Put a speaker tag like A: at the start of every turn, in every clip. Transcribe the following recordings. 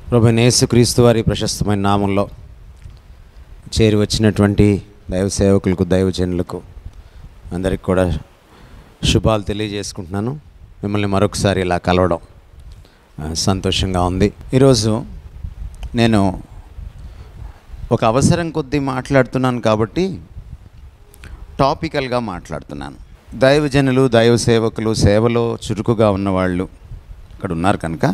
A: ప్రభువైన యేసుక్రీస్తు వారి ప్రశస్తమైన నామంలో చేరి వచ్చినటువంటి దైవ సేవకులకు, దైవజనులకు అందరికి కూడా శుభాలు తెలియజేసుకుంటున్నాను. మిమ్మల్ని మరొకసారి ఇలా కలవడం సంతోషంగా ఉంది. ఈరోజు నేను ఒక అవసరం కొద్దీ మాట్లాడుతున్నాను కాబట్టి టాపికల్గా మాట్లాడుతున్నాను. దైవజనులు, దైవ సేవకులు, సేవలో చురుకుగా ఉన్నవాళ్ళు ఇక్కడ ఉన్నారు కనుక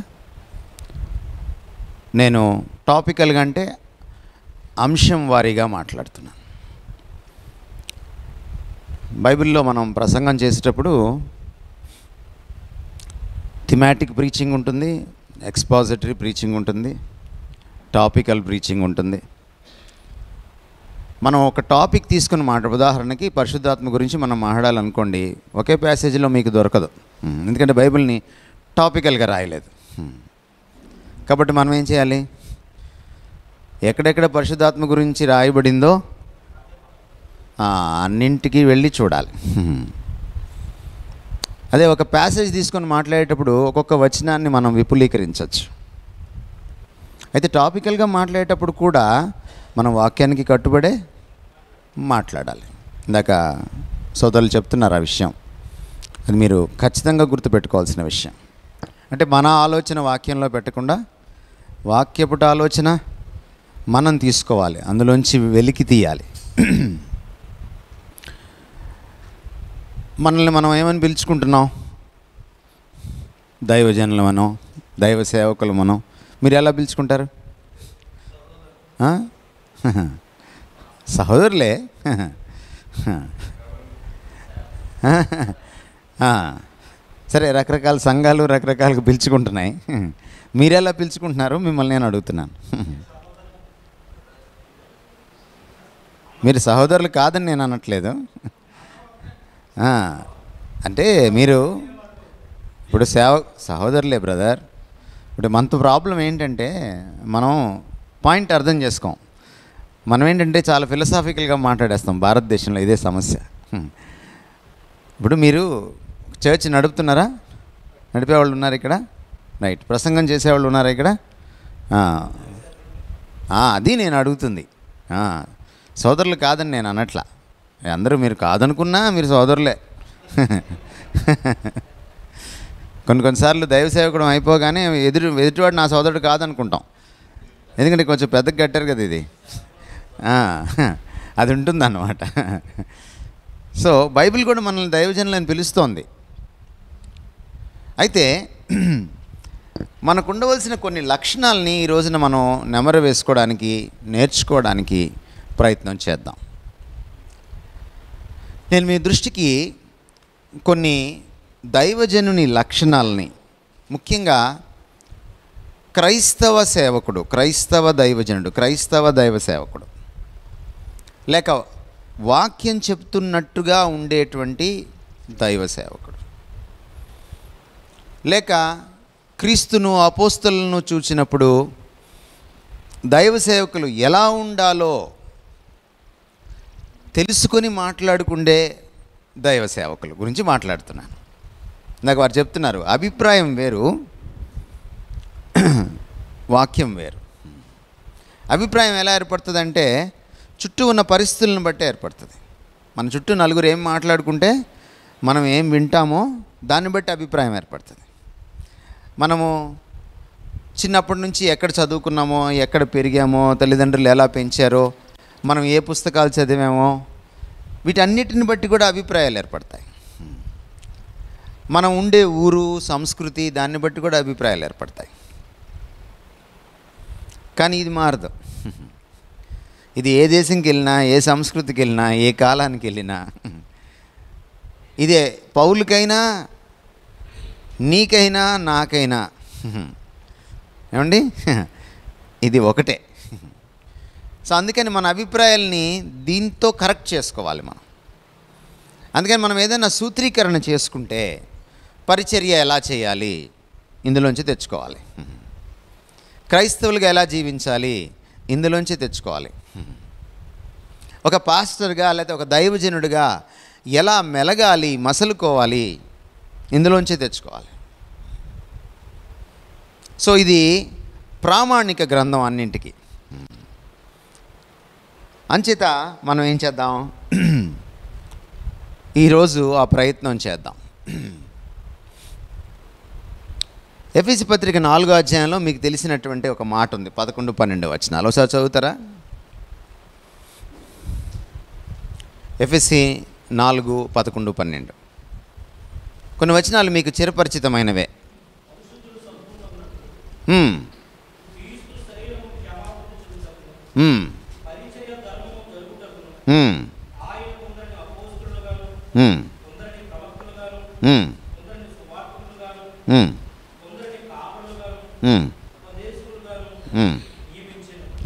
A: నేను టాపికల్గా అంటే అంశం వారీగా మాట్లాడుతున్నాను. బైబిల్లో మనం ప్రసంగం చేసేటప్పుడు థిమాటిక్ ప్రీచింగ్ ఉంటుంది, ఎక్స్పాజిటరీ ప్రీచింగ్ ఉంటుంది, టాపికల్ ప్రీచింగ్ ఉంటుంది. మనం ఒక టాపిక్ తీసుకుని ఉదాహరణకి పరిశుద్ధాత్మ గురించి మనం మాట్లాడాలనుకోండి, ఒకే ప్యాసేజీలో మీకు దొరకదు. ఎందుకంటే బైబిల్ని టాపికల్గా రాయలేదు. కాబట్టి మనం ఏం చేయాలి? ఎక్కడెక్కడ పరిశుద్ధాత్మ గురించి రాయబడిందో అన్నింటికి వెళ్ళి చూడాలి. అదే ఒక ప్యాసేజ్ తీసుకొని మాట్లాడేటప్పుడు ఒక్కొక్క వచనాన్ని మనం విపులీకరించవచ్చు. అయితే టాపికల్గా మాట్లాడేటప్పుడు కూడా మనం వాక్యానికి కట్టుబడే మాట్లాడాలి. ఇందాక సోదరులు చెప్తున్నారు ఆ విషయం. అది మీరు ఖచ్చితంగా గుర్తుపెట్టుకోవాల్సిన విషయం. అంటే మన ఆలోచన వాక్యంలో పెట్టకుండా వాక్యపుట ఆలోచన మనం తీసుకోవాలి, అందులోంచి వెలికి తీయాలి. మనల్ని మనం ఏమని పిలుచుకుంటున్నాం? దైవజనులమనో, దైవ సేవకులమనో. మీరు ఎలా పిలుచుకుంటారు? సహోదరులే. సరే, రకరకాల సంఘాలు రకరకాలుగా పిలుచుకుంటున్నాయి. మీరెలా పిలుచుకుంటున్నారు? మిమ్మల్ని నేను అడుగుతున్నాను. మీరు సహోదరులు కాదని నేను అనట్లేదు. అంటే మీరు ఇప్పుడు సహోదరులే బ్రదర్. ఇప్పుడు మనతో ప్రాబ్లం ఏంటంటే మనం పాయింట్ అర్థం చేసుకోం. మనం ఏంటంటే చాలా ఫిలసాఫికల్గా మాట్లాడేస్తాం. భారతదేశంలో ఇదే సమస్య. ఇప్పుడు మీరు చర్చ్ నడుపుతున్నారా? నడిపేవాళ్ళు ఉన్నారు ఇక్కడ? రైట్. ప్రసంగం చేసేవాళ్ళు ఉన్నారా ఇక్కడ? అది నేను అడుగుతుంది. సోదరులు కాదని నేను అనట్లా. అందరూ మీరు కాదనుకున్నా మీరు సోదరులే. కొన్నిసార్లు దైవ సేవకుడు అయిపోగానే ఎదుటివాడు నా సోదరుడు కాదనుకుంటాం. ఎందుకంటే కొంచెం పెద్దగా కట్టారు కదా ఇది. అది ఉంటుందన్నమాట. సో బైబిల్ కూడా మనల్ని దైవజనులని పిలుస్తోంది. అయితే మనకు ఉండవలసిన కొన్ని లక్షణాలని ఈ రోజున మనం నెమరు వేసుకోవడానికి, నేర్చుకోవడానికి ప్రయత్నం చేద్దాం. నేను మీ దృష్టికి కొన్ని దైవజనుని లక్షణాలని, ముఖ్యంగా క్రైస్తవ సేవకుడు, క్రైస్తవ దైవజనుడు, క్రైస్తవ దైవ సేవకుడు, లేక వాక్యం చెప్తున్నట్టుగా ఉండేటువంటి దైవ సేవకుడు, లేక క్రీస్తును, అపోస్తలులను చూసినప్పుడు దైవ సేవకులు ఎలా ఉండాలో తెలుసుకొని మాట్లాడుకుండే దైవ సేవకుల గురించి మాట్లాడుతున్నాను. నాకు వారు చెప్తున్నారు, అభిప్రాయం వేరు, వాక్యం వేరు. అభిప్రాయం ఎలా ఏర్పడుతుందంటే చుట్టూ ఉన్న పరిస్థితులను బట్టి ఏర్పడుతుంది. మన చుట్టూ నలుగురు ఏం మాట్లాడుకుంటే మనం ఏం వింటామో దాన్ని బట్టి అభిప్రాయం ఏర్పడుతుంది. మనము చిన్నప్పటి నుంచి ఎక్కడ చదువుకున్నామో, ఎక్కడ పెరిగామో, తల్లిదండ్రులు ఎలా పెంచారో, మనం ఏ పుస్తకాలు చదివామో, వీటన్నిటిని బట్టి కూడా అభిప్రాయాలు ఏర్పడతాయి. మనం ఉండే ఊరు, సంస్కృతి, దాన్ని బట్టి కూడా అభిప్రాయాలు ఏర్పడతాయి. కానీ ఇది మారదు. ఇది ఏ దేశంకి వెళ్ళినా, ఏ సంస్కృతికి వెళ్ళినా, ఏ కాలానికి వెళ్ళినా ఇదే. పౌలుకైనా, నీకైనా, నాకైనా ఏమండి ఇది ఒకటే. సో అందుకని మన అభిప్రాయాల్ని దీంతో కరెక్ట్ చేసుకోవాలి మనం. అందుకని మనం ఏదైనా సూత్రీకరణ చేసుకుంటే పరిచర్య ఎలా చేయాలి ఇందులోంచి తెచ్చుకోవాలి. క్రైస్తవులుగా ఎలా జీవించాలి ఇందులోంచి తెచ్చుకోవాలి. ఒక పాస్టర్గా లేకపోతే ఒక దైవజనుడిగా ఎలా మెలగాలి, మసలుకోవాలి ఇందులోంచి తెచ్చుకోవాలి. సో ఇది ప్రామాణిక గ్రంథం అన్నింటికి. అంచేత మనం ఏం చేద్దాం, ఈరోజు ఆ ప్రయత్నం చేద్దాం. ఎఫెసీ పత్రిక 4వ అధ్యాయంలో మీకు తెలిసినటువంటి ఒక మాట ఉంది, 11, 12 వచనాలు. ఒకసారి చదువుతారా? ఎఫెసీ 4, 11, 12. కొన్ని వచనాలు మీకు చిరపరిచితమైనవే.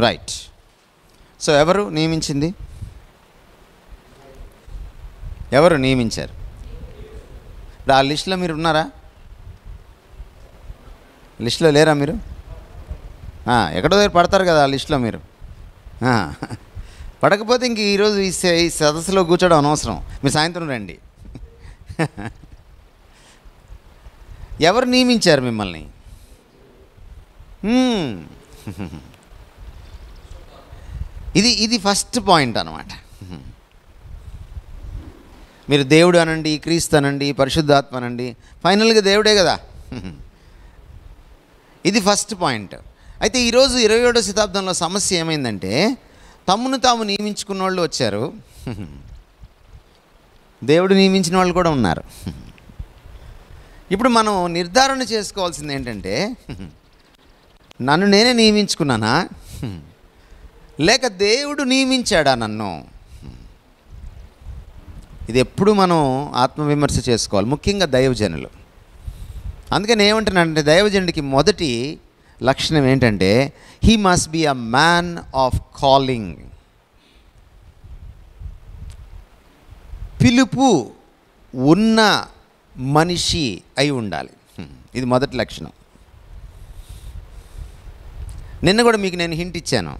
A: రైట్. సో ఎవరు నియమించింది? ఎవరు నియమించారు? ఆ లిస్టులో మీరు ఉన్నారా? లిస్టులో లేరా మీరు? ఎక్కడో దగ్గర పడతారు కదా ఆ లిస్టులో మీరు. పడకపోతే ఇంక ఈరోజు ఈ సదస్సులో కూర్చోడం అనవసరం, మీరు సాయంత్రం రండి. ఎవరు నియమించారు మిమ్మల్ని? ఇది ఫస్ట్ పాయింట్ అన్నమాట. మీరు దేవుడు అనండి, క్రీస్తు అనండి, పరిశుద్ధాత్మ అనండి, ఫైనల్గా దేవుడే కదా. ఇది ఫస్ట్ పాయింట్. అయితే ఈరోజు 21వ శతాబ్దంలో సమస్య ఏమైందంటే, తమ్మును తాము నియమించుకున్న వాళ్ళు వచ్చారు, దేవుడు నియమించిన వాళ్ళు కూడా ఉన్నారు. ఇప్పుడు మనం నిర్ధారణ చేసుకోవాల్సింది ఏంటంటే, నన్ను నేనే నియమించుకున్నానా, లేక దేవుడు నియమించాడా నన్ను? ఇది ఎప్పుడు మనం ఆత్మవిమర్శ చేసుకోవాలి, ముఖ్యంగా దైవజనులు. అందుకని ఏమంటున్నానంటే, దైవజనుడికి మొదటి లక్షణం ఏంటంటే, he must be a man of calling. పిలుపు ఉన్న మనిషి అయి ఉండాలి. ఇది మొదటి లక్షణం. నిన్న కూడా మీకు నేను హింట్ ఇచ్చాను.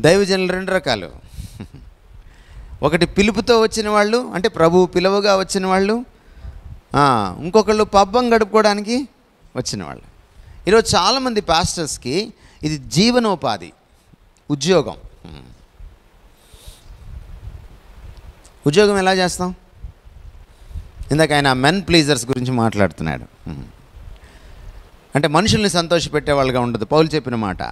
A: దైవజనులు 2 రకాలు. ఒకటి పిలుపుతో వచ్చిన వాళ్ళు, అంటే ప్రభువు పిలువగా వచ్చిన వాళ్ళు. ఇంకొకళ్ళు పబ్బం గడుపుకోవడానికి వచ్చిన వాళ్ళు. ఈరోజు చాలామంది పాస్టర్స్కి ఇది జీవనోపాధి, ఉద్యోగం. ఉద్యోగం ఎలా చేస్తాం? ఇందాక ఆయన మెన్ ప్లీజర్స్ గురించి మాట్లాడుతున్నాడు. అంటే మనుషుల్ని సంతోషపెట్టే వాళ్ళుగా ఉండదు, పౌలు చెప్పిన మాట.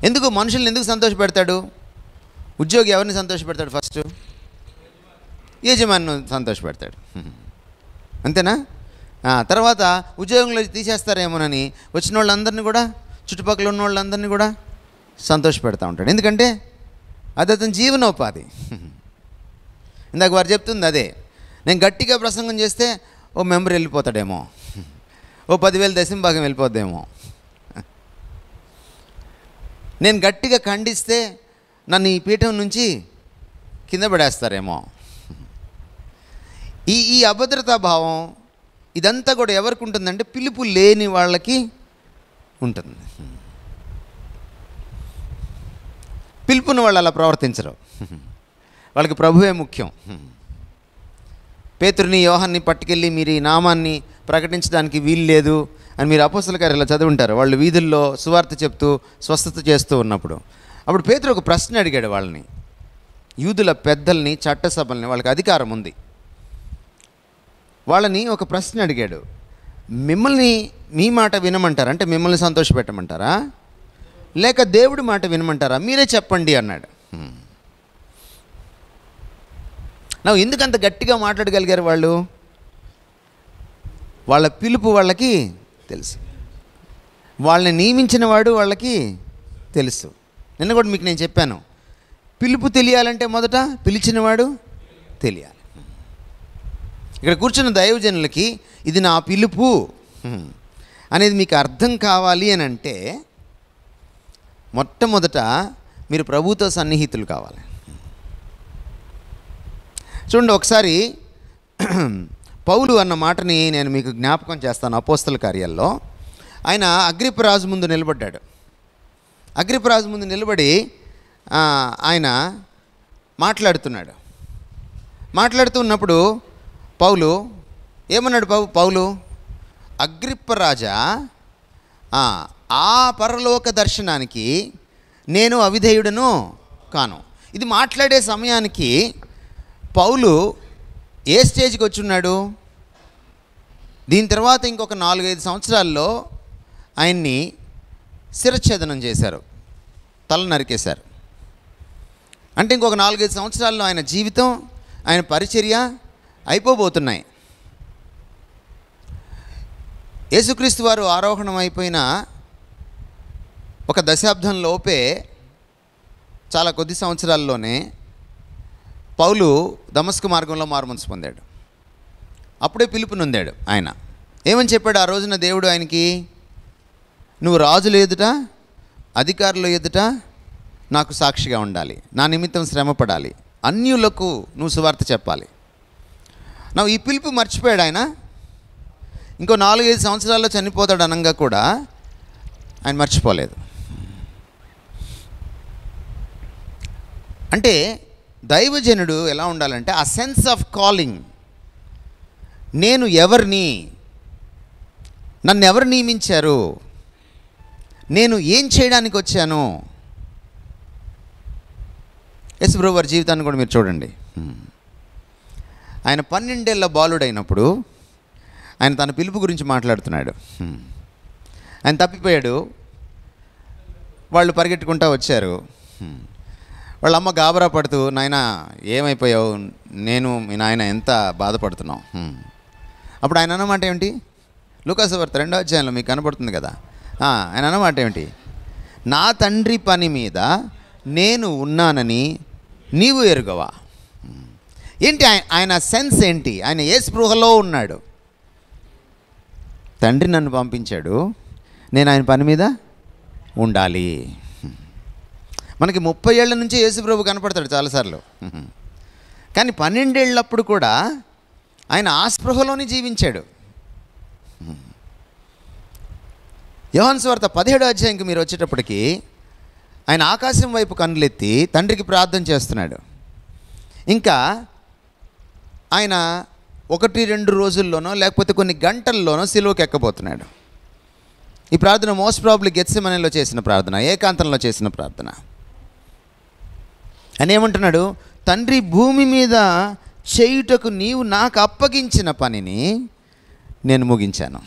A: ఎందుకు మనుషుల్ని ఎందుకు సంతోషపెడతాడు? ఉద్యోగి ఎవరిని సంతోషపెడతాడు? ఫస్ట్ యజమాని సంతోషపెడతాడు, అంతేనా? తర్వాత ఉద్యోగంలో తీసేస్తారేమోనని వచ్చిన వాళ్ళందరినీ కూడా, చుట్టుపక్కల ఉన్న వాళ్ళందరినీ కూడా సంతోషపెడతా ఉంటాడు. ఎందుకంటే అది అతని జీవనోపాధి. ఇందాక వారు చెప్తుంది అదే. నేను గట్టిగా ప్రసంగం చేస్తే ఓ మెంబర్ వెళ్ళిపోతాడేమో, ఓ 10,000 దశంభాగం వెళ్ళిపోద్దేమో. నేను గట్టిగా ఖండిస్తే నన్ను ఈ పీఠం నుంచి కింద పడేస్తారేమో. ఈ అభద్రతా భావం ఇదంతా కూడా ఎవరికి ఉంటుందంటే, పిలుపు లేని వాళ్ళకి ఉంటుంది. పిలుపుని వాళ్ళు అలా ప్రవర్తించరు, వాళ్ళకి ప్రభువే ముఖ్యం. పేతురుని, యోహాన్ని పట్టుకెళ్ళి మీరు ఈ నామాన్ని ప్రకటించడానికి వీలు లేదు అని మీరు అపోస్తల కార్యాల్లో చదివి ఉంటారు. వాళ్ళు వీధుల్లో సువార్త చెప్తూ స్వస్థత చేస్తూ ఉన్నప్పుడు, అప్పుడు పేతురు ఒక ప్రశ్న అడిగాడు వాళ్ళని, యూదుల పెద్దల్ని, చట్టసభల్ని, వాళ్ళకి అధికారం ఉంది, వాళ్ళని ఒక ప్రశ్న అడిగాడు. మిమ్మల్ని మీ మాట వినమంటారా, అంటే మిమ్మల్ని సంతోషపెట్టమంటారా, లేక దేవుడి మాట వినమంటారా, మీరే చెప్పండి అన్నాడు. ఎందుకు అంత గట్టిగా మాట్లాడగలిగారు వాళ్ళు? వాళ్ళ పిలుపు వాళ్ళకి తెలుసు, వాళ్ళని నియమించిన వాడు వాళ్ళకి తెలుసు. నిన్న కూడా మీకు నేను చెప్పాను, పిలుపు తెలియాలంటే మొదట పిలిచినవాడు తెలియాలి. ఇక్కడ కూర్చున్న దైవజనులకి ఇది నా పిలుపు అనేది మీకు అర్థం కావాలి అని అంటే, మొట్టమొదట మీరు ప్రభుతో సన్నిహితులు కావాలి. చూడండి, ఒకసారి పౌలు అన్న మాటని నేను మీకు జ్ఞాపకం చేస్తాను. అపోస్తల కార్యాల్లో ఆయన అగ్రిప్పరాజు ముందు నిలబడ్డాడు. అగ్రిప్పరాజు ముందు నిలబడి ఆయన మాట్లాడుతున్నాడు. మాట్లాడుతున్నప్పుడు పౌలు ఏమన్నాడు? పౌలు, అగ్రిప్పరాజా, ఆ పరలోక దర్శనానికి నేను అవిధేయుడను కాను. ఇది మాట్లాడే సమయానికి పౌలు ఏ స్టేజ్కి వచ్చి ఉన్నాడు? దీని తర్వాత ఇంకొక 4-5 సంవత్సరాల్లో ఆయన్ని శిరచ్ఛేదనం చేశారు, తల నరికేశారు. అంటే ఇంకొక 4-5 సంవత్సరాల్లో ఆయన జీవితం, ఆయన పరిచర్య అయిపోబోతున్నాయి. యేసుక్రీస్తు వారు ఆరోహణం అయిపోయిన ఒక దశాబ్దం లోపే, చాలా కొద్ది సంవత్సరాల్లోనే పౌలు దమస్కు మార్గంలో మారుమనసు పొందాడు. అప్పుడే పిలుపు నొందాడు. ఆయన ఏమని చెప్పాడు ఆ రోజున దేవుడు ఆయనకి? నువ్వు రాజుల ఎదుట, అధికారుల ఎదుట నాకు సాక్షిగా ఉండాలి, నా నిమిత్తం శ్రమపడాలి, అన్యులకు నువ్వు సువార్త చెప్పాలి. ఈ పిలుపు మర్చిపోయాడు ఆయన. ఇంకో 4-5 సంవత్సరాల్లో చనిపోతాడు అనంగా కూడా ఆయన మర్చిపోలేదు. అంటే దైవజనుడు ఎలా ఉండాలంటే ఆ సెన్స్ ఆఫ్ కాలింగ్, నేను ఎవరిని, నన్ను ఎవరు నియమించారు, నేను ఏం చేయడానికి వచ్చాను. యేసుప్రభు వారి జీవితాన్ని కూడా మీరు చూడండి. ఆయన 12 ఏళ్ల బాలుడైనప్పుడు ఆయన తన పిలుపు గురించి మాట్లాడుతున్నాడు. ఆయన తప్పిపోయాడు, వాళ్ళు పరిగెట్టుకుంటూ వచ్చారు. వాళ్ళ అమ్మ గాబరా పడుతూ, నాయన ఏమైపోయావు, నేను మీ నాయన ఎంత బాధపడుతున్నావు. అప్పుడు ఆయన అన్నమాట ఏమిటి? లూకాసు వార్త 2వ అధ్యాయంలో మీకు కనపడుతుంది కదా. ఆయన అన్నమాట ఏమిటి? నా తండ్రి పని మీద నేను ఉన్నానని నీవు ఎరుగవా. ఏంటి ఆయన సెన్స్ ఏంటి? ఆయన ఏ స్పృహలో ఉన్నాడు? తండ్రి నన్ను పంపించాడు, నేను ఆయన పని మీద ఉండాలి. మనకి 30 ఏళ్ల నుంచి యేసుప్రభు కనపడతాడు చాలాసార్లు. కానీ 12 ఏళ్ళప్పుడు కూడా ఆయన ఆ స్పృహలోనే జీవించాడు. యోహాను సువార్త 17వ అధ్యాయంకి మీరు వచ్చేటప్పటికి ఆయన ఆకాశం వైపు కన్నులెత్తి తండ్రికి ప్రార్థన చేస్తున్నాడు. ఇంకా ఆయన 1-2 రోజుల్లోనో లేకపోతే కొన్ని గంటల్లోనో సిలువకి ఎక్కబోతున్నాడు. ఈ ప్రార్థన మోస్ట్ ప్రాబబ్లీ గెత్సెమనేలో చేసిన ప్రార్థన, ఏకాంతంలో చేసిన ప్రార్థన. అని ఏమంటున్నాడు? తండ్రి, భూమి మీద చేయుటకు నీవు నాకు అప్పగించిన పనిని నేను ముగించాను.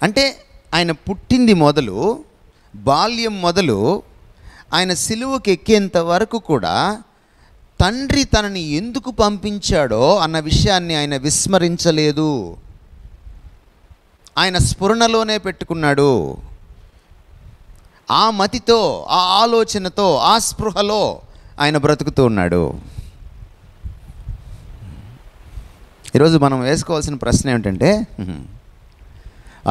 A: అంటే ఆయన పుట్టింది మొదలు, బాల్యం మొదలు, ఆయన సిలువకి ఎక్కేంత వరకు కూడా తండ్రి తనని ఎందుకు పంపించాడో అన్న విషయాన్ని ఆయన విస్మరించలేదు. ఆయన స్ఫురణలోనే పెట్టుకున్నాడు. ఆ మతితో, ఆ ఆలోచనతో, ఆ స్పృహలో ఆయన బ్రతుకుతూ ఉన్నాడు. ఈరోజు మనం వేసుకోవాల్సిన ప్రశ్న ఏమిటంటే,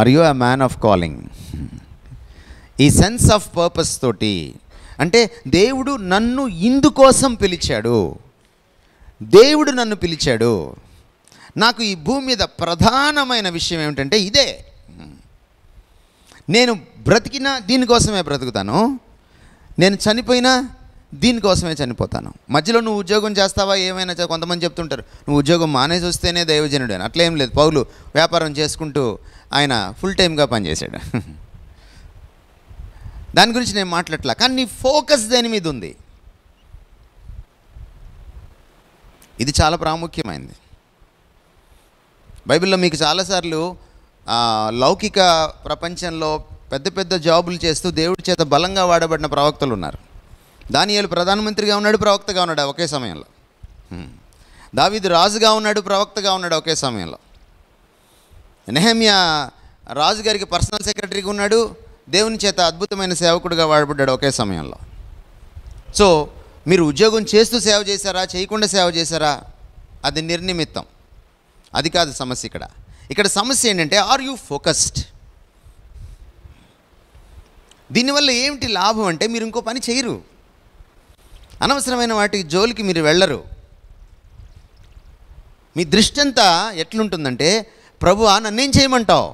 A: are you a man of calling? ఈ సెన్స్ ఆఫ్ పర్పస్ తోటి, అంటే దేవుడు నన్ను ఇందుకోసం పిలిచాడు, దేవుడు నన్ను పిలిచాడు. నాకు ఈ భూమి మీద ప్రధానమైన విషయం ఏమిటంటే ఇదే. నేను బ్రతికినా దీనికోసమే బ్రతుకుతాను, నేను చనిపోయినా దీనికోసమే చనిపోతాను. మధ్యలో నువ్వు ఉద్యోగం చేస్తావా ఏమైనా, కొంతమంది చెప్తుంటారు నువ్వు ఉద్యోగం మానేసి వస్తేనే దైవజనుడు అని. అట్లేం లేదు. పౌలు వ్యాపారం చేసుకుంటూ ఆయన ఫుల్ టైమ్గా పనిచేశాడు. దాని గురించి నేను మాట్లాడట్లా. కానీ నీ ఫోకస్ దేని మీద ఉంది? ఇది చాలా ప్రాముఖ్యమైనది. బైబిల్లో మీకు చాలాసార్లు లౌకిక ప్రపంచంలో పెద్ద పెద్ద జాబులు చేస్తూ దేవుడి చేత బలంగా వాడబడిన ప్రవక్తలు ఉన్నారు. దానియేలు ప్రధానమంత్రిగా ఉన్నాడు, ప్రవక్తగా ఉన్నాడు ఒకే సమయంలో. దావీదు రాజుగా ఉన్నాడు, ప్రవక్తగా ఉన్నాడు ఒకే సమయంలో. నెహెమ్యా రాజుగారికి పర్సనల్ సెక్రటరీగా ఉన్నాడు, దేవుని చేత అద్భుతమైన సేవకుడిగా వాడబడ్డాడు ఒకే సమయంలో. సో మీరు ఉద్యోగం చేస్తూ సేవ చేశారా, చేయకుండా సేవ చేశారా, అది నిర్నిమిత్తం. అది కాదు సమస్య. ఇక్కడ సమస్య ఏంటంటే, ఆర్ యూ ఫోకస్డ్? దీనివల్ల ఏమిటి లాభం అంటే, మీరు ఇంకో పని చేయరు, అనవసరమైన వాటి జోలికి మీరు వెళ్ళరు. మీ దృష్టి అంతా ఎట్లుంటుందంటే, ప్రభువా నన్నేం చేయమంటావు?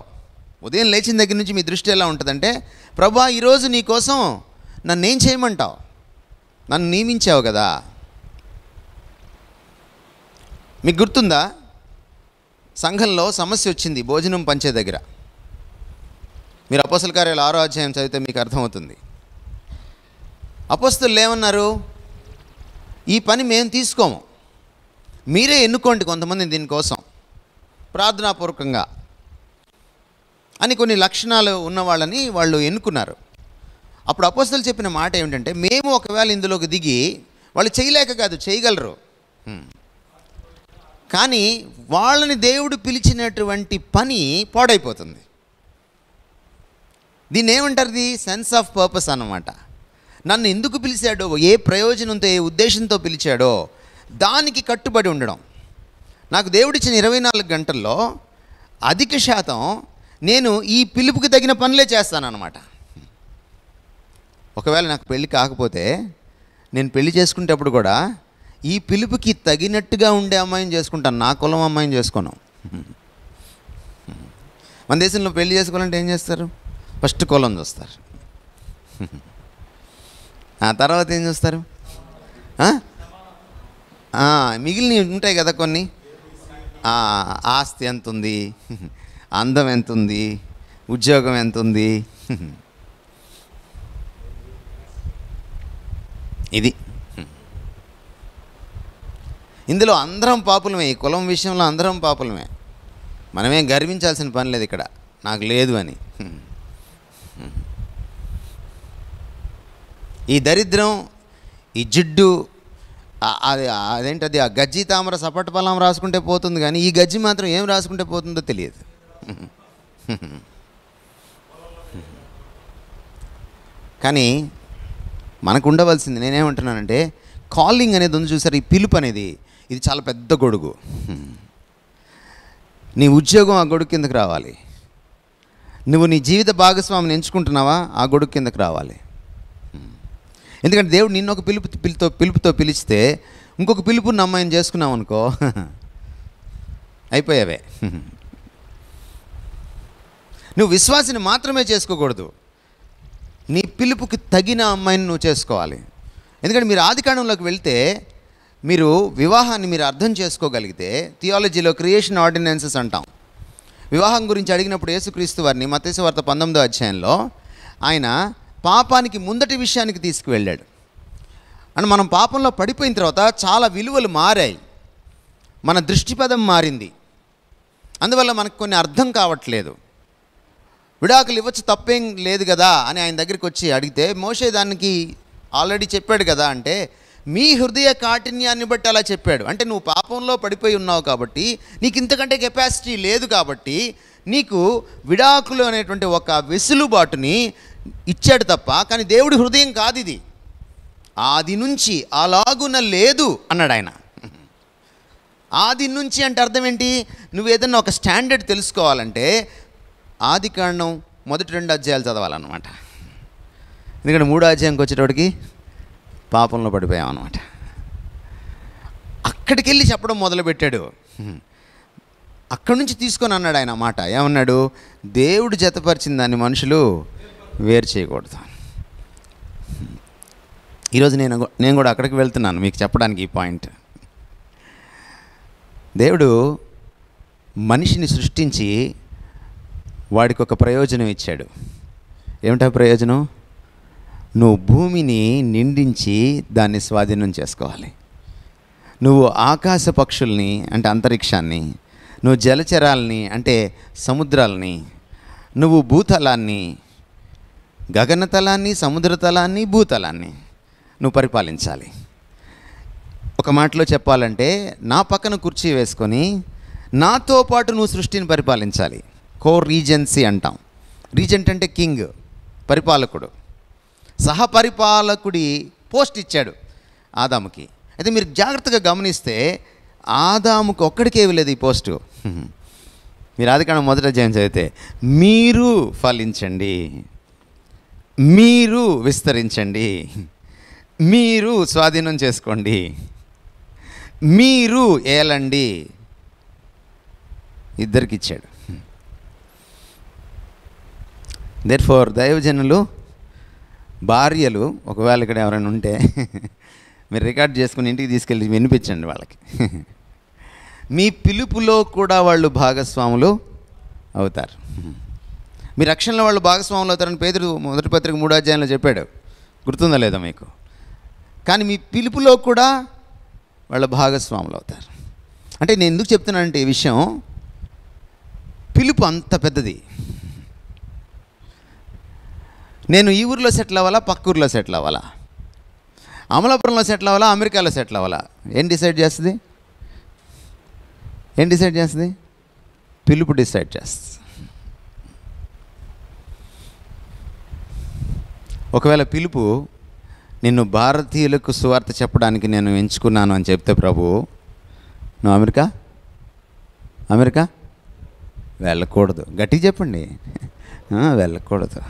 A: ఉదయం లేచిన దగ్గర నుంచి మీ దృష్టి ఎలా ఉంటుందంటే, ప్రభువా ఈరోజు నీ కోసం నన్నేం చేయమంటావు? నన్ను నియమించావు కదా. మీకు గుర్తుందా, సంఘంలో సమస్య వచ్చింది భోజనం పంచే దగ్గర. మీరు అపోస్తల కార్యాలు 6వ అధ్యాయం చదివితే మీకు అర్థమవుతుంది. అపోస్తలులు ఏమన్నారు? ఈ పని మేము తీసుకోము, మీరే ఎన్నుకోండి కొంతమంది దీనికోసం ప్రార్థనాపూర్వకంగా అని కొన్ని లక్షణాలు ఉన్న వాళ్ళని వాళ్ళు ఎన్నుకున్నారు. అప్పుడు అపోస్తలులు చెప్పిన మాట ఏమిటంటే, మేము ఒకవేళ ఇందులోకి దిగి, వాళ్ళు చేయలేక కాదు, చేయగలరు, కానీ వాళ్ళని దేవుడు పిలిచినటువంటి పని పాడైపోతుంది. దీన్ని ఏమంటారు? సెన్స్ ఆఫ్ పర్పస్ అన్నమాట. నన్ను ఎందుకు పిలిచాడో, ఏ ప్రయోజనంతో, ఏ ఉద్దేశంతో పిలిచాడో దానికి కట్టుబడి ఉండడం. నాకు దేవుడిచ్చిన 24 గంటల్లో అధిక శాతం నేను ఈ పిలుపుకి తగిన పనులే చేస్తానన్నమాట. ఒకవేళ నాకు పెళ్ళి కాకపోతే నేను పెళ్లి చేసుకునేటప్పుడు కూడా ఈ పిలుపుకి తగినట్టుగా ఉండే అమ్మాయిని చేసుకుంటాను, నా కులం అమ్మాయిని చేసుకోను. మన దేశంలో పెళ్లి చేసుకోవాలంటే ఏం చేస్తారు? ఫస్ట్ కులం చూస్తారు, ఆ తర్వాత ఏం చూస్తారు? మిగిలినవి ఉంటాయి కదా కొన్ని, ఆస్తి ఎంత ఉంది, అందం ఎంత ఉంది, ఉద్యోగం ఎంత ఉంది, ఇది. ఇందులో అందరం పాపులమే, ఈ కులం విషయంలో అందరం పాపులమే. మనమేం గర్వించాల్సిన పని లేదు ఇక్కడ, నాకు లేదు అని. ఈ దరిద్రం, ఈ జిడ్డు, అదేంటది, ఆ గజ్జి తామర సపట పొలం రాసుకుంటే పోతుంది, కానీ ఈ గజ్జి మాత్రం ఏం రాసుకుంటే పోతుందో తెలియదు. కానీ మనకు ఉండవలసింది, నేనేమంటున్నానంటే, కాలింగ్ అనేది ఉంది చూసారు, ఈ పిలుపు అనేది, ఇది చాలా పెద్ద గొడుగు. నీ ఉద్యోగం ఆ గొడుగు కిందకు రావాలి. నువ్వు నీ జీవిత భాగస్వామిని ఎంచుకుంటున్నావా, ఆ గొడుగు కిందకు రావాలి. ఎందుకంటే దేవుడు నిన్ను ఒక పిలుపుతో పిలిస్తే ఇంకొక పిలుపుని అమ్మాయిని చేసుకున్నావు అనుకో, అయిపోయావే. నువ్వు విశ్వాసిని మాత్రమే చేసుకోకూడదు, నీ పిలుపుకి తగిన అమ్మాయిని నువ్వు చేసుకోవాలి. ఎందుకంటే మీరు ఆదికాండంలోకి వెళ్తే మీరు వివాహాన్ని మీరు అర్థం చేసుకోగలిగితే, థియాలజీలో క్రియేషన్ ఆర్డినెన్సెస్ అంటాం. వివాహం గురించి అడిగినప్పుడు యేసుక్రీస్తు వారిని మత్తయి సువార్త 19వ అధ్యాయంలో ఆయన పాపానికి ముందటి విషయానికి తీసుకువెళ్ళాడు. అండ్ మనం పాపంలో పడిపోయిన తర్వాత చాలా విలువలు మారాయి, మన దృష్టిపథం మారింది, అందువల్ల మనకు కొన్ని అర్థం కావట్లేదు. విడాకులు ఇవ్వచ్చు, తప్పేం లేదు కదా అని ఆయన దగ్గరికి వచ్చి అడిగితే, మోషే దానికి ఆల్రెడీ చెప్పాడు కదా అంటే, మీ హృదయ కాఠిన్యాన్ని బట్టి అలా చెప్పాడు. అంటే నువ్వు పాపంలో పడిపోయి ఉన్నావు కాబట్టి, నీకు ఇంతకంటే కెపాసిటీ లేదు కాబట్టి, నీకు విడాకులు అనేటువంటి ఒక వెసులుబాటుని ఇచ్చాడు తప్ప, కానీ దేవుడి హృదయం కాదు ఇది, ఆది నుంచి అలాగున లేదు అన్నాడు ఆయన. ఆది నుంచి అంటే అర్థం ఏంటి? నువ్వు ఏదన్నా ఒక స్టాండర్డ్ తెలుసుకోవాలంటే ఆదికాండం మొదటి 2 అధ్యాయాలు చదవాలన్నమాట. ఎందుకంటే 3వ అధ్యాయంకి వచ్చేటప్పటికి పాపంలో పడిపోయాం అన్నమాట. అక్కడికి వెళ్ళి చెప్పడం మొదలుపెట్టాడు. అక్కడి నుంచి తీసుకొని అన్నాడు ఆయన మాట, ఏమన్నాడు? దేవుడు జతపరిచిన దాన్ని మనుషులు వేరు చేయకూడదు. ఈరోజు నేను కూడా అక్కడికి వెళ్తున్నాను మీకు చెప్పడానికి ఈ పాయింట్. దేవుడు మనిషిని సృష్టించి వాడికి ఒక ప్రయోజనం ఇచ్చాడు. ఏమిటా ప్రయోజనం? నువ్వు భూమిని నిండించి దాన్ని స్వాధీనం చేసుకోవాలి. నువ్వు ఆకాశ పక్షుల్ని అంటే అంతరిక్షాన్ని, నువ్వు జలచరాల్ని అంటే సముద్రాలని, నువ్వు భూతలాన్ని, గగనతలాన్ని, సముద్రతలాన్ని, భూతలాన్ని నువ్వు పరిపాలించాలి. ఒక మాటలో చెప్పాలంటే, నా పక్కన కుర్చీ వేసుకొని నాతో పాటు నువ్వు సృష్టిని పరిపాలించాలి. కో రీజెన్సీ అంటాం. రీజెంట్ అంటే కింగ్, పరిపాలకుడు. సహపరిపాలకుడి పోస్ట్ ఇచ్చాడు ఆదాముకి. అయితే మీరు జాగ్రత్తగా గమనిస్తే ఆదాముకు ఒక్కడికే ఇవ్వలేదు ఈ పోస్టు. మీరు ఆదికాండం మొదటి అధ్యాయం చదివితే, మీరు ఫలించండి, మీరు విస్తరించండి, మీరు స్వాధీనం చేసుకోండి, మీరు ఏలండి, ఇద్దరికి ఇచ్చాడు. దేర్ఫోర్ దైవజనులు భార్యలు ఒకవేళ ఇక్కడ ఎవరైనా ఉంటే మీరు రికార్డ్ చేసుకుని ఇంటికి తీసుకెళ్ళి వినిపించండి వాళ్ళకి. మీ పిలుపులో కూడా వాళ్ళు భాగస్వాములు అవుతారు. మీ రక్షణలో వాళ్ళు భాగస్వాములు అవుతారని పేతురు మొదటి పత్రిక 3వ అధ్యాయంలో చెప్పాడు, గుర్తుందా లేదా మీకు? కానీ మీ పిలుపులో కూడా వాళ్ళ భాగస్వాములు అవుతారు. అంటే నేను ఎందుకు చెప్తున్నానంటే ఈ విషయం, పిలుపు అంత పెద్దది. నేను ఈ ఊరిలో సెటిల్ అవ్వాలా, పక్క ఊరిలో సెటిల్ అవ్వాలా, అమలాపురంలో సెటిల్ అవ్వాలా, అమెరికాలో సెటిల్ అవ్వాలా? ఏం డిసైడ్ చేస్తుంది? పిలుపు డిసైడ్ చేస్తుంది. ఒకవేళ పిలుపు నిన్ను భారతీయులకు సువార్త చెప్పడానికి నేను ఎంచుకున్నాను అని చెప్తే ప్రభు, నువ్వు అమెరికా వెళ్ళకూడదు. గట్టిగా చెప్పండి, వెళ్ళకూడదు.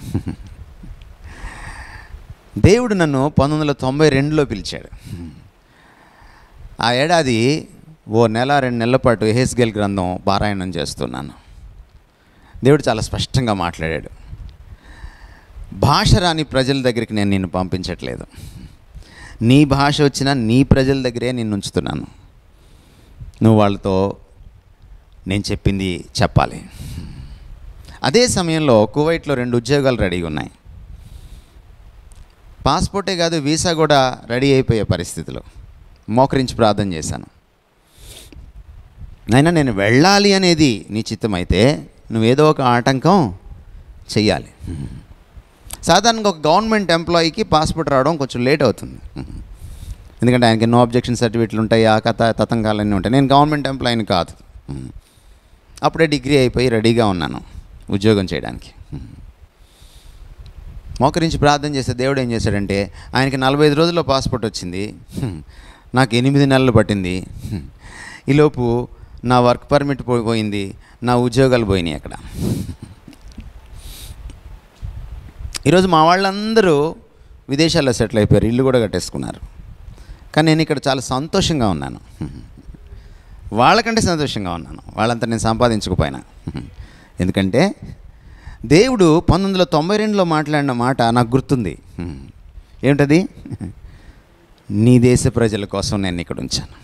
A: దేవుడు నన్ను 1992లో పిలిచాడు. ఆ ఏడాది ఓ నెల 2 నెలల పాటు యెహెజ్కేలు గ్రంథం పారాయణం చేస్తున్నాను. దేవుడు చాలా స్పష్టంగా మాట్లాడాడు. భాష రాని ప్రజల దగ్గరికి నేను నిన్ను పంపించట్లేదు, నీ భాష వచ్చినా నీ ప్రజల దగ్గరే నిన్ను ఉంచుతున్నాను. నువ్వు వాళ్ళతో నేను చెప్పింది చెప్పాలి. అదే సమయంలో కువైట్లో 2 ఉద్యోగాలు రెడీగా ఉన్నాయి. పాస్పోర్టే కాదు, వీసా కూడా రెడీ అయిపోయే పరిస్థితిలో మోకరించి ప్రార్థన చేశాను. అయినా నేను వెళ్ళాలి అనేది నీ చిత్తమైతే నువ్వేదో ఒక ఆటంకం చెయ్యాలి. సాధారణంగా ఒక గవర్నమెంట్ ఎంప్లాయీకి పాస్పోర్ట్ రావడం కొంచెం లేట్ అవుతుంది, ఎందుకంటే ఆయనకి నో అబ్జెక్షన్ సర్టిఫికెట్లు ఉంటాయి, ఆ తతంగాలన్నీ ఉంటాయి. నేను గవర్నమెంట్ ఎంప్లాయీని కాదు, అప్పుడే డిగ్రీ అయిపోయి రెడీగా ఉన్నాను ఉద్యోగం చేయడానికి. మోకరించి ప్రార్థన చేస్తే దేవుడు ఏం చేశాడంటే, ఆయనకి 45 రోజుల్లో పాస్పోర్ట్ వచ్చింది, నాకు 8 నెలలు పట్టింది. ఈలోపు నా వర్క్ పర్మిట్ పోయింది, నా ఉద్యోగాలు పోయినాయి అక్కడ. ఈరోజు మా వాళ్ళందరూ విదేశాల్లో సెటిల్ అయిపోయారు, ఇల్లు కూడా కట్టేసుకున్నారు. కానీ నేను ఇక్కడ చాలా సంతోషంగా ఉన్నాను, వాళ్ళకంటే సంతోషంగా ఉన్నాను, వాళ్ళంతా నేను సంపాదించకపోయినా. ఎందుకంటే దేవుడు 1992లో మాట్లాడిన మాట నాకు గుర్తుంది. ఏమిటది? నీ దేశ ప్రజల కోసం నేను ఇక్కడ ఉంచాను.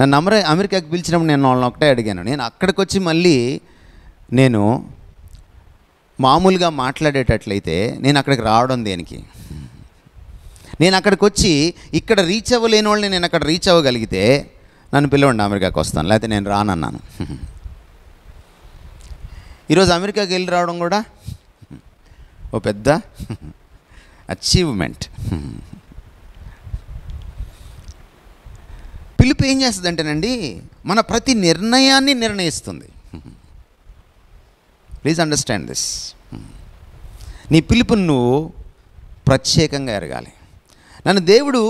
A: నన్ను అమెరికాకి పిలిచినప్పుడు నేను వాళ్ళని ఒకటే అడిగాను, నేను అక్కడికి వచ్చి మళ్ళీ నేను మామూలుగా మాట్లాడేటట్లయితే నేను అక్కడికి రావడం దేనికి? నేను అక్కడికి వచ్చి ఇక్కడ రీచ్ అవ్వలేని వాళ్ళని నేను అక్కడ రీచ్ అవ్వగలిగితే నన్ను పిలవండి, అమెరికాకి వస్తాను, లేకపోతే నేను రానన్నాను. ఈరోజు అమెరికాకి వెళ్ళి రావడం కూడా ఓ పెద్ద అచీవ్మెంట్. పిలుపు ఏం చేస్తుందంటేనండి, మన ప్రతి నిర్ణయాన్ని నిర్ణయిస్తుంది. Please understand this. నీ పిలుపును నువ్వు ప్రత్యేకంగా ఎరగాలి. నన్ను దేవుడు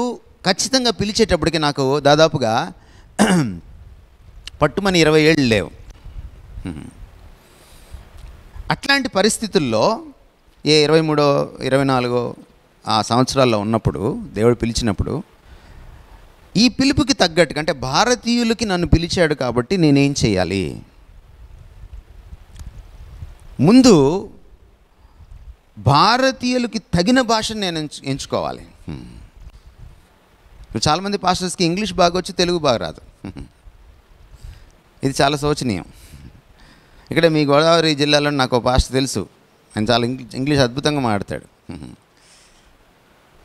A: ఖచ్చితంగా పిలిచేటప్పటికి నాకు దాదాపుగా పట్టుమని 20 ఏళ్ళు లేవు. అట్లాంటి పరిస్థితుల్లో 23, 24 ఆ సంవత్సరాల్లో ఉన్నప్పుడు దేవుడు పిలిచినప్పుడు ఈ పిలుపుకి తగ్గట్టుగా, అంటే భారతీయులకి నన్ను పిలిచాడు కాబట్టి నేనేం చేయాలి? ముందు భారతీయులకి తగిన భాషను నేను ఎంచుకోవాలి. చాలామంది పాస్టర్స్కి ఇంగ్లీష్ బాగా వచ్చి తెలుగు బాగా రాదు. ఇది చాలా శోచనీయం. ఇక్కడ మీ గోదావరి జిల్లాలో నాకు ఒక పాస్టర్ తెలుసు, ఆయన చాలా ఇంగ్లీష్ అద్భుతంగా మాట్లాడతాడు.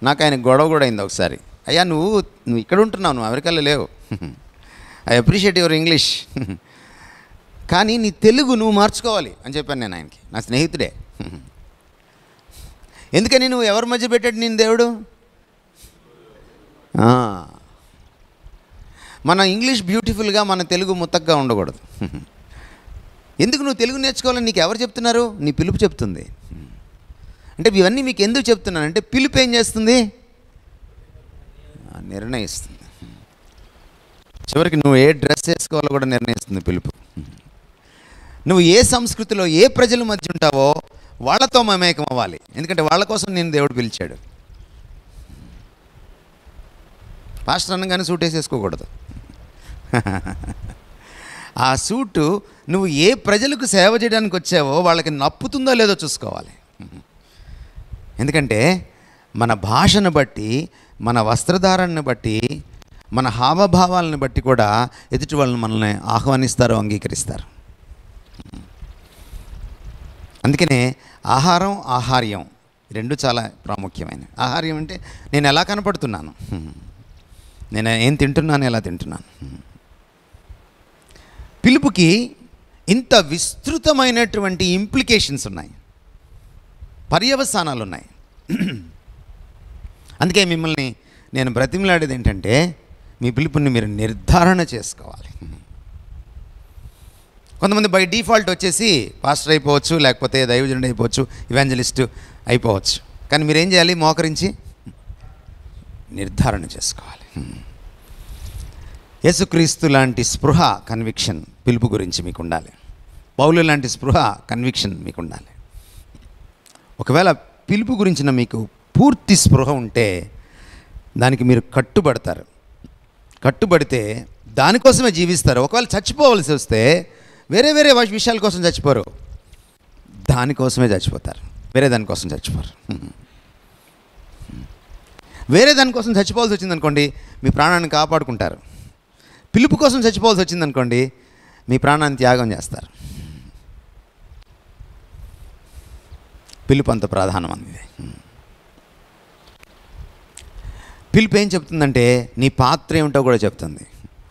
A: నాకు ఆయన గొడవ కూడా అయింది ఒకసారి. అయ్యా నువ్వు ఇక్కడ ఉంటున్నావు, నువ్వు అమెరికాలో లేవు, ఐ అప్రిషియేట్ యువర్ ఇంగ్లీష్, కానీ నీ తెలుగు నువ్వు మార్చుకోవాలి అని చెప్పాను నేను ఆయనకి, నా స్నేహితుడే. ఎందుకని? నువ్వు ఎవరి మధ్య పెట్టాడు నేను దేవుడు? మన ఇంగ్లీష్ బ్యూటిఫుల్గా, మన తెలుగు ముత్తగ్గా ఉండకూడదు. ఎందుకు నువ్వు తెలుగు నేర్చుకోవాలని నీకు ఎవరు చెప్తున్నారు? నీ పిలుపు చెప్తుంది. అంటే ఇవన్నీ మీకు ఎందుకు చెప్తున్నానంటే, పిలుపు ఏం చేస్తుంది? నిర్ణయిస్తుంది. చివరికి నువ్వు ఏ డ్రెస్ వేసుకోవాలో కూడా నిర్ణయిస్తుంది పిలుపు. నువ్వు ఏ సంస్కృతిలో ఏ ప్రజల మధ్య ఉంటావో వాళ్ళతో మమేకం అవ్వాలి, ఎందుకంటే వాళ్ళ కోసం నేను దేవుడు పిలిచాడు. పాస్టర్ అనగానే సూట్ వేసేసుకోకూడదు. ఆ సూటు నువ్వు ఏ ప్రజలకు సేవ చేయడానికి వచ్చావో వాళ్ళకి నప్పుతుందో లేదో చూసుకోవాలి. ఎందుకంటే మన భాషను బట్టి, మన వస్త్రధారణను బట్టి, మన హావభావాలను బట్టి కూడా ఎదుటి వాళ్ళని మనల్ని ఆహ్వానిస్తారు, అంగీకరిస్తారు. అందుకనే ఆహారం, ఆహార్యం రెండు చాలా ప్రాముఖ్యమైనవి. ఆహార్యం అంటే నేను ఎలా కనపడుతున్నాను, నేను ఏం తింటున్నాను, ఎలా తింటున్నాను. పిలుపుకి ఇంత విస్తృతమైనటువంటి ఇంప్లికేషన్స్ ఉన్నాయి, పర్యవసానాలు ఉన్నాయి. అందుకే మిమ్మల్ని నేను బ్రతిమలాడేది ఏంటంటే, మీ పిలుపుని మీరు నిర్ధారణ చేసుకోవాలి. కొంతమంది బై డిఫాల్ట్ వచ్చేసి పాస్టర్ అయిపోవచ్చు, లేకపోతే దైవజనుడు అయిపోవచ్చు, ఇవాంజలిస్టు అయిపోవచ్చు. కానీ మీరేం చేయాలి? మోకరించి నిర్ధారణ చేసుకోవాలి. యేసుక్రీస్తు లాంటి స్పృహ, కన్విక్షన్ పిలుపు గురించి మీకు ఉండాలి. పౌలు లాంటి స్పృహ, కన్విక్షన్ మీకు ఉండాలి. ఒకవేళ పిలుపు గురించిన మీకు పూర్తి స్పృహ ఉంటే దానికి మీరు కట్టుబడతారు. కట్టుబడితే దానికోసమే జీవిస్తారు. ఒకవేళ చచ్చిపోవలసి వస్తే వేరే వేరే విషయాల కోసం చచ్చిపోరు, దానికోసమే చచ్చిపోతారు. వేరే దానికోసం చచ్చిపోరు. వేరే దానికోసం చచ్చిపోవాల్సి వచ్చిందనుకోండి, మీ ప్రాణాన్ని కాపాడుకుంటారు. పిలుపు కోసం చచ్చిపోవాల్సి వచ్చిందనుకోండి, మీ ప్రాణాన్ని త్యాగం చేస్తారు. పిలుపు అంత ప్రధానమైనది. పిలుపు ఏం చెప్తుందంటే, నీ పాత్ర ఏమిటో కూడా చెప్తుంది.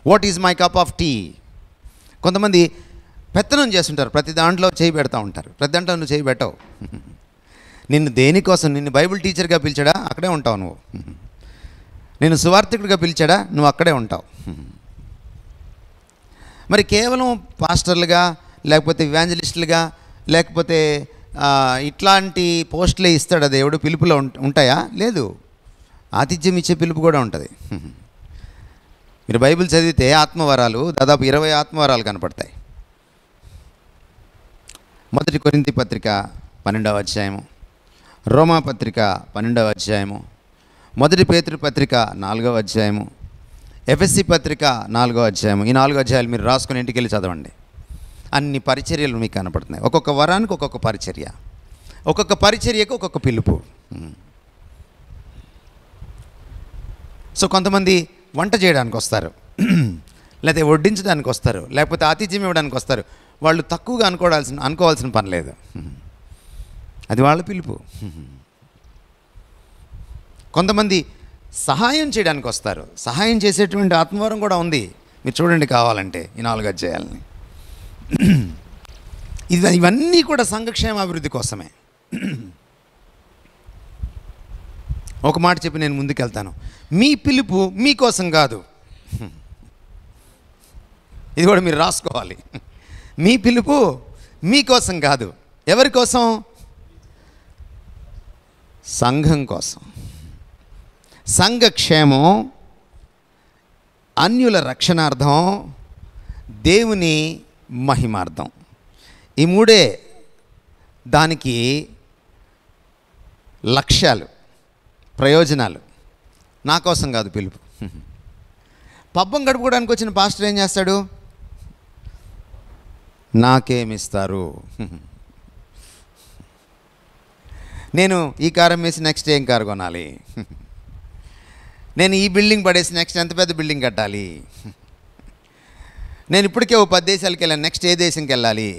A: What is my cup of tea. కొంతమంది పెత్తనం చేస్తుంటారు, ప్రతి దాంట్లో చేయి పెడతా ఉంటారు. ప్రతి దాంట్లో నువ్వు చేయి పెట్టవు. నిన్ను దేనికోసం, నిన్ను బైబిల్ టీచర్గా పిలిచాడా, అక్కడే ఉంటావు నువ్వు. నేను సువార్థికుడిగా పిలిచాడా, నువ్వు అక్కడే ఉంటావు. మరి కేవలం పాస్టర్లుగా, లేకపోతే ఇవాంజలిస్టులుగా, లేకపోతే ఇట్లాంటి పోస్టులే ఇస్తాడా దేవుడు? పిలుపులో ఉంటాయా? లేదు. ఆతిథ్యం ఇచ్చే పిలుపు కూడా ఉంటుంది. మీరు బైబిల్ చదివితే ఆత్మవరాలు దాదాపు 20 ఆత్మవరాలు కనపడతాయి. 1 కొరింథీ పత్రిక 12వ అధ్యాయము, రోమా పత్రిక 12వ అధ్యాయము, 1 పేతురు పత్రిక 4వ అధ్యాయము, ఎఫెసీ పత్రిక 4వ అధ్యాయము. ఈ 4 అధ్యాయాలు మీరు రాసుకొని ఇంటికి వెళ్ళి చదవండి. అన్ని పరిచర్యలు మీకు కనపడుతున్నాయి. ఒక్కొక్క వరానికి ఒక్కొక్క పరిచర్య, ఒక్కొక్క పరిచర్యకు ఒక్కొక్క పిలుపు. సో కొంతమంది వంట చేయడానికి వస్తారు, లేకపోతే వడ్డించడానికి వస్తారు, లేకపోతే ఆతిథ్యం ఇవ్వడానికి వస్తారు. వాళ్ళు తక్కువగా అనుకోవాల్సిన పని లేదు. అది వాళ్ళ పిలుపు. కొంతమంది సహాయం చేయడానికి వస్తారు. సహాయం చేసేటువంటి ఆత్మవరం కూడా ఉంది. మీరు చూడండి కావాలంటే ఈ 4 అధ్యాయాలని. ఇవన్నీ కూడా సంఘక్షేమ అభివృద్ధి కోసమే. ఒక మాట చెప్పి నేను ముందుకెళ్తాను. మీ పిలుపు మీకోసం కాదు. ఇది కూడా మీరు రాసుకోవాలి. మీ పిలుపు మీకోసం కాదు. ఎవరి కోసం? సంఘం కోసం. సంఘక్షేమం, అన్యుల రక్షణార్థం, దేవుని మహిమార్థం. ఈ మూడే దానికి లక్ష్యాలు, ప్రయోజనాలు. నా కోసం కాదు పిలుపు. పబ్బం గడుపుకోవడానికి వచ్చిన పాస్టర్ ఏం చేస్తాడు? నాకేమిస్తారు, నేను ఈ కారం వేసి నెక్స్ట్ ఏం కారు కొనాలి, నేను ఈ బిల్డింగ్ పడేసి నెక్స్ట్ ఎంత పెద్ద బిల్డింగ్ కట్టాలి, నేను ఇప్పటికే 10 దేశాలకు వెళ్ళాను, నెక్స్ట్ ఏ దేశంకి వెళ్ళాలి.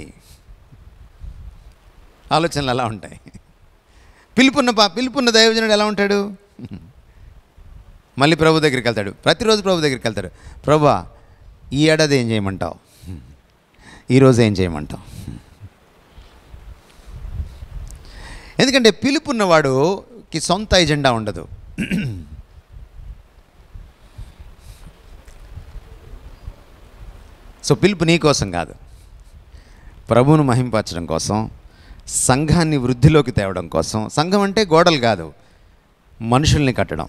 A: ఆలోచనలు అలా ఉంటాయి. పిలుపున్న దైవజనుడు ఎలా ఉంటాడు? మళ్ళీ ప్రభు దగ్గరికి వెళ్తాడు. ప్రతిరోజు ప్రభు దగ్గరికి వెళ్తాడు. ప్రభువా, ఈ ఏడాది ఏం చేయమంటావు, ఈరోజు ఏం చేయమంటావు? ఎందుకంటే పిలుపున్నవాడుకి సొంత ఎజెండా ఉండదు. సో పిలుపు నీ కోసం కాదు, ప్రభువును మహింపరచడం కోసం, సంఘాన్ని వృద్ధిలోకి తేవడం కోసం. సంఘం అంటే గోడలు కాదు, మనుషుల్ని కట్టడం,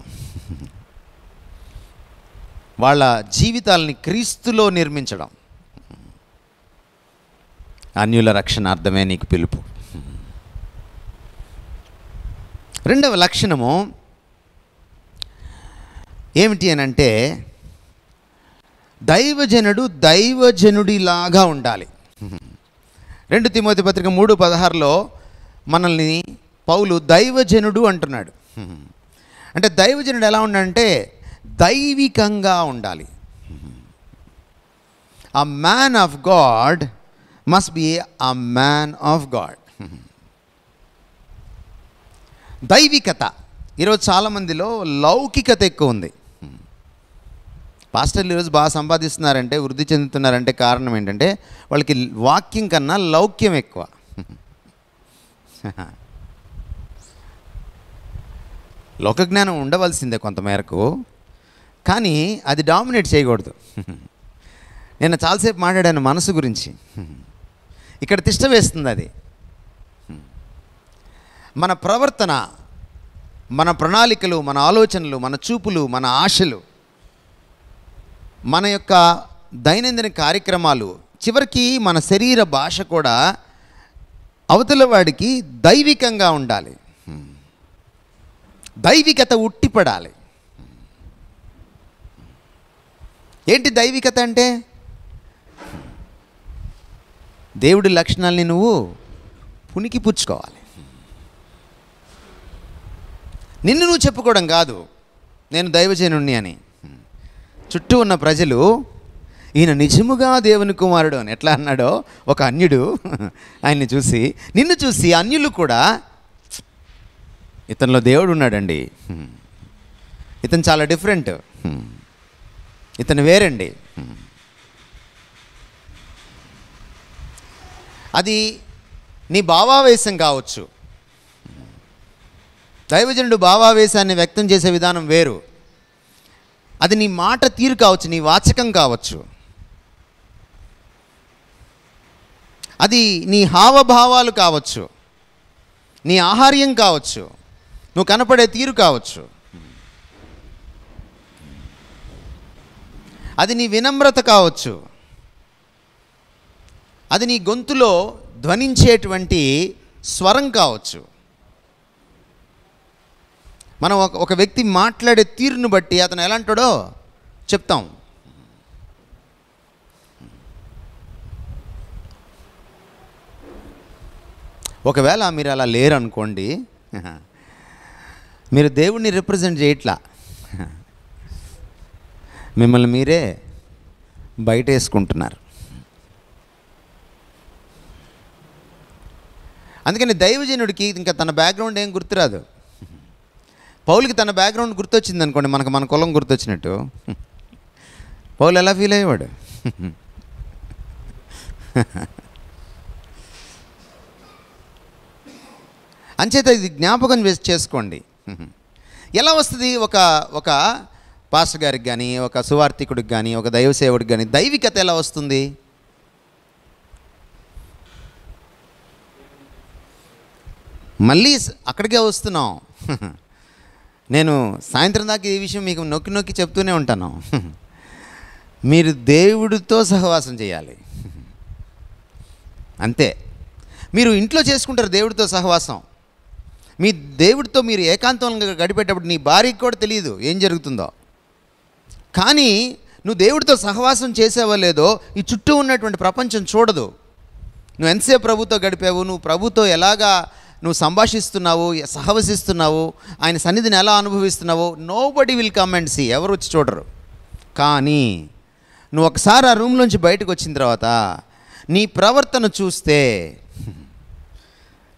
A: వాళ్ళ జీవితాలని క్రీస్తులో నిర్మించడం. అన్యుల రక్షణార్థమే నీకు పిలుపు. రెండవ లక్షణము ఏమిటి అని అంటే, దైవజనుడిలాగా ఉండాలి. 2 తిమోతి పత్రిక 3:16లో మనల్ని పౌలు దైవజనుడు అంటున్నాడు. అంటే దైవజనుడు ఎలా ఉండాలంటే దైవికంగా ఉండాలి. A man of God must be a man of God. దైవికత. ఈరోజు చాలామందిలో లౌకికత ఎక్కువ ఉంది. పాస్టర్లు ఈరోజు బాగా సంపాదిస్తున్నారంటే, వృద్ధి చెందుతున్నారంటే కారణం ఏంటంటే వాళ్ళకి వాక్యం కన్నా లౌక్యం ఎక్కువ. లోకజ్ఞానం ఉండవలసిందే కొంతమేరకు, కానీ అది డామినేట్ చేయకూడదు. నేను చాలాసేపు మాట్లాడాను మనసు గురించి. ఇక్కడ తిష్ట వేస్తుంది అది. మన ప్రవర్తన, మన ప్రణాళికలు, మన ఆలోచనలు, మన చూపులు, మన ఆశలు, మన యొక్క దైనందిన కార్యక్రమాలు, చివరికి మన శరీర భాష కూడా అవతల వాడికి దైవికంగా ఉండాలి. దైవికత ఉట్టిపడాలి. ఏంటి దైవికత అంటే? దేవుడి లక్షణాలని నువ్వు పునికి పుచ్చుకోవాలి. నిన్ను నువ్వు చెప్పుకోవడం కాదు, నేను దైవజనుణ్ణి అని. చుట్టూ ఉన్న ప్రజలు ఈయన నిజముగా దేవుని కుమారుడు అని ఎట్లా అన్నాడో ఒక అన్యుడు ఆయన్ని చూసి, నిన్ను చూసి అన్యులు కూడా ఇతనిలో దేవుడు ఉన్నాడండి, ఇతను చాలా డిఫరెంట్, ఇతను వేరండి. అది నీ భావావేశం కావచ్చు. దైవజనుడు భావావేశాన్ని వ్యక్తం చేసే విధానం వేరు. అది నీ మాట తీరు కావచ్చు, నీ వాచకం కావచ్చు, అది నీ హావభావాలు కావచ్చు, నీ ఆహార్యం కావచ్చు, నువ్వు కనపడే తీరు కావచ్చు, అది నీ వినమ్రత కావచ్చు, అది నీ గొంతులో ధ్వనించేటువంటి స్వరం కావచ్చు. మనం ఒక వ్యక్తి మాట్లాడే తీరును బట్టి అతను ఎలాంటాడో చెప్తాం. ఒకవేళ మీరు అలా లేరు అనుకోండి, మీరు దేవుణ్ణి రిప్రజెంట్ చేయట్లా, మిమ్మల్ని మీరే బయట వేసుకుంటున్నారు. అందుకని దైవజనుడికి ఇంకా తన బ్యాక్గ్రౌండ్ ఏం గుర్తురాదు. పౌలుకి తన బ్యాక్గ్రౌండ్ గుర్తొచ్చింది అనుకోండి, మన కులం గుర్తొచ్చినట్టు. పౌలు ఎలా ఫీల్ అయ్యేవాడు? అంచేత ఇది జ్ఞాపకం చేసుకోండి. ఎలా వస్తుంది ఒక పాస్టర్ గారికి కానీ, ఒక సువార్థికుడికి కానీ, ఒక దైవ సేవకుడికి కానీ దైవికత ఎలా వస్తుంది? మళ్ళీ అక్కడికే వస్తున్నాం. నేను సాయంత్రం దాకా ఈ విషయం మీకు నొక్కి నొక్కి చెప్తూనే ఉంటాను. మీరు దేవుడితో సహవాసం చేయాలి, అంతే. మీరు ఇంట్లో చేసుకుంటారు దేవుడితో సహవాసం. మీ దేవుడితో మీరు ఏకాంతంగా గడిపేటప్పుడు నీ భార్యకి కూడా తెలియదు ఏం జరుగుతుందో. కానీ నువ్వు దేవుడితో సహవాసం చేసావో లేదో ఈ చుట్టూ ఉన్నటువంటి ప్రపంచం చూడదు. నువ్వు ఎంతసేపు ప్రభుతో గడిపావు, నువ్వు ప్రభుతో ఎలాగా నువ్వు సంభాషిస్తున్నావు, సహవసిస్తున్నావు, ఆయన సన్నిధిని ఎలా అనుభవిస్తున్నావు, nobody will come and see, ఎవరు వచ్చి చూడరు. కానీ నువ్వు ఒకసారి ఆ రూమ్లోంచి బయటకు వచ్చిన తర్వాత నీ ప్రవర్తన చూస్తే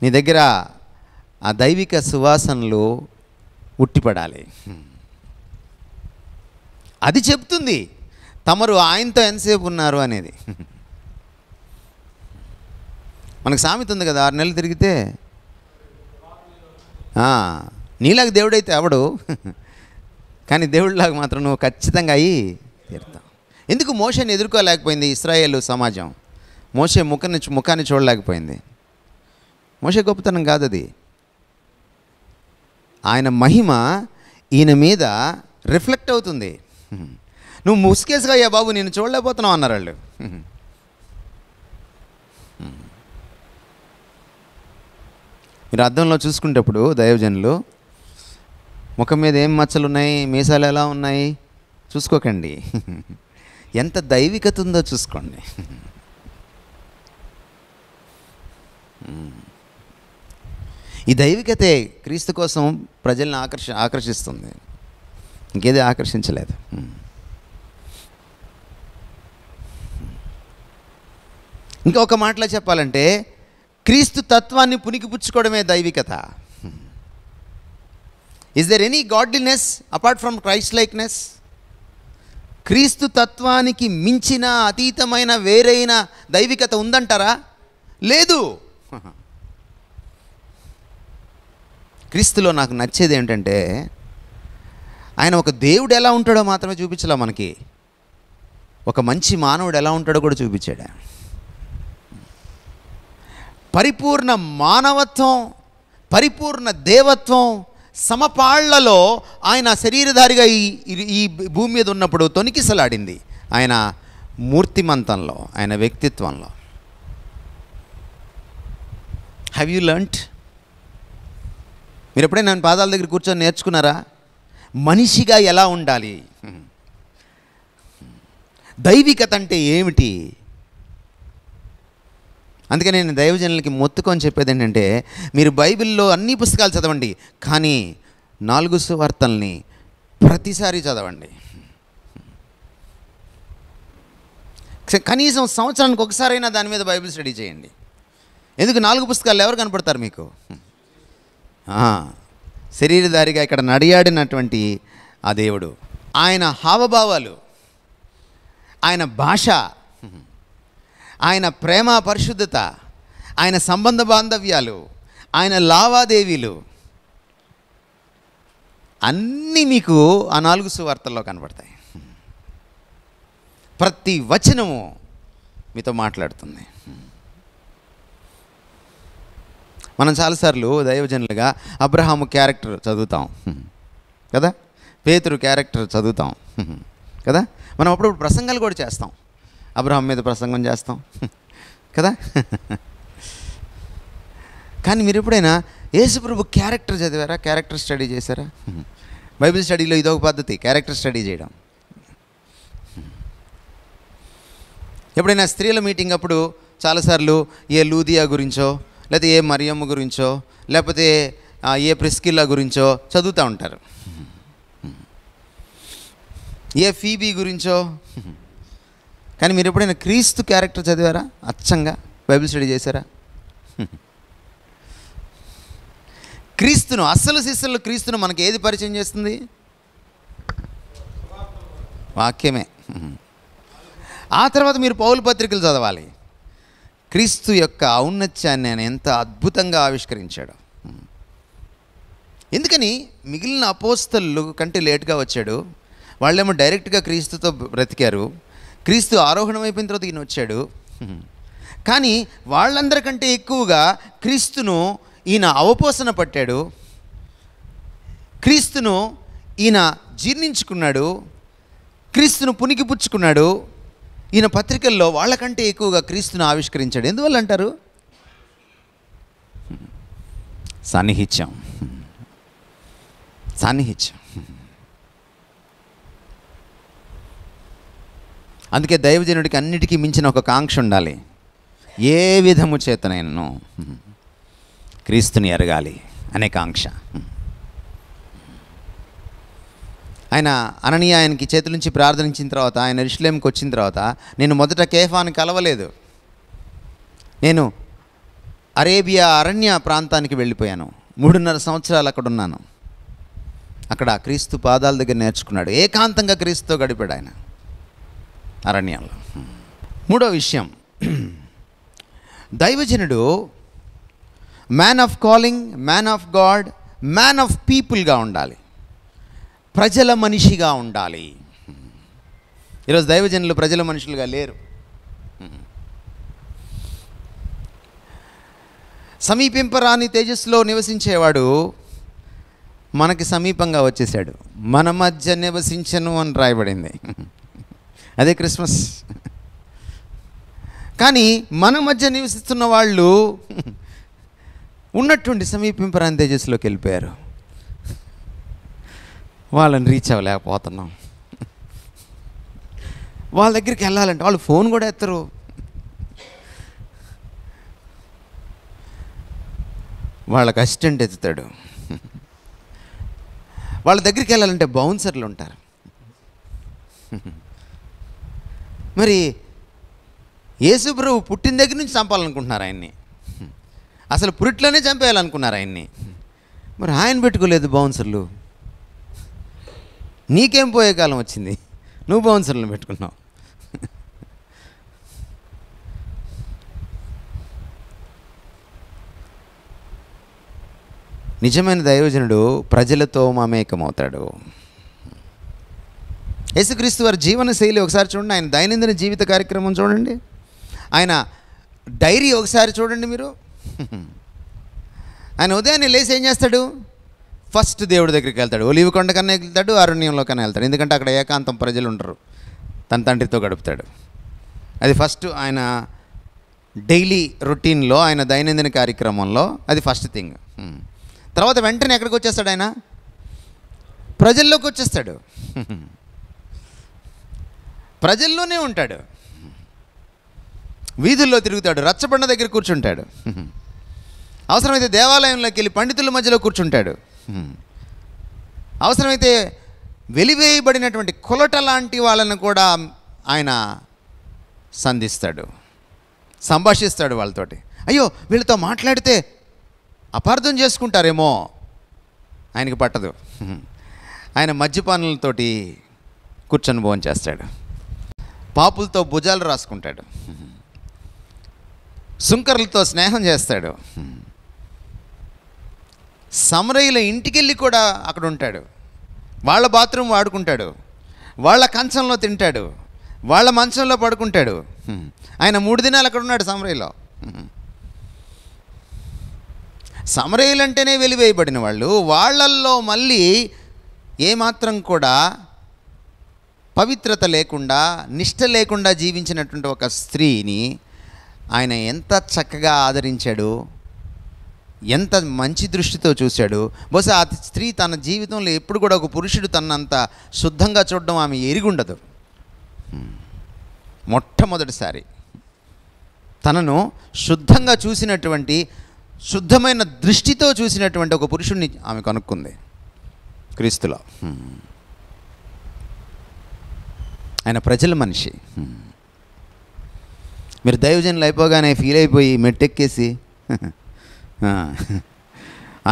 A: నీ దగ్గర ఆ దైవిక సువాసనలు ఉట్టిపడాలి. అది చెప్తుంది తమరు ఆయనతో ఎంతసేపు ఉన్నారు అనేది. మనకు సామెత ఉంది కదా, 6 నెలలు తిరిగితే నీలాగా దేవుడైతే అవడు, కానీ దేవుడిలాగా మాత్రం నువ్వు ఖచ్చితంగా అయ్యి తీరుతావు. ఎందుకు మోషేని ఎదుర్కోలేకపోయింది ఇశ్రాయేలు సమాజం? మోషే ముఖాన్ని చూడలేకపోయింది. మోషే గొప్పతనం కాదు అది, ఆయన మహిమ ఈయన మీద రిఫ్లెక్ట్ అవుతుంది. నువ్వు ముసుకేసుగా అయ్యా బాబు నేను చూడలేకపోతున్నావు అన్నారు వాళ్ళు. మీరు అద్దంలో చూసుకునేటప్పుడు దైవజనులు ముఖం మీద ఏం మచ్చలు ఉన్నాయి, మీసాలు ఎలా ఉన్నాయి చూసుకోకండి, ఎంత దైవికత ఉందో చూసుకోండి. ఈ దైవికతే క్రీస్తు కోసం ప్రజల్ని ఆకర్షిస్తుంది, ఇంకేది ఆకర్షించలేదు. ఇంకొక మాటలో చెప్పాలంటే క్రీస్తు తత్వాన్ని పుణికిపుచ్చుకోవడమే దైవికత. Is there any godliness apart from Christ likeness? క్రీస్తు తత్వానికి మించిన అతీతమైన వేరైన దైవికత ఉందంటారా? లేదు. క్రీస్తులో నాకు నచ్చేది ఏంటంటే ఆయన ఒక దేవుడు ఎలా ఉంటాడో మాత్రమే చూపించలే మనకి, ఒక మంచి మానవుడు ఎలా ఉంటాడో కూడా చూపించాడు. పరిపూర్ణ మానవత్వం, పరిపూర్ణ దేవత్వం సమపాళ్లలో ఆయన శరీరధారిగా ఈ భూమి మీద ఉన్నప్పుడు తొణికిసలాడింది ఆయన మూర్తిమంతంలో, ఆయన వ్యక్తిత్వంలో. Have you learned? మీరు ఎప్పుడైనా నేను పాదాల దగ్గర కూర్చొని నేర్చుకున్నారా మనిషిగా ఎలా ఉండాలి? దైవికత అంటే ఏమిటి? అందుకే నేను దైవజనులకి మొత్తుకొని చెప్పేది ఏంటంటే, మీరు బైబిల్లో అన్ని పుస్తకాలు చదవండి, కానీ 4 సువార్తల్ని ప్రతిసారి చదవండి. కనీసం సంవత్సరానికి ఒకసారైనా దాని మీద బైబిల్ స్టడీ చేయండి. ఎందుకు 4 పుస్తకాలు ఎవరు కనపడతారు మీకు? శరీరధారిగా ఇక్కడ నడియాడినటువంటి ఆ దేవుడు, ఆయన హావభావాలు, ఆయన భాష, ఆయన ప్రేమ పరిశుద్ధత, ఆయన సంబంధ బాంధవ్యాలు, ఆయన లావాదేవీలు అన్నీ మీకు ఆ 4 సువార్తల్లో కనబడతాయి. ప్రతి వచనము మీతో మాట్లాడుతుంది. మనం చాలాసార్లు దైవజనులుగా అబ్రహాము క్యారెక్టర్ చదువుతాం కదా, పేతురు క్యారెక్టర్ చదువుతాం కదా, మనం అప్పుడప్పుడు ప్రసంగాలు కూడా చేస్తాం, అబ్రహాం మీద ప్రసంగం చేస్తాం కదా. కానీ మీరు ఎప్పుడైనా యేసుప్రభు క్యారెక్టర్ చదివారా? క్యారెక్టర్ స్టడీ చేశారా? బైబిల్ స్టడీలో ఇదొక పద్ధతి, క్యారెక్టర్ స్టడీ చేయడం. ఎప్పుడైనా స్త్రీల మీటింగ్ అప్పుడు చాలాసార్లు ఏ లూదియా గురించో, లేకపోతే ఏ మరియమ్మ గురించో, లేకపోతే ఏ ప్రిస్కిల్లా గురించో చదువుతూ ఉంటారు, ఏ ఫీబీ గురించో. కానీ మీరు ఎప్పుడైనా క్రీస్తు క్యారెక్టర్ చదివారా? అచ్చంగా బైబిల్ స్టడీ చేశారా? క్రీస్తును, అస్సలు శిష్యులు క్రీస్తును మనకి ఏది పరిచయం చేస్తుంది? వాక్యమే. ఆ తర్వాత మీరు పౌలు పత్రికలు చదవాలి. క్రీస్తు యొక్క ఔన్నత్యాన్ని ఆయన ఎంత అద్భుతంగా ఆవిష్కరించాడు. ఎందుకని మిగిలిన అపోస్తలు కంటే లేట్గా వచ్చాడు, వాళ్ళేమో డైరెక్ట్గా క్రీస్తుతో బ్రతికారు. క్రీస్తు ఆరోహణం అయిపోయిన తర్వాత ఈయన వచ్చాడు. కానీ వాళ్ళందరికంటే ఎక్కువగా క్రీస్తును ఈయన అవపోసన పట్టాడు, క్రీస్తును ఈయన జీర్ణించుకున్నాడు, క్రీస్తును పుణికిపుచ్చుకున్నాడు. ఈయన పత్రికల్లో వాళ్ళకంటే ఎక్కువగా క్రీస్తును ఆవిష్కరించాడు. ఎందువల్ల అంటారు? సాన్నిహిత్యం. అందుకే దైవజనుడికి అన్నిటికీ మించిన ఒక కాంక్ష ఉండాలి. ఏ విధము చేతనైనను క్రీస్తుని ఎరగాలి అనే కాంక్ష. ఆయన అననీయ ఆయనకి చేతుల నుంచి ప్రార్థనించిన తర్వాత, ఆయన యెరూషలేముకి వచ్చిన తర్వాత, నేను మొదట కేఫాను కలవలేదు, నేను అరేబియా అరణ్య ప్రాంతానికి వెళ్ళిపోయాను, 3.5 సంవత్సరాలు అక్కడ ఉన్నాను. అక్కడ క్రీస్తు పాదాల దగ్గర నేర్చుకున్నాడు, ఏకాంతంగా క్రీస్తుతో గడిపాడు ఆయన అరణ్యంలో. 3వ విషయం, దైవజనుడు man of calling, man of God, man of పీపుల్గా ఉండాలి, ప్రజల మనిషిగా ఉండాలి. ఈరోజు దైవజనులు ప్రజల మనుషులుగా లేరు. సమీపింపరాని తేజస్సులో నివసించేవాడు మనకి సమీపంగా వచ్చేసాడు, మన మధ్య నివసించను అని రాయబడింది. అదే క్రిస్మస్. కానీ మన మధ్య నివసిస్తున్న వాళ్ళు ఉన్నట్టుండి సమీపింపరాని తేజస్సులోకి వెళ్ళిపోయారు. వాళ్ళని రీచ్ అవ్వలేకపోతున్నాం. వాళ్ళ దగ్గరికి వెళ్ళాలంటే వాళ్ళు ఫోన్ కూడా ఎత్తరు. వాళ్ళకి అసిస్టెంట్ ఎత్తుతాడు. వాళ్ళ దగ్గరికి వెళ్ళాలంటే బౌన్సర్లు ఉంటారు. మరి యేసుప్రభు పుట్టిన దగ్గర నుంచి చంపాలనుకుంటున్నారు ఆయన్ని, అసలు పురిట్లోనే చంపేయాలనుకున్నారు ఆయన్ని. మరి ఆయన పెట్టుకోలేదు బౌన్సర్లు. నీకేం పోయే కాలం వచ్చింది, నువ్వు బౌన్సర్లను పెట్టుకున్నావు. నిజమైన దైవజనుడు ప్రజలతో మమేకమవుతాడు. యేసుక్రీస్తు వారి జీవన శైలి ఒకసారి చూడండి, ఆయన దైనందిన జీవిత కార్యక్రమం చూడండి, ఆయన డైరీ ఒకసారి చూడండి మీరు. ఆయన ఉదయాన్నే లేచి ఏం చేస్తాడు? ఫస్ట్ దేవుడి దగ్గరికి వెళ్తాడు, ఒలీవ కొండ కన్నా వెళ్తాడు, అరణ్యంలో కన్నా వెళ్తాడు. ఎందుకంటే అక్కడ ఏకాంతం, ప్రజలు ఉండరు, తన తండ్రితో గడుపుతాడు. అది ఫస్ట్ ఆయన డైలీ రొటీన్లో, ఆయన దైనందిన కార్యక్రమంలో అది ఫస్ట్ థింగ్. తర్వాత వెంటనే ఎక్కడికి వచ్చేస్తాడు? ఆయన ప్రజల్లోకి వచ్చేస్తాడు, ప్రజల్లోనే ఉంటాడు, వీధుల్లో తిరుగుతాడు, రచ్చబండ దగ్గర కూర్చుంటాడు, అవసరమైతే దేవాలయంలోకి వెళ్ళి పండితుల మధ్యలో కూర్చుంటాడు, అవసరమైతే వెలివేయబడినటువంటి కొలట లాంటి వాళ్ళను కూడా ఆయన సంధిస్తాడు, సంభాషిస్తాడు వాళ్ళతోటి. అయ్యో వీళ్ళతో మాట్లాడితే అపార్థం చేసుకుంటారేమో, ఆయనకి పట్టదు. ఆయన మద్యపానులతోటి కూర్చొని భోజనం చేస్తాడు, పాపులతో భుజాలు రాసుకుంటాడు, సుంకరులతో స్నేహం చేస్తాడు, సమరయుల ఇంటికెళ్ళి కూడా అక్కడ ఉంటాడు, వాళ్ళ బాత్రూమ్ వాడుకుంటాడు, వాళ్ళ కంచంలో తింటాడు, వాళ్ళ మంచంలో పడుకుంటాడు. ఆయన 3 దినాలు అక్కడ ఉన్నాడు సమరయలో. సమరయులు అంటేనే వెలివేయబడిన వాళ్ళు, వాళ్ళల్లో మళ్ళీ ఏమాత్రం కూడా పవిత్రత లేకుండా, నిష్ట లేకుండా జీవించినటువంటి ఒక స్త్రీని ఆయన ఎంత చక్కగా ఆదరించాడు, ఎంత మంచి దృష్టితో చూశాడు. బహుశా ఆ స్త్రీ తన జీవితంలో ఎప్పుడు కూడా ఒక పురుషుడు తనంత శుద్ధంగా చూడడం ఆమె ఎరిగుండదు. మొట్టమొదటిసారి తనను శుద్ధంగా చూసినటువంటి, శుద్ధమైన దృష్టితో చూసినటువంటి ఒక పురుషుడిని ఆమె కనుక్కుంది క్రీస్తులో. ఆయన ప్రజల మనిషి. మీరు దైవజనులు అయిపోగానే ఫీల్ అయిపోయి మెట్టెక్కేసి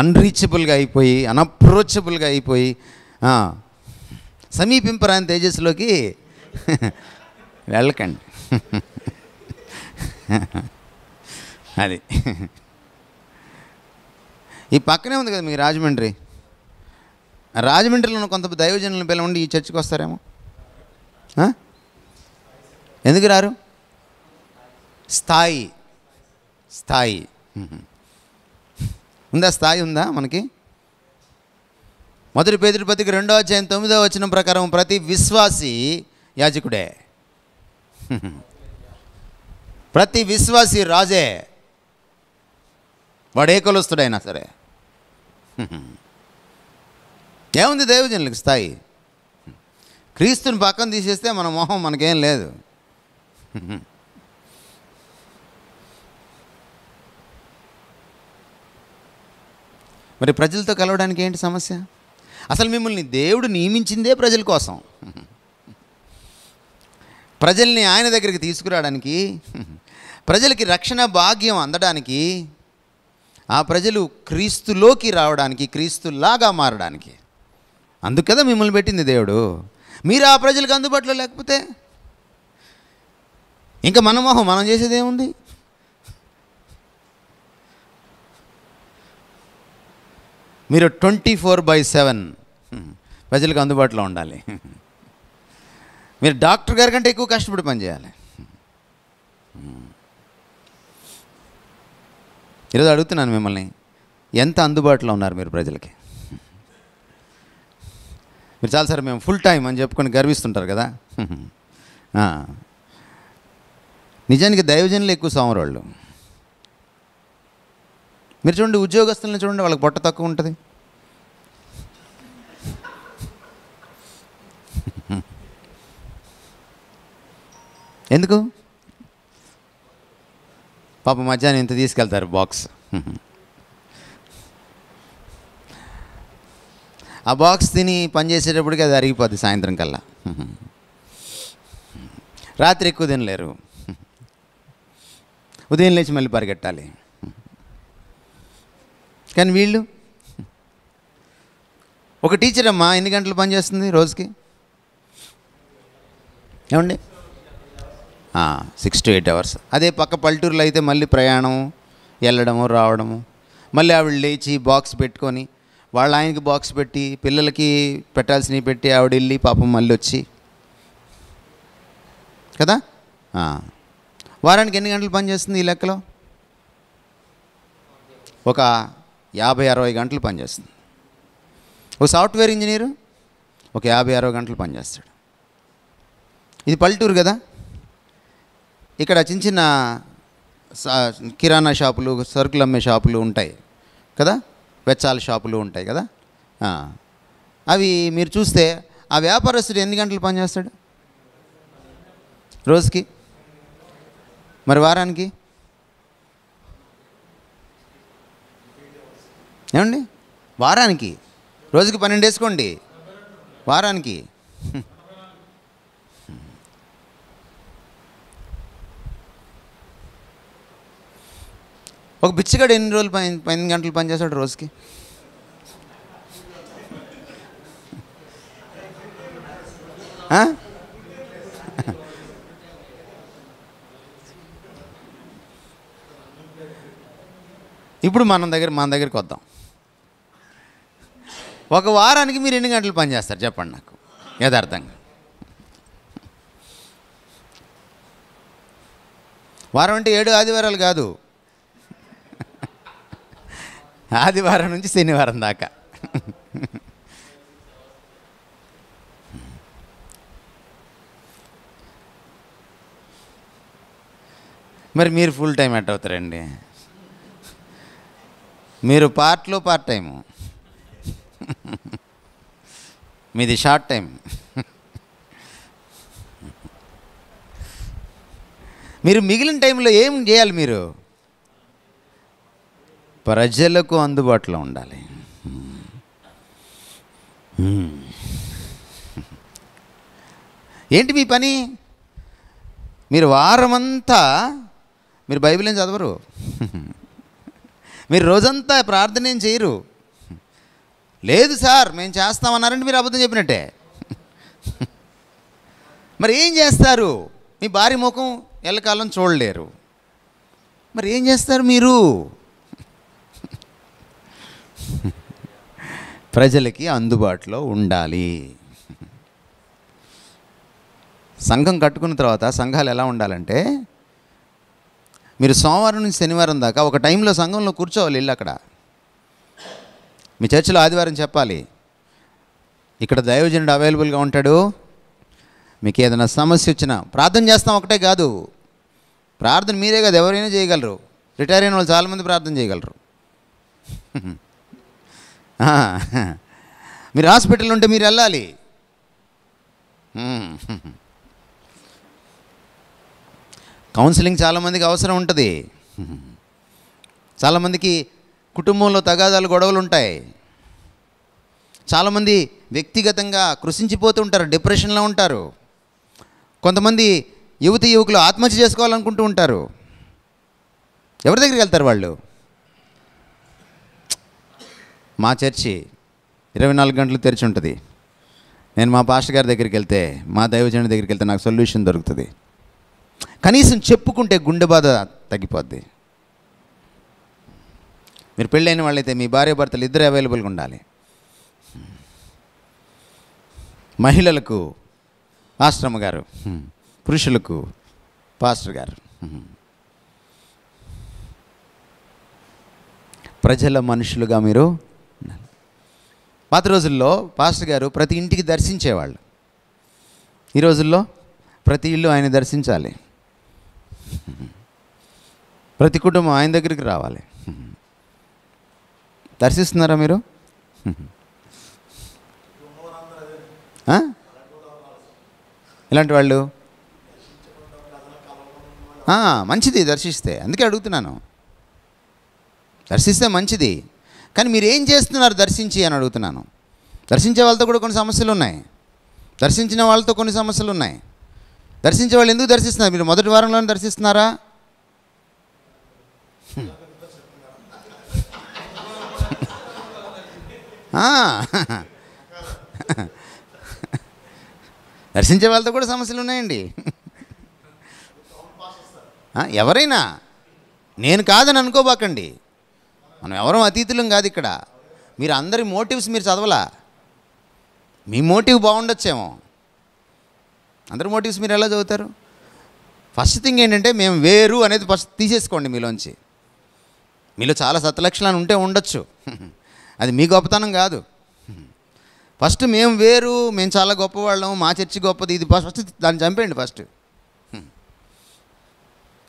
A: అన్రీచబుల్గా అయిపోయి, అనప్రోచబుల్గా అయిపోయి, సమీపింపరాని తేజస్సులోకి వెళ్ళకండి. అది ఈ పక్కనే ఉంది కదా మీకు రాజమండ్రి. రాజమండ్రిలో ఉన్న కొంత దైవజనులను పిలవండి, ఈ చర్చికి వస్తారేమో. ఎందుకు రారు? స్థాయి స్థాయి ఉందా? స్థాయి ఉందా మనకి? 1 పేతురు పత్రిక 2వ అధ్యాయం 9వ వచనం ప్రకారం ప్రతి విశ్వాసి యాజకుడే, ప్రతి విశ్వాసి రాజే, వాడు ఏ కులస్తుడైనా సరే. ఏముంది దైవజనులకు స్థాయి? క్రీస్తుని పక్కన తీసేస్తే మన మొహం మనకేం లేదు. మరి ప్రజలతో కలవడానికి ఏంటి సమస్య? అసలు మిమ్మల్ని దేవుడు నియమించిందే ప్రజల కోసం, ప్రజల్ని ఆయన దగ్గరికి తీసుకురావడానికి, ప్రజలకి రక్షణ భాగ్యం అందడానికి, ఆ ప్రజలు క్రీస్తులోకి రావడానికి, క్రీస్తులాగా మారడానికి. అందుకు కదా మిమ్మల్ని పెట్టింది దేవుడు. మీరు ఆ ప్రజలకు అందుబాటులో లేకపోతే ఇంకా మన మొహం మనం చేసేది ఏముంది? మీరు 24/7 ప్రజలకు అందుబాటులో ఉండాలి. మీరు డాక్టర్ గారి కంటే ఎక్కువ కష్టపడి పనిచేయాలి. ఈరోజు అడుగుతున్నాను మిమ్మల్ని, ఎంత అందుబాటులో ఉన్నారు మీరు ప్రజలకి? మీరు చాలాసారి మేము ఫుల్ టైం అని చెప్పుకొని గర్విస్తుంటారు కదా. నిజానికి దైవజనులు ఎక్కువ సోమరోళ్ళు. మీరు చూడండి, ఉద్యోగస్తులను చూడండి, వాళ్ళకి పొట్ట తక్కువ ఉంటుంది. ఎందుకు? పాప మధ్యాహ్నం ఇంత తీసుకెళ్తారు బాక్స్. ఆ బాక్స్ తిని పనిచేసేటప్పటికి అది అరిగిపోద్ది సాయంత్రం కల్లా. రాత్రి ఎక్కువ తినలేరు, ఉదయం లేచి మళ్ళీ పరిగెట్టాలి. కానీ వీళ్ళు ఒక టీచర్ అమ్మా ఎన్ని గంటలు పనిచేస్తుంది రోజుకి? ఏమండి? 6 to 8 hours. అదే పక్క పల్లెటూరులో అయితే మళ్ళీ ప్రయాణం, వెళ్ళడము రావడము, మళ్ళీ ఆవిడ లేచి బాక్స్ పెట్టుకొని వాళ్ళ ఆయనకి బాక్స్ పెట్టి పిల్లలకి పెట్టాల్సినవి పెట్టి ఆవిడ వెళ్ళి పాపం మళ్ళీ వచ్చి కదా. వారానికి ఎన్ని గంటలు పనిచేస్తుంది ఈ లెక్కలో? ఒక 50-60 గంటలు పనిచేస్తుంది. ఒక సాఫ్ట్వేర్ ఇంజనీరు ఒక 50-60 గంటలు పనిచేస్తాడు. ఇది పల్లెటూరు కదా. ఇక్కడ చిన్న చిన్న కిరాణా షాపులు, సరుకులు అమ్మే షాపులు ఉంటాయి కదా, వెచ్చాల షాపులు ఉంటాయి కదా. అవి మీరు చూస్తే ఆ వ్యాపారస్తుడు ఎన్ని గంటలు పనిచేస్తాడు రోజుకి? మరి వారానికి ఏమండి? వారానికి రోజుకి 12 వేసుకోండి, వారానికి ఒక బిచ్చగాడు ఎన్ని రోజులు 8 గంటలు పనిచేస్తాడు రోజుకి? ఇప్పుడు మన దగ్గరికి వద్దాం. ఒక వారానికి మీరు ఎన్ని గంటలు పనిచేస్తారు చెప్పండి నాకు యథార్థంగా? వారం అంటే 7 ఆదివారాలు కాదు, ఆదివారం నుంచి శనివారం దాకా. మరి మీరు ఫుల్ టైం ఎట్ అవుతారండి? మీరు పార్ట్ టైము, మీది షార్ట్ టైం. మీరు మిగిలిన టైంలో ఏం చేయాలి? మీరు ప్రజలకు అందుబాటులో ఉండాలి. ఏంటి మీ పని? మీరు వారమంతా మీరు బైబిల్ ఏం చదవరు, మీరు రోజంతా ప్రార్థన ఏం చేయరు. లేదు సార్ మేము చేస్తామన్నారంటే మీరు అబద్ధం చెప్పినట్టే. మరి ఏం చేస్తారు? మీ భార్య ముఖం ఎల్లకాలం చూడలేరు, మరి ఏం చేస్తారు మీరు? ప్రజలకి అందుబాటులో ఉండాలి. సంఘం కట్టుకున్న తర్వాత సంఘాలు ఎలా ఉండాలంటే, మీరు సోమవారం నుంచి శనివారం దాకా ఒక టైంలో సంఘంలో కూర్చోవాలి. వెళ్ళి అక్కడ మీ చర్చిలో ఆదివారం చెప్పాలి, ఇక్కడ దైవజనుడు అవైలబుల్గా ఉంటాడు, మీకు ఏదైనా సమస్య వచ్చినా ప్రార్థన చేస్తాం. ఒకటే కాదు, ప్రార్థన మీరే కాదు ఎవరైనా చేయగలరు. రిటైర్ అయిన వాళ్ళు చాలామంది ప్రార్థన చేయగలరు. మీరు హాస్పిటల్ ఉంటే మీరు వెళ్ళాలి. కౌన్సిలింగ్ చాలామందికి అవసరం ఉంటుంది. చాలామందికి కుటుంబంలో తగాదాలు, గొడవలు ఉంటాయి. చాలామంది వ్యక్తిగతంగా కృషించిపోతూ ఉంటారు, డిప్రెషన్లో ఉంటారు. కొంతమంది యువకులు ఆత్మహత్య చేసుకోవాలనుకుంటూ ఉంటారు. ఎవరి దగ్గరికి వెళ్తారు వాళ్ళు? మా చర్చి 24 గంటలు తెరిచి ఉంటుంది. నేను మా పాస్టర్ గారి దగ్గరికి వెళ్తే, మా దైవజనుడి దగ్గరికి వెళ్తే నాకు సొల్యూషన్ దొరుకుతుంది. కనీసం చెప్పుకుంటే గుండె బాధ తగ్గిపోద్ది. మీరు పెళ్ళైన వాళ్ళైతే మీ భార్య భర్తలు ఇద్దరు అవైలబుల్గా ఉండాలి. మహిళలకు ఆశ్రమ గారు, పురుషులకు పాస్టర్ గారు. ప్రజల మనుషులుగా మీరు. పాత రోజుల్లో పాస్టర్ గారు ప్రతి ఇంటికి దర్శించేవాళ్ళు. ఈ రోజుల్లో ప్రతి ఇల్లు ఆయన దర్శించాలి, ప్రతి కుటుంబం ఆయన దగ్గరికి రావాలి. దర్శిస్తున్నారా మీరు? ఇలాంటి వాళ్ళు మంచిది దర్శిస్తే, అందుకే అడుగుతున్నాను. దర్శిస్తే మంచిది, కానీ మీరు ఏం చేస్తున్నారు దర్శించి అని అడుగుతున్నాను. దర్శించే వాళ్ళతో కూడా కొన్ని సమస్యలు ఉన్నాయి, దర్శించిన వాళ్ళతో కొన్ని సమస్యలు ఉన్నాయి. దర్శించే వాళ్ళు ఎందుకు దర్శిస్తున్నారు? మీరు మొదటి వారంలోనే దర్శిస్తున్నారా? దర్శించే వాళ్ళతో కూడా సమస్యలు ఉన్నాయండి. ఎవరైనా, నేను కాదని అనుకోబాకండి. మనం ఎవరూ అతీతులం కాదు ఇక్కడ. మీరు అందరి మోటివ్స్ మీరు చదవలా. మీ మోటివ్ బాగుండొచ్చేమో, అందరి మోటివ్స్ మీరు ఎలా చదువుతారు? ఫస్ట్ థింగ్ ఏంటంటే మేము వేరు అనేది ఫస్ట్ తీసేసుకోండి మీలోంచి. మీలో చాలా సత్లక్షణాలు ఉంటే ఉండొచ్చు, అది మీ గొప్పతనం కాదు. ఫస్ట్ మేము వేరు, మేము చాలా గొప్పవాళ్ళం, మా చర్చి గొప్పది, ఇది ఫస్ట్ దాన్ని చంపేయండి ఫస్ట్.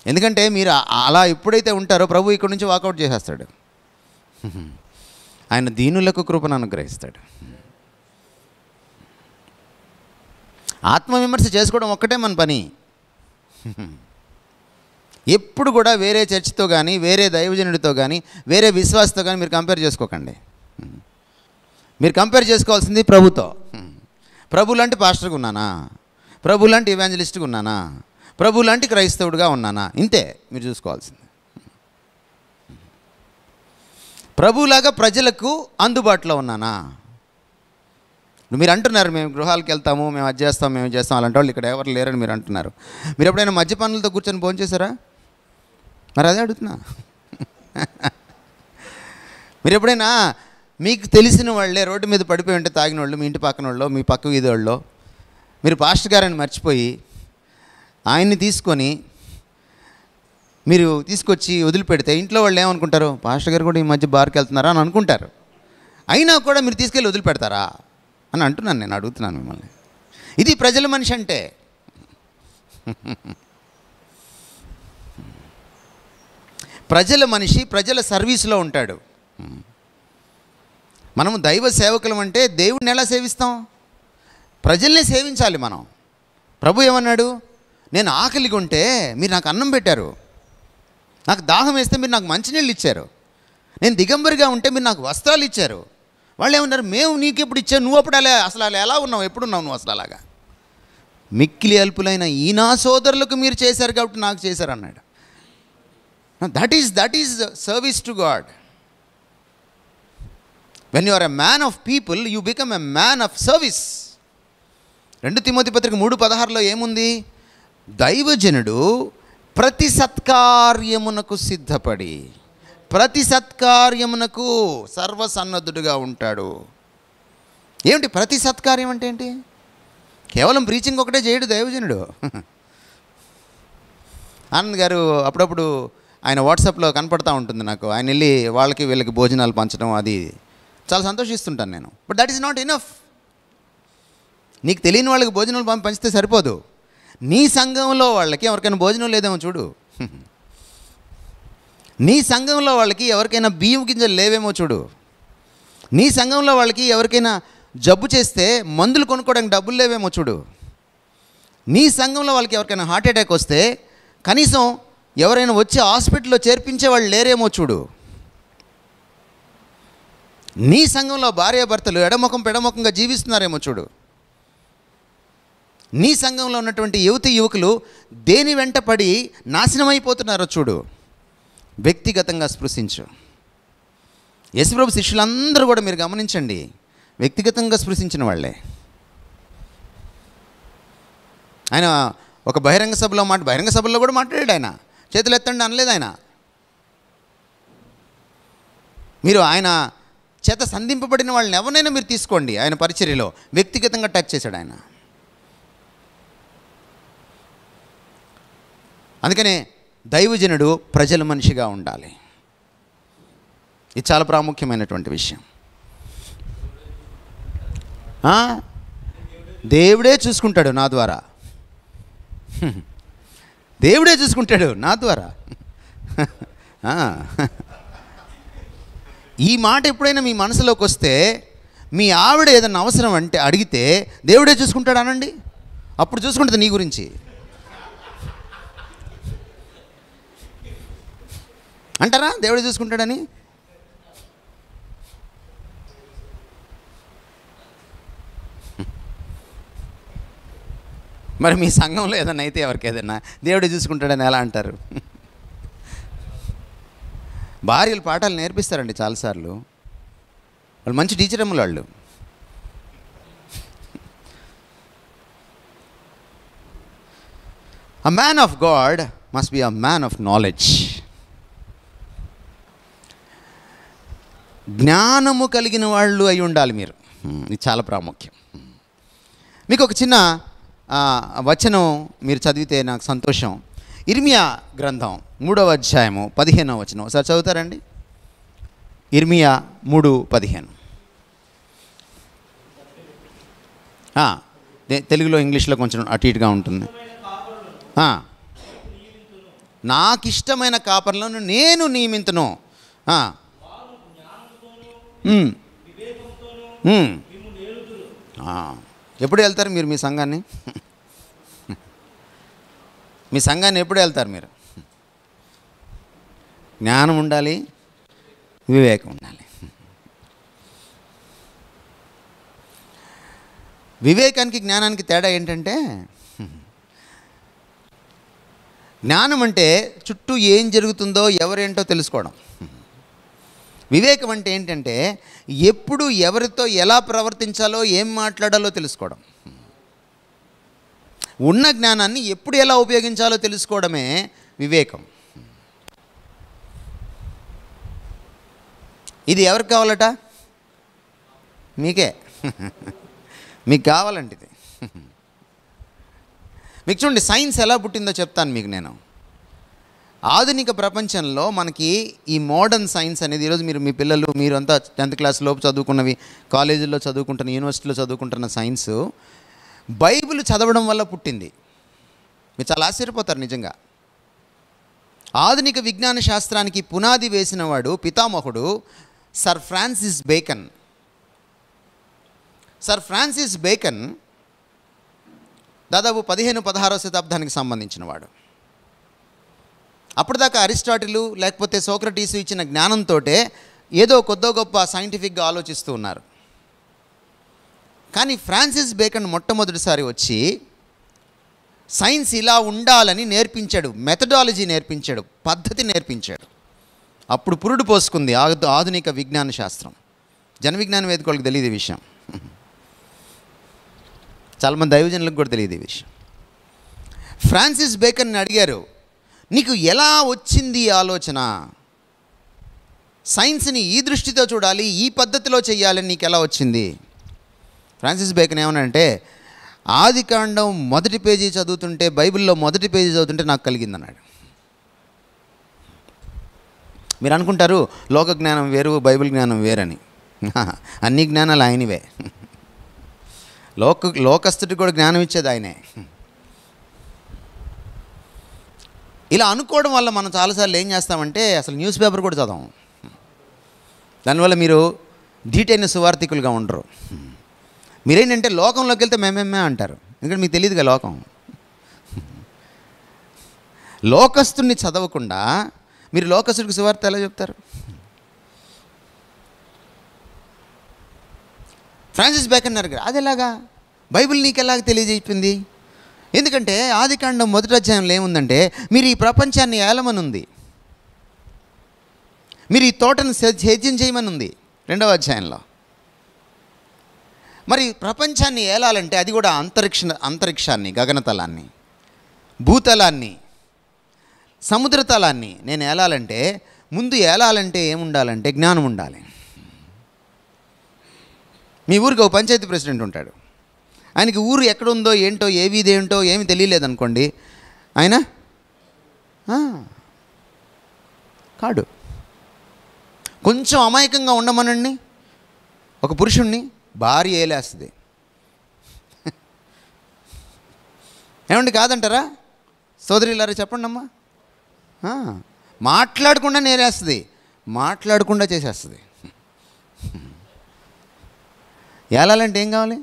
A: ఎందుకంటే మీరు అలా ఎప్పుడైతే ఉంటారో ప్రభు ఇక్కడి నుంచి వాకౌట్ చేసేస్తాడు. ఆయన దీనులకు కృపను అనుగ్రహిస్తాడు. ఆత్మవిమర్శ చేసుకోవడం ఒక్కటే మన పని. ఎప్పుడు కూడా వేరే చర్చితో కానీ, వేరే దైవజనుడితో కానీ, వేరే విశ్వాసతో కానీ మీరు కంపేర్ చేసుకోకండి. మీరు కంపేర్ చేసుకోవాల్సింది ప్రభుతో. ప్రభు లాంటి పాస్టర్గా ఉన్నానా, ప్రభు లాంటి ఇవాంజలిస్ట్గా ఉన్నానా, ప్రభు లాంటి క్రైస్తవుడిగా ఉన్నానా, ఇంతే మీరు చూసుకోవాల్సింది. ప్రభులాగా ప్రజలకు అందుబాటులో ఉన్నానా. మీరు అంటున్నారు మేము గృహాలకు వెళ్తాము, మేము అది చేస్తాం, మేము చేస్తాం, అలాంటి వాళ్ళు ఇక్కడ ఎవరు లేరని మీరు అంటున్నారు. మీరు ఎప్పుడైనా మద్యపానులతో కూర్చొని భోజనం చేశారా? మరి అదే అడుగుతున్నా. మీరు ఎప్పుడైనా మీకు తెలిసిన వాళ్ళే రోడ్డు మీద పడిపోయి ఉంటే తాగిన వాళ్ళు, మీ ఇంటి పక్కన వాళ్ళు, మీ పక్క వీధి వాళ్ళు, మీరు పాస్టర్ గారని మర్చిపోయి ఆయన్ని తీసుకొని మీరు తీసుకొచ్చి వదిలిపెడితే ఇంట్లో వాళ్ళు ఏమనుకుంటారు? పాస్టర్ గారు కూడా ఈ మధ్య బార్కి వెళ్తున్నారా అని అనుకుంటారు. అయినా కూడా మీరు తీసుకెళ్ళి వదిలిపెడతారా అని అంటున్నాను, నేను అడుగుతున్నాను మిమ్మల్ని. ఇది ప్రజల మనిషి అంటే. ప్రజల మనిషి ప్రజల సర్వీస్లో ఉంటాడు. మనము దైవ సేవకులం అంటే దేవుడిని ఎలా సేవిస్తాం? ప్రజల్ని సేవించాలి మనం. ప్రభు ఏమన్నాడు? నేను ఆకలిగా ఉంటే మీరు నాకు అన్నం పెట్టారు, నాకు దాహం వేస్తే మీరు నాకు మంచినీళ్ళు ఇచ్చారు, నేను దిగంబరిగా ఉంటే మీరు నాకు వస్త్రాలు ఇచ్చారు. వాళ్ళు ఏమన్నారు? మేము నీకు ఎప్పుడు ఇచ్చావు, నువ్వు అప్పుడు అసలు అలా ఎలా ఉన్నావు, ఎప్పుడున్నావు నువ్వు అసలు అలాగా? మిక్కిలి అల్పులైన ఈ నా సోదరులకు మీరు చేశారు కాబట్టి నాకు చేశారు అన్నాడు. That is service to God. When you are a man of people, you become a man of service. 2 Timothy పత్రిక 3:16 ఏముంది? దైవజనుడు ప్రతి సత్కార్యమునకు సిద్ధపడి, ప్రతి సత్కార్యమునకు సర్వసన్నద్ధుడుగా ఉంటాడు. ఏమిటి ప్రతి సత్కార్యం అంటే ఏంటి? కేవలం ప్రీచింగ్ ఒకటే చేయడు దైవజనుడు. ఆనంద్ గారు అప్పుడప్పుడు ఆయన వాట్సాప్లో కనపడతా ఉంటుంది నాకు. ఆయన వెళ్ళి వాళ్ళకి వీళ్ళకి భోజనాలు పంచడం, అది చాలా సంతోషిస్తుంటాను నేను. But that is not enough. నీకు తెలియని వాళ్ళకి భోజనాలు పంచితే సరిపోదు. నీ సంఘంలో వాళ్ళకి ఎవరికైనా భోజనం లేదేమో చూడు. నీ సంఘంలో వాళ్ళకి ఎవరికైనా బియ్యం గింజలు లేవేమో చూడు. నీ సంఘంలో వాళ్ళకి ఎవరికైనా జబ్బు చేస్తే మందులు కొనుక్కోవడానికి డబ్బులు లేవేమో చూడు. నీ సంఘంలో వాళ్ళకి ఎవరికైనా హార్ట్ అటాక్ వస్తే కనీసం ఎవరైనా వచ్చి హాస్పిటల్లో చేర్పించే వాళ్ళు లేరేమో చూడు. నీ సంఘంలో భార్యాభర్తలు ఎడముఖం పెడముఖంగా జీవిస్తున్నారేమో చూడు. నీ సంఘంలో ఉన్నటువంటి యువతి యువకులు దేని వెంట పడి నాశనమైపోతున్నారో చూడు. వ్యక్తిగతంగా స్పృశించు. యేసుప్రభు శిష్యులందరూ కూడా మీరు గమనించండి, వ్యక్తిగతంగా స్పృశించిన వాళ్ళే. ఆయన ఒక బహిరంగ సభలో కూడా మాట్లాడాడు. ఆయన చేతులు ఎత్తండి అనలేదు. ఆయన మీరు ఆయన చేత సంధింపబడిన వాళ్ళని ఎవరినైనా మీరు తీసుకోండి, ఆయన పరిచర్యలో వ్యక్తిగతంగా టచ్ చేశాడు ఆయన. అందుకనే దైవజనుడు ప్రజల మనిషిగా ఉండాలి. ఇది చాలా ప్రాముఖ్యమైనటువంటి విషయం. దేవుడే చూసుకుంటాడు నా ద్వారా. దేవుడే చూసుకుంటాడు నా ద్వారా. ఈ మాట ఎప్పుడైనా మీ మనసులోకి వస్తే, మీ ఆవిడ ఏదన్నా అవసరం అంటే అడిగితే దేవుడే చూసుకుంటాడు అనండి. అప్పుడు చూసుకుంటుంది నీ గురించి. అంటారా దేవుడే చూసుకుంటాడని? మరి మీ సంఘంలో ఏదైనా అయితే ఎవరికి ఏదైనా దేవుడే చూసుకుంటాడని ఎలా అంటారు? భార్యలు పాఠాలు నేర్పిస్తారండి చాలాసార్లు. వాళ్ళు మంచి టీచర్ అమ్మలు వాళ్ళు. A man of God must be a man of knowledge. జ్ఞానము కలిగిన వాళ్ళు అయి ఉండాలి మీరు. ఇది చాలా ప్రాముఖ్యం. మీకు ఒక చిన్న వచనం మీరు చదివితే నాకు సంతోషం. ఇర్మియా గ్రంథం 3వ అధ్యాయము 15వ వచనం ఒకసారి చదువుతారండి. ఇర్మియా 3:15. తెలుగులో ఇంగ్లీష్లో కొంచెం అటు ఇటుగా ఉంటుంది. నాకు ఇష్టమైన కాపర్లను నేను నియమింతును. ఎప్పుడు వెళ్తారు మీరు మీ సంఘాన్ని? మీ సంఘాన్ని ఎప్పుడు వెళ్తారు మీరు? జ్ఞానం ఉండాలి, వివేకం ఉండాలి. వివేకానికి జ్ఞానానికి తేడా ఏంటంటే, జ్ఞానం అంటే చుట్టూ ఏం జరుగుతుందో ఎవరేంటో తెలుసుకోవడం. వివేకం అంటే ఏంటంటే ఎప్పుడు ఎవరితో ఎలా ప్రవర్తించాలో ఏం మాట్లాడాలో తెలుసుకోవడం. ఉన్న జ్ఞానాన్ని ఎప్పుడు ఎలా ఉపయోగించాలో తెలుసుకోవడమే వివేకం. ఇది ఎవరికి కావాలట? మీకే. మీకు కావాలంటే ఇది. మీకు చూడండి, సైన్స్ ఎలా పుట్టిందో చెప్తాను మీకు నేను. ఆధునిక ప్రపంచంలో మనకి ఈ మోడర్న్ సైన్స్ అనేది ఈరోజు మీ పిల్లలు మీరంతా 10th క్లాస్ లోపు చదువుకున్నవి, కాలేజీల్లో చదువుకుంటున్న, యూనివర్సిటీలో చదువుకుంటున్న సైన్స్ బైబిల్ చదవడం వల్ల పుట్టింది. మీరు చాలా ఆశ్చర్యపోతారు నిజంగా. ఆధునిక విజ్ఞాన శాస్త్రానికి పునాది వేసిన వాడు, పితామహుడు sir Francis bacon. Sir Francis bacon దాదాపు 15-16వ శతాబ్దానికి సంబంధించిన వాడు. అప్పటిదాకా అరిస్టాటిలు లేకపోతే సోక్రటీసు ఇచ్చిన జ్ఞానంతో ఏదో కొద్దో గొప్ప సైంటిఫిక్గా ఆలోచిస్తూ ఉన్నారు. కానీ ఫ్రాన్సిస్ బేకన్ మొట్టమొదటిసారి వచ్చి సైన్స్ ఇలా ఉండాలని నేర్పించాడు, మెథడాలజీ నేర్పించాడు, పద్ధతి నేర్పించాడు. అప్పుడు పురుడు పోసుకుంది ఆధునిక విజ్ఞాన శాస్త్రం. జన విజ్ఞాన వేదికలకు తెలియదు ఈ విషయం. చాలామంది దైవజనులకు కూడా తెలియదు ఈ విషయం. ఫ్రాన్సిస్ బేకన్ని అడిగారు, నీకు ఎలా వచ్చింది ఈ ఆలోచన? సైన్స్ని ఈ దృష్టితో చూడాలి, ఈ పద్ధతిలో చెయ్యాలని నీకు ఎలా వచ్చింది? ఫ్రాన్సిస్ బేకన్ ఏమనంటే, ఆదికాండం 1వ పేజీ చదువుతుంటే, బైబిల్లో 1వ పేజీ చదువుతుంటే నాకు కలిగిందన్నాడు. మీరు అనుకుంటారు లోక జ్ఞానం వేరు, బైబిల్ జ్ఞానం వేరని. అన్ని జ్ఞానాలు ఆయనవే. లోకస్తుడికి కూడా జ్ఞానం ఇచ్చేది ఆయనే. ఇలా అనుకోవడం వల్ల మనం చాలాసార్లు ఏం చేస్తామంటే అసలు న్యూస్ పేపర్ కూడా చదవం. దానివల్ల మీరు ధీటైన సువార్థికులుగా ఉండరు. మీరేంటంటే లోకంలోకి వెళ్తే మేమేమే అంటారు, ఎందుకంటే మీకు తెలియదుగా లోకం. లోకస్తుని చదవకుండా మీరు లోకస్తుడికి సువార్త ఎలా చెప్తారు? ఫ్రాన్సిస్ బేకన్ అన్నారు, అది ఎలాగా బైబిల్ నీకు ఎలాగ తెలియజేయింది? ఎందుకంటే ఆదికాండం 1వ అధ్యాయంలో ఏముందంటే, మీరు ఈ ప్రపంచాన్ని ఏలమనుంది, మీరు ఈ తోటను సేద్యం చేయమని ఉంది 2వ అధ్యాయంలో. మరి ప్రపంచాన్ని ఏలాలంటే అది కూడా అంతరిక్షాన్ని, గగనతలాన్ని, భూతలాన్ని, సముద్రతలాన్ని నేను ఏలాలంటే ముందు ఏలాలంటే ఏముండాలంటే జ్ఞానం ఉండాలి. మీ ఊరికి ఒక పంచాయతీ ప్రెసిడెంట్ ఉంటాడు. ఆయనకి ఊరు ఎక్కడుందో ఏంటో, ఏ వీధి ఏంటో ఏమి తెలియలేదనుకోండి, ఆయన కాడు. కొంచెం అమాయకంగా ఉండమనండి, ఒక పురుషుణ్ణి భార్య ఏలేస్తుంది. ఏమండి కాదంటారా? సోదరిలారా చెప్పండి అమ్మా. మాట్లాడకుండా నేరేస్తుంది, మాట్లాడకుండా చేసేస్తుంది. ఏలాలంటే ఏం కావాలి?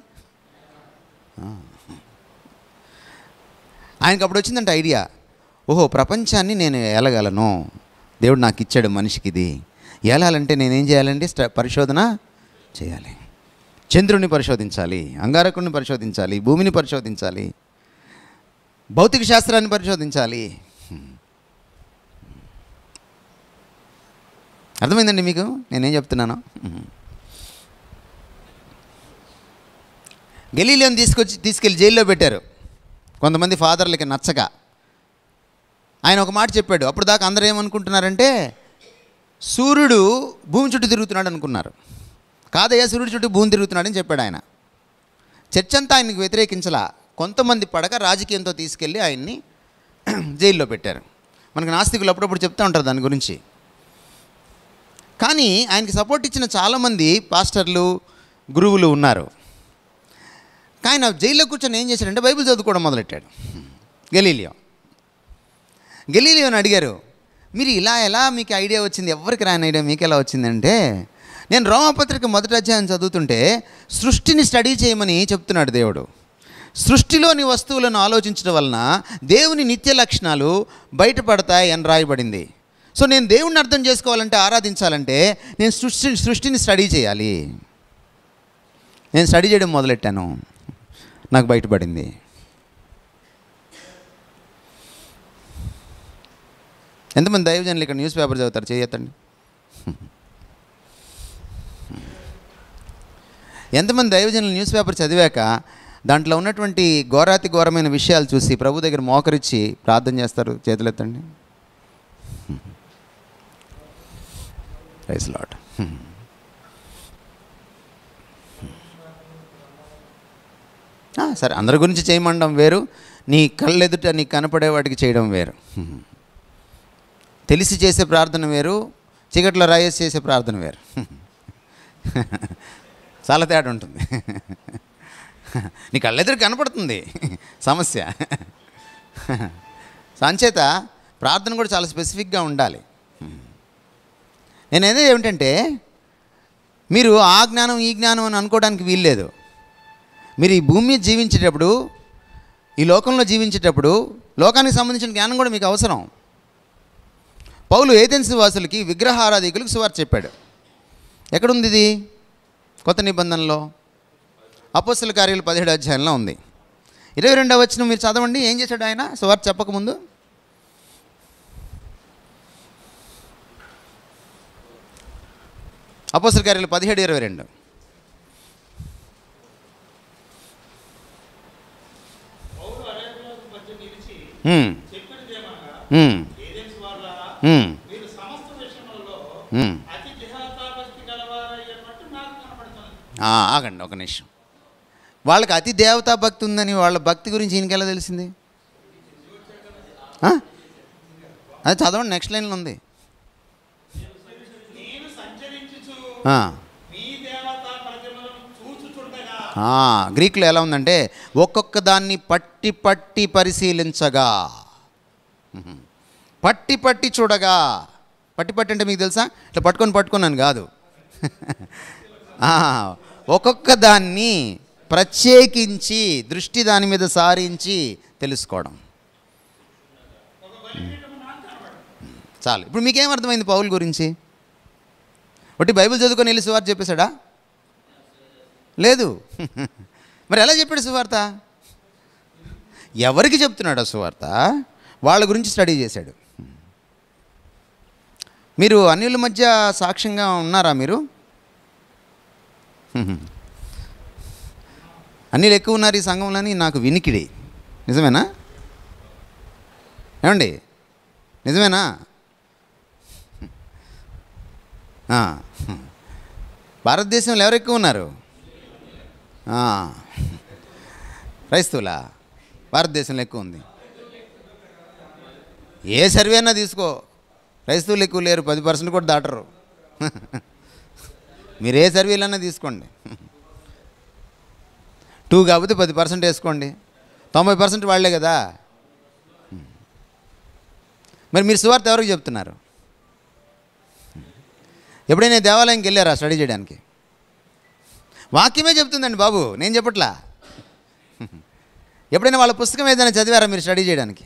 A: ఆయనకు అప్పుడు వచ్చిందంటే ఐడియా, ఓహో ప్రపంచాన్ని నేను ఏలగలను, దేవుడు నాకు ఇచ్చాడు మనిషికి ఇది. ఏలాలంటే నేనేం చేయాలంటే పరిశోధన చేయాలి. చంద్రుని పరిశోధించాలి, అంగారకుడిని పరిశోధించాలి, భూమిని పరిశోధించాలి, భౌతిక శాస్త్రాన్ని పరిశోధించాలి. అర్థమైందండి మీకు నేనేం చెప్తున్నాను? గలీలియోని తీసుకెళ్ళి జైల్లో పెట్టారు. కొంతమంది ఫాదర్లకి నచ్చక, ఆయన ఒక మాట చెప్పాడు. అప్పుడు దాకా అందరూ ఏమనుకుంటున్నారంటే సూర్యుడు భూమి చుట్టూ తిరుగుతున్నాడు అనుకున్నారు. కాదయ్యా, సూర్యుడు చుట్టూ భూమి తిరుగుతున్నాడని చెప్పాడు ఆయన. చర్చ్ అంతా ఆయనకు వ్యతిరేకించలా. కొంతమంది పడక రాజకీయంతో తీసుకెళ్ళి ఆయన్ని జైల్లో పెట్టారు. మనకు నాస్తికులు అప్పుడప్పుడు చెప్తూ ఉంటారు దాని గురించి. కానీ ఆయనకి సపోర్ట్ ఇచ్చిన చాలామంది పాస్టర్లు, గురువులు ఉన్నారు. కానీ ఆయన జైల్లో కూర్చొని ఏం చేశాడంటే బైబిల్ చదువుకోవడం మొదలెట్టాడు. గెలీలియోని అడిగారు, మీరు ఇలా ఎలా మీకు ఐడియా వచ్చింది? ఎవరికి రాని ఐడియా మీకు ఎలా వచ్చిందంటే, నేను రోమాపత్రిక 1వ అధ్యాయం చదువుతుంటే సృష్టిని స్టడీ చేయమని చెప్తున్నాడు దేవుడు. సృష్టిలోని వస్తువులను ఆలోచించడం వలన దేవుని నిత్య లక్షణాలు బయటపడతాయి అని రాయబడింది. సో నేను దేవుణ్ణి అర్థం చేసుకోవాలంటే, ఆరాధించాలంటే నేను సృష్టిని స్టడీ చేయాలి. నేను స్టడీ చేయడం మొదలెట్టాను, నాకు బయటపడింది. ఎంతమంది దైవజనులు ఇక్కడ న్యూస్ పేపర్ చదువుతారు? చేయొద్దండి. ఎంతమంది దైవజనులు న్యూస్ పేపర్ చదివాక దాంట్లో ఉన్నటువంటి ఘోరాతి ఘోరమైన విషయాలు చూసి ప్రభు దగ్గర మోకరించి ప్రార్థన చేస్తారు? చేతులెత్తండి. Praise Lord. సరే, అందరి గురించి చేయమండం వేరు, నీ కళ్ళెదుట నీకు కనపడే వాటికి చేయడం వేరు. తెలిసి చేసే ప్రార్థన వేరు, చీకట్లో రాయేసి చేసే ప్రార్థన వేరు. చాలా తేడా ఉంటుంది. నీ కళ్ళెదురు కనపడుతుంది సమస్య. సంచేత ప్రార్థన కూడా చాలా స్పెసిఫిక్గా ఉండాలి. నేనేదో ఏమిటంటే, మీరు ఆ జ్ఞానం ఈ జ్ఞానం అని అనుకోవడానికి వీల్లేదు. మీరు ఈ భూమి మీద జీవించేటప్పుడు, ఈ లోకంలో జీవించేటప్పుడు లోకానికి సంబంధించిన జ్ఞానం కూడా మీకు అవసరం. పౌలు ఏథెన్సు వాసులకి, విగ్రహారాధికులకు సువార్త చెప్పాడు. ఎక్కడుంది ఇది? కొత్త నిబంధనలో అపోస్తల కార్యాలు 17వ అధ్యాయంలో ఉంది. 22వ వచనం మీరు చదవండి. ఏం చేశాడు ఆయన సువార్త చెప్పకముందు? అపోస్తల కార్యాలు 17:22. ఆగండి ఒక నిమిషం. వాళ్ళకి అతి దేవతా భక్తి ఉందని వాళ్ళ భక్తి గురించి ఈయనకెలా తెలిసింది? అది చదవండి, నెక్స్ట్ లైన్లో ఉంది. గ్రీకులో ఎలా ఉందంటే, ఒక్కొక్క దాన్ని పట్టి పట్టి పరిశీలించగా, పట్టి పట్టి చూడగా. పట్టి పట్టి అంటే మీకు తెలుసా? ఇట్లా పట్టుకున్నాను కాదు. ఒక్కొక్క దాన్ని ప్రత్యేకించి దృష్టి దాని మీద సారించి తెలుసుకోవడం. చాలు. ఇప్పుడు మీకేం అర్థమైంది పౌలు గురించి? ఒకటి బైబిల్ చదువుకొని వెళ్ళి సువార్త చెప్పేశాడా? లేదు. మరి ఎలా చెప్పాడు సువార్త? ఎవరికి చెప్తున్నాడు ఆ సువార్త? వాళ్ళ గురించి స్టడీ చేశాడు. మీరు అన్యుల మధ్య సాక్ష్యంగా ఉన్నారా? మీరు అన్యులు ఎక్కువ ఉన్నారు ఈ సంఘంలోని నాకు వినికిడి. నిజమేనా? ఏమండి, నిజమేనా? భారతదేశంలో ఎవరు ఎక్కువ ఉన్నారు? క్రైస్తవులా? భారతదేశంలో ఎక్కువ ఉంది. ఏ సర్వే అయినా తీసుకో, క్రైస్తవులు ఎక్కువ లేరు. 10% కూడా దాటరు. మీరు ఏ సర్వేలన్నా తీసుకోండి. 2 కాకపోతే 10% వేసుకోండి. 90% వాళ్ళే కదా. మరి మీరు సువార్త ఎవరికి చెప్తున్నారు? ఎప్పుడైనా దేవాలయంకి వెళ్ళారా స్టడీ చేయడానికి? వాక్యమే చెప్తుందండి బాబు, నేను చెప్పట్లా. ఎప్పుడైనా వాళ్ళ పుస్తకం ఏదైనా చదివారా మీరు స్టడీ చేయడానికి?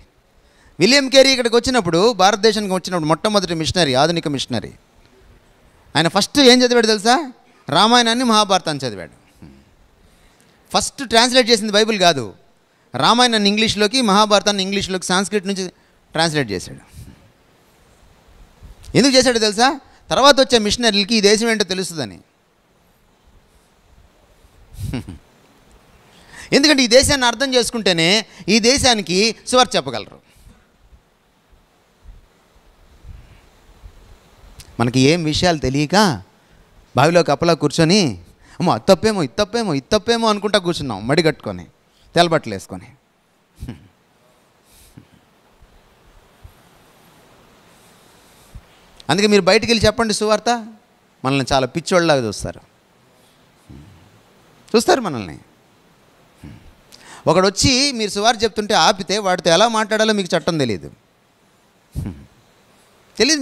A: విలియం కేరీ ఇక్కడికి వచ్చినప్పుడు, భారతదేశానికి వచ్చినప్పుడు, మొట్టమొదటి మిషనరీ, ఆధునిక మిషనరీ, ఆయన ఫస్ట్ ఏం చదివాడు తెలుసా? రామాయణాన్ని, మహాభారతాన్ని చదివాడు. ఫస్ట్ ట్రాన్స్లేట్ చేసింది బైబిల్ కాదు, రామాయణాన్ని ఇంగ్లీష్లోకి, మహాభారతాన్ని ఇంగ్లీష్లోకి, సాంస్క్రిట్ నుంచి ట్రాన్స్లేట్ చేశాడు. ఎందుకు చేశాడో తెలుసా? తర్వాత వచ్చే మిషనరీలకి ఈ దేశం ఏంటో తెలుస్తుందని. ఎందుకంటే ఈ దేశాన్ని అర్థం చేసుకుంటేనే ఈ దేశానికి సువార్త చెప్పగలరు. మనకి ఏం విషయాలు తెలియక బావిలో కప్పలా కూర్చొని అమ్మో అత్తప్పేమో ఇత్తప్పేమో ఇత్తప్పేమో అనుకుంటా కూర్చున్నాం, మడి కట్టుకొని తెల్లబట్టలు వేసుకొని. అందుకే మీరు బయటికి వెళ్ళి చెప్పండి సువార్త, మనల్ని చాలా పిచ్చోళ్ళలాగా చూస్తారు మనల్ని. ఒకడు వచ్చి మీరు సువార్త చెప్తుంటే ఆపితే వాడితో ఎలా మాట్లాడాలో మీకు చట్టం తెలియదు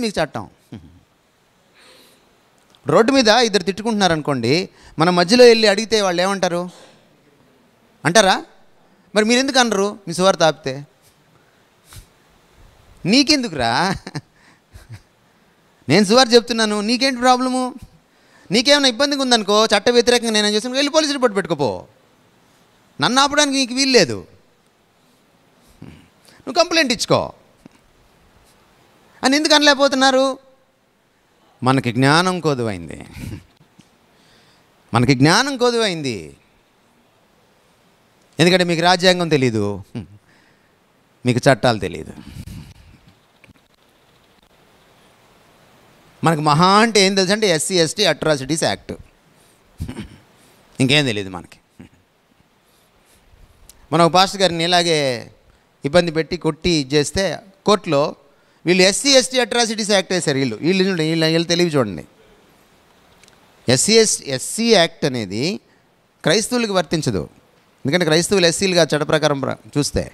A: మీకు చట్టం. రోడ్డు మీద ఇద్దరు తిట్టుకుంటున్నారనుకోండి, మన మధ్యలో వెళ్ళి అడిగితే వాళ్ళు ఏమంటారు అంటారా? మరి మీరు ఎందుకు అనరు? మీ సువార్త ఆపితే నీకెందుకురా, నేను సువార్త చెప్తున్నాను, నీకేంటి ప్రాబ్లము? నీకేమైనా ఇబ్బందిగా ఉందనుకో, చట్ట వ్యతిరేకంగా నేనేం చేస్తాను, వెళ్ళి పోలీసు రిపోర్ట్ పెట్టుకోపో, నన్ను ఆపడానికి నీకు వీలు లేదు, నువ్వు కంప్లైంట్ ఇచ్చుకో అని ఎందుకు అనలేకపోతున్నారు? మనకి జ్ఞానం కొదువైంది, ఎందుకంటే మీకు రాజ్యాంగం తెలీదు, మీకు చట్టాలు తెలీదు. మనకు మహా అంటే ఏం తెలుసు అంటే ఎస్సీ ఎస్టీ అట్రాసిటీస్ యాక్ట్, ఇంకేం తెలియదు మనకి. మన ఒక పాస్టర్ గారిని ఇలాగే ఇబ్బంది పెట్టి కొట్టి చేస్తే కోర్టులో వీళ్ళు ఎస్సీ ఎస్టీ అట్రాసిటీస్ యాక్ట్ వేశారు. వీళ్ళు తెలివి చూడండి. ఎస్సీ యాక్ట్ అనేది క్రైస్తవులకు వర్తించదు, ఎందుకంటే క్రైస్తవులు ఎస్సీలుగా చట్ట ప్రకారం చూస్తే.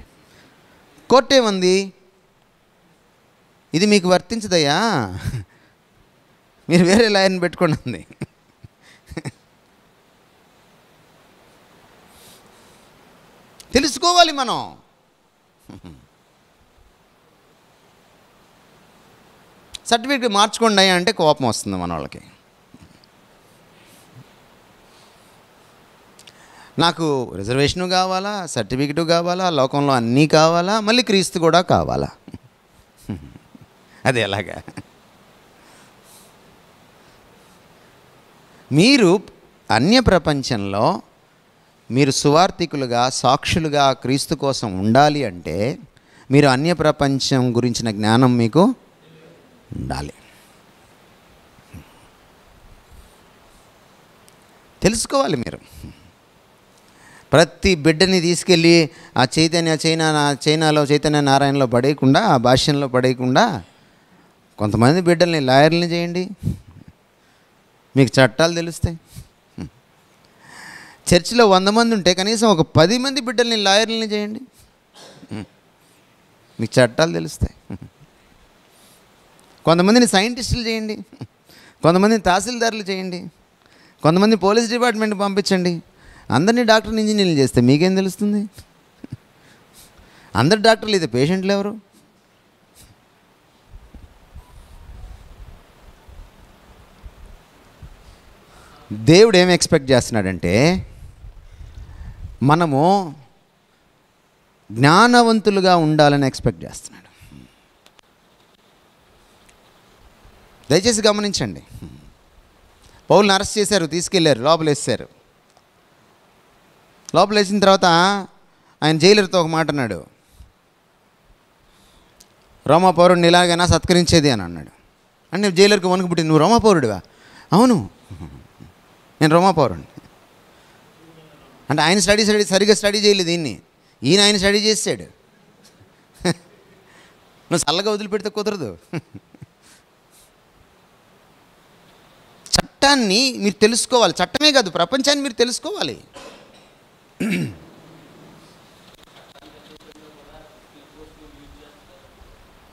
A: కోర్టు ఏమంది, ఇది మీకు వర్తించదయ్యా, మీరు వేరే లాయర్ని పెట్టుకోండి అంది. తెలుసుకోవాలి మనం. సర్టిఫికేట్ మార్చుకోండి అంటే కోపం వస్తుంది మన వాళ్ళకి. నాకు రిజర్వేషను కావాలా, సర్టిఫికెటు కావాలా, లోకంలో అన్నీ కావాలా, మళ్ళీ క్రీస్తు కూడా కావాలా? అది ఎలాగా? మీరు అన్య ప్రపంచంలో మీరు సువార్థికులుగా సాక్షులుగా క్రీస్తు కోసం ఉండాలి అంటే మీరు అన్య ప్రపంచం గురించిన జ్ఞానం మీకు ఉండాలి, తెలుసుకోవాలి. మీరు ప్రతి బిడ్డని తీసుకెళ్ళి ఆ చైనాలో చైతన్య నారాయణలో పడేయకుండా, ఆ భాష్యంలో పడేయకుండా కొంతమంది బిడ్డల్ని లాయర్లని చేయండి, మీకు చట్టాలు తెలుస్తాయి. చర్చిలో 100 మంది ఉంటే కనీసం ఒక 10 మంది బిడ్డల్ని లాయర్లని చేయండి, మీకు చట్టాలు తెలుస్తాయి. కొంతమందిని సైంటిస్టులు చేయండి, కొంతమందిని తహసీల్దారులు చేయండి, కొంతమంది పోలీస్ డిపార్ట్మెంట్ పంపించండి. అందరినీ డాక్టర్ని ఇంజనీర్లు చేస్తే మీకేం తెలుస్తుంది? అందరు డాక్టర్లు అయితే పేషెంట్లు ఎవరు? దేవుడు ఏం ఎక్స్పెక్ట్ చేస్తున్నాడంటే మనము జ్ఞానవంతులుగా ఉండాలని ఎక్స్పెక్ట్ చేస్తున్నాడు. దయచేసి గమనించండి. పౌలుని అరెస్ట్ చేశారు, తీసుకెళ్ళారు, లోపలేసారు. లోపలేసిన తర్వాత ఆయన జైలర్తో ఒక మాట అన్నాడు, రోమా పౌరుడిని ఇలాగైనా సత్కరించేది అని అన్నాడు. అంటే జైలర్కి వణుకు పుట్టింది. నువ్వు రోమా పౌరుడివా? అవును, నేను రోమా పౌరుడిని. అంటే ఆయన సరిగ్గా స్టడీ చేయలేదు దీన్ని, ఆయన స్టడీ చేసాడు. నువ్వు చల్లగా వదిలిపెడితే కుదరదు. చట్టాన్ని మీరు తెలుసుకోవాలి. చట్టమే కాదు, ప్రపంచాన్ని మీరు తెలుసుకోవాలి.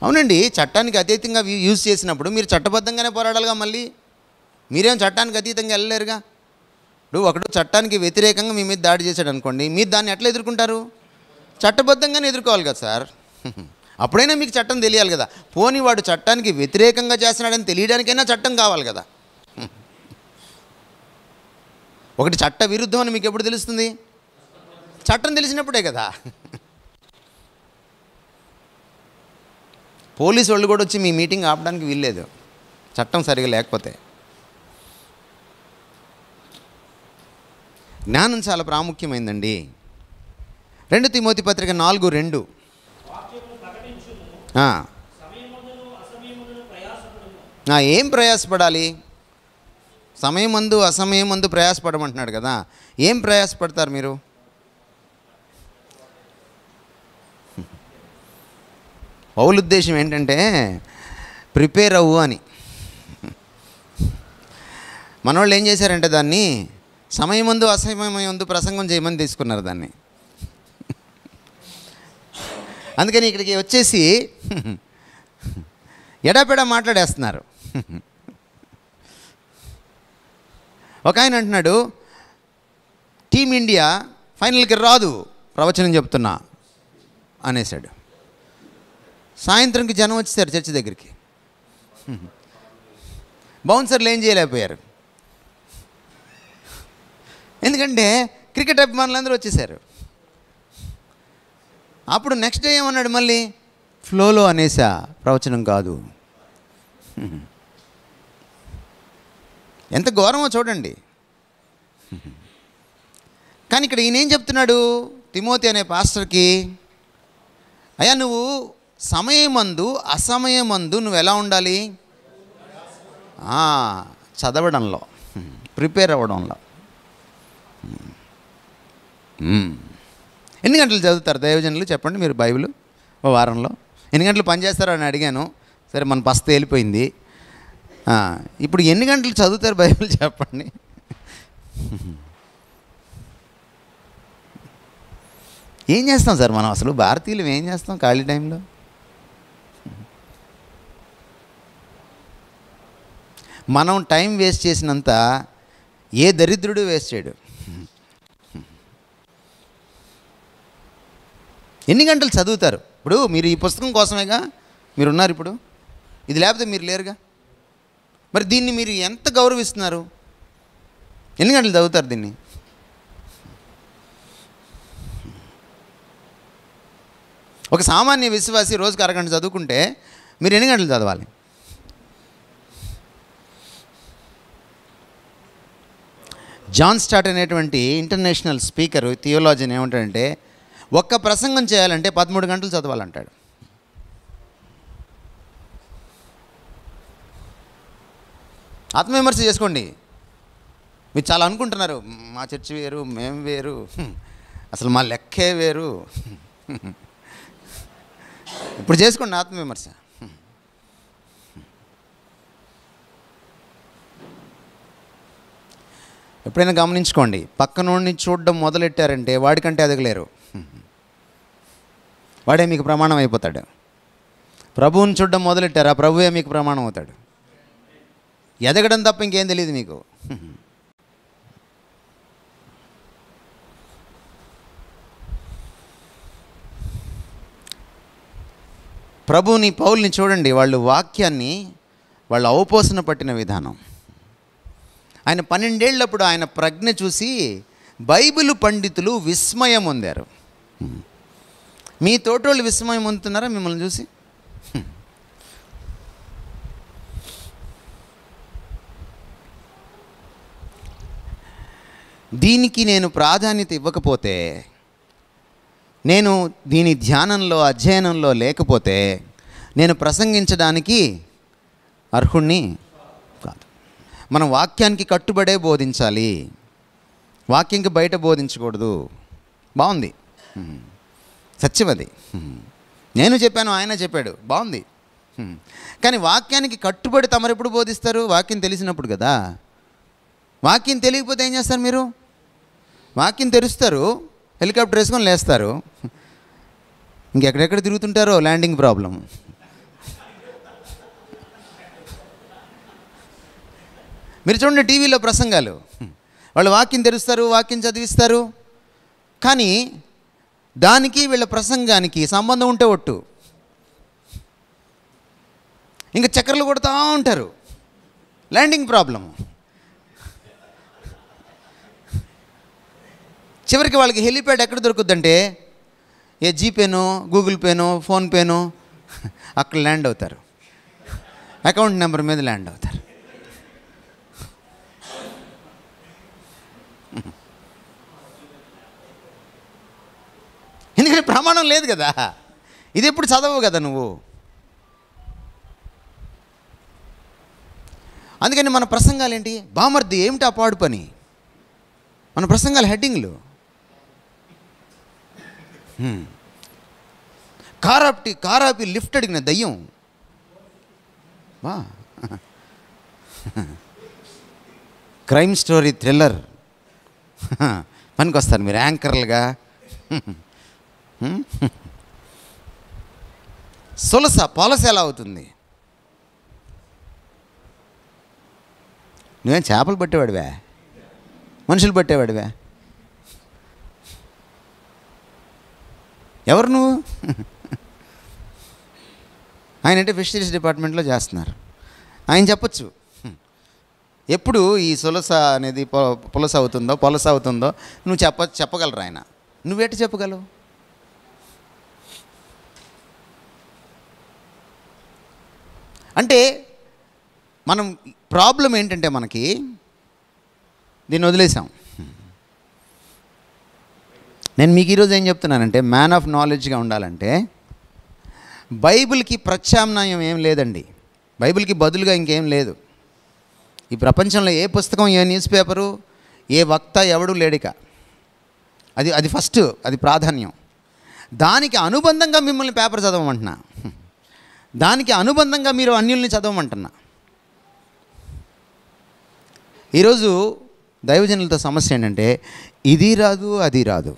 A: అవునండి, చట్టానికి అతీతంగా యూజ్ చేసినప్పుడు మీరు చట్టబద్ధంగానే పోరాడాలిగా. మళ్ళీ మీరేం చట్టానికి అతీతంగా వెళ్ళలేరుగా. ఇప్పుడు ఒకడు చట్టానికి వ్యతిరేకంగా మీ మీద దాడి చేశాడు అనుకోండి, మీరు దాన్ని ఎట్లా ఎదుర్కొంటారు? చట్టబద్ధంగానే ఎదుర్కోవాలి కదా సార్. అప్పుడైనా మీకు చట్టం తెలియాలి కదా. పోనీ వాడు చట్టానికి వ్యతిరేకంగా చేస్తున్నాడని తెలియడానికైనా చట్టం కావాలి కదా. ఒకటి చట్ట విరుద్ధం అని మీకు ఎప్పుడు తెలుస్తుంది? చట్టం తెలిసినప్పుడే కదా. పోలీసు వాళ్ళు కూడా వచ్చి మీ మీటింగ్ ఆపడానికి వీల్లేదు, చట్టం సరిగా లేకపోతే. జ్ఞానం చాలా ప్రాముఖ్యమైందండి. 2 తిమోతి పత్రిక 4:2. ఏం ప్రయాసపడాలి? సమయమందు అసమయమందు ప్రయాసపడమంటున్నాడు కదా. ఏం ప్రయాసపడతారు మీరు? పౌలు ఉద్దేశం ఏంటంటే ప్రిపేర్ అవ్వు అని. మనవాళ్ళు ఏం చేశారంటే దాన్ని సమయమందు అసమయమందు ప్రసంగం చేయమని తీసుకున్నారు దాన్ని. అందుకని ఇక్కడికి వచ్చేసి ఎడాపెడా మాట్లాడేస్తున్నారు. ఒక ఆయన అంటున్నాడు టీమిండియా ఫైనల్కి రాదు ప్రవచనం చెప్తున్నా అనేసాడు. సాయంత్రంకి జనం వచ్చేసారు చర్చి దగ్గరికి. బౌన్సర్లు ఏం చేయలేకపోయారు, ఎందుకంటే క్రికెట్ అభిమానులందరూ వచ్చేసారు. అప్పుడు నెక్స్ట్ డే ఏమన్నాడు, మళ్ళీ ఫ్లోలో అనేసా, ప్రవచనం కాదు. ఎంత ఘోరమో చూడండి. కానీ ఇక్కడ ఈయన ఏం చెప్తున్నాడు తిమోతి అనే పాస్టర్కి, అయ్యా నువ్వు సమయమందు అసమయమందు నువ్వు ఎలా ఉండాలి? చదవడంలో, ప్రిపేర్ అవ్వడంలో. ఎన్ని గంటలు చదువుతారు దైవజనులు చెప్పండి మీరు బైబిల్ ఓ వారంలో? ఎన్ని గంటలు పనిచేస్తారో అని అడిగాను. సరే మన పస్తు వెళ్ళిపోయింది. ఇప్పుడు ఎన్ని గంటలు చదువుతారు బైబిల్ చెప్పండి? ఏం చేస్తాం సార్ మనం? అసలు భారతీయులు ఏం చేస్తాం ఖాళీ టైంలో? మనం టైం వేస్ట్ చేసినంత ఏ దరిద్రుడు వేస్ట్ చేయడు. ఎన్ని గంటలు చదువుతారు? ఇప్పుడు మీరు ఈ పుస్తకం కోసమేగా మీరున్నారు. ఇప్పుడు ఇది లేకపోతే మీరు లేరుగా. మరి దీన్ని మీరు ఎంత గౌరవిస్తున్నారు? ఎన్ని గంటలు చదువుతారు దీన్ని? ఒక సామాన్య విశ్వాసి రోజుకి అరగంట చదువుకుంటే మీరు ఎన్ని గంటలు చదవాలి? జాన్ స్టార్ట్ అనేటువంటి ఇంటర్నేషనల్ స్పీకర్ థియోలాజియన్ ఏమంటాడంటే, ఒక్క ప్రసంగం చేయాలంటే 13 గంటలు చదవాలంటాడు. ఆత్మవిమర్శ చేసుకోండి. మీరు చాలా అనుకుంటున్నారు, మా చర్చి వేరు, మేము వేరు, అసలు మా లెక్కే వేరు. ఇప్పుడు చేసుకోండి ఆత్మవిమర్శ. ఎప్పుడైనా గమనించుకోండి, పక్కనోడిని చూడడం మొదలెట్టారంటే వాడికంటే ఎదగలేరు. వాడే మీకు ప్రమాణం అయిపోతాడు. ప్రభువుని చూడడం మొదలెట్టారు, ఆ ప్రభువే మీకు ప్రమాణం అవుతాడు. ఎదగడం తప్ప ఇంకేం తెలియదు మీకు. ప్రభువుని పౌల్ని చూడండి, వాళ్ళు వాక్యాన్ని వాళ్ళు అవపోసన పట్టిన విధానం. ఆయన 12 ఏళ్ళప్పుడు ఆయన ప్రజ్ఞ చూసి బైబిల్ పండితులు విస్మయం పొందారు. మీ తోటోళ్ళు విస్మయం పొందుతున్నారా మిమ్మల్ని చూసి? దీనికి నేను ప్రాధాన్యత ఇవ్వకపోతే, నేను దీని ధ్యానంలో అధ్యయనంలో లేకపోతే నేను ప్రసంగించడానికి అర్హుణ్ణి కాదు. మనం వాక్యానికి కట్టుబడే బోధించాలి, వాక్యంకి బయట బోధించకూడదు. బాగుంది, సత్యం అది. నేను చెప్పాను, ఆయన చెప్పాడు, బాగుంది. కానీ వాక్యానికి కట్టుబడి తమరు ఎప్పుడు బోధిస్తారు? వాక్యం తెలిసినప్పుడు కదా. వాక్యం తెలియకపోతే ఏం చేస్తారు మీరు? వాక్యం తెరుస్తారు, హెలికాప్టర్ వేసుకొని లేస్తారు, ఇంకెక్కడెక్కడ తిరుగుతుంటారో ల్యాండింగ్ ప్రాబ్లం. మీరు చూడండి టీవీలో ప్రసంగాలు, వాళ్ళు వాక్యం తెరుస్తారు, వాక్యం చదివిస్తారు, కానీ దానికి వీళ్ళ ప్రసంగానికి సంబంధం ఉంటే ఒట్టు, ఇంకా చక్కర్లు కొడుతూ ఉంటారు, ల్యాండింగ్ ప్రాబ్లం. చివరికి వాళ్ళకి హెలిప్యాడ్ ఎక్కడ దొరుకుద్దంటే ఏ జీపేనో, గూగుల్ పేనో, ఫోన్పేనో అక్కడ ల్యాండ్ అవుతారు, అకౌంట్ నెంబర్ మీద ల్యాండ్ అవుతారు. ఎందుకంటే ప్రమాణం లేదు కదా. ఇది ఎప్పుడు చదవవు కదా నువ్వు. అందుకని మన ప్రసంగాలు ఏంటి? బామర్ది ఏమిటి ఆ పాడు పని? మన ప్రసంగాలు హెడ్డింగ్లు కారాపి లిఫ్ట్ అడిగిన దయ్యం వా, క్రైమ్ స్టోరీ థ్రిల్లర్ పనికి వస్తారు మీరు యాంకర్లుగా. పాలసీ ఎలా అవుతుంది? నువ్వేం చేపలు పట్టేవాడివే? మనుషులు పట్టేవాడివే? ఎవరు నువ్వు? ఆయన అంటే ఫిషరీస్ డిపార్ట్మెంట్లో చేస్తున్నారు. ఆయన చెప్పచ్చు ఎప్పుడు ఈ సొలస అనేది పొలస అవుతుందో నువ్వు చెప్పగలరు. ఆయన నువ్వేట చెప్పగలవు? అంటే మనం ప్రాబ్లం ఏంటంటే మనకి దీన్ని వదిలేసాం. నేను మీకు ఈరోజు ఏం చెప్తున్నానంటే, మ్యాన్ ఆఫ్ నాలెడ్జ్గా ఉండాలంటే బైబిల్కి ప్రత్యామ్నాయం ఏం లేదండి. బైబిల్కి బదులుగా ఇంకేం లేదు. ఈ ప్రపంచంలో ఏ పుస్తకం, ఏ న్యూస్ పేపరు, ఏ వక్త ఎవడు లేడిక. అది ఫస్ట్, అది ప్రాధాన్యం. దానికి అనుబంధంగా మిమ్మల్ని పేపర్ చదవమంటున్నా, దానికి అనుబంధంగా మీరు అన్యుల్ని చదవమంటున్నా. ఈరోజు దైవజనులతో సమస్య ఏంటంటే ఇది రాదు అది రాదు,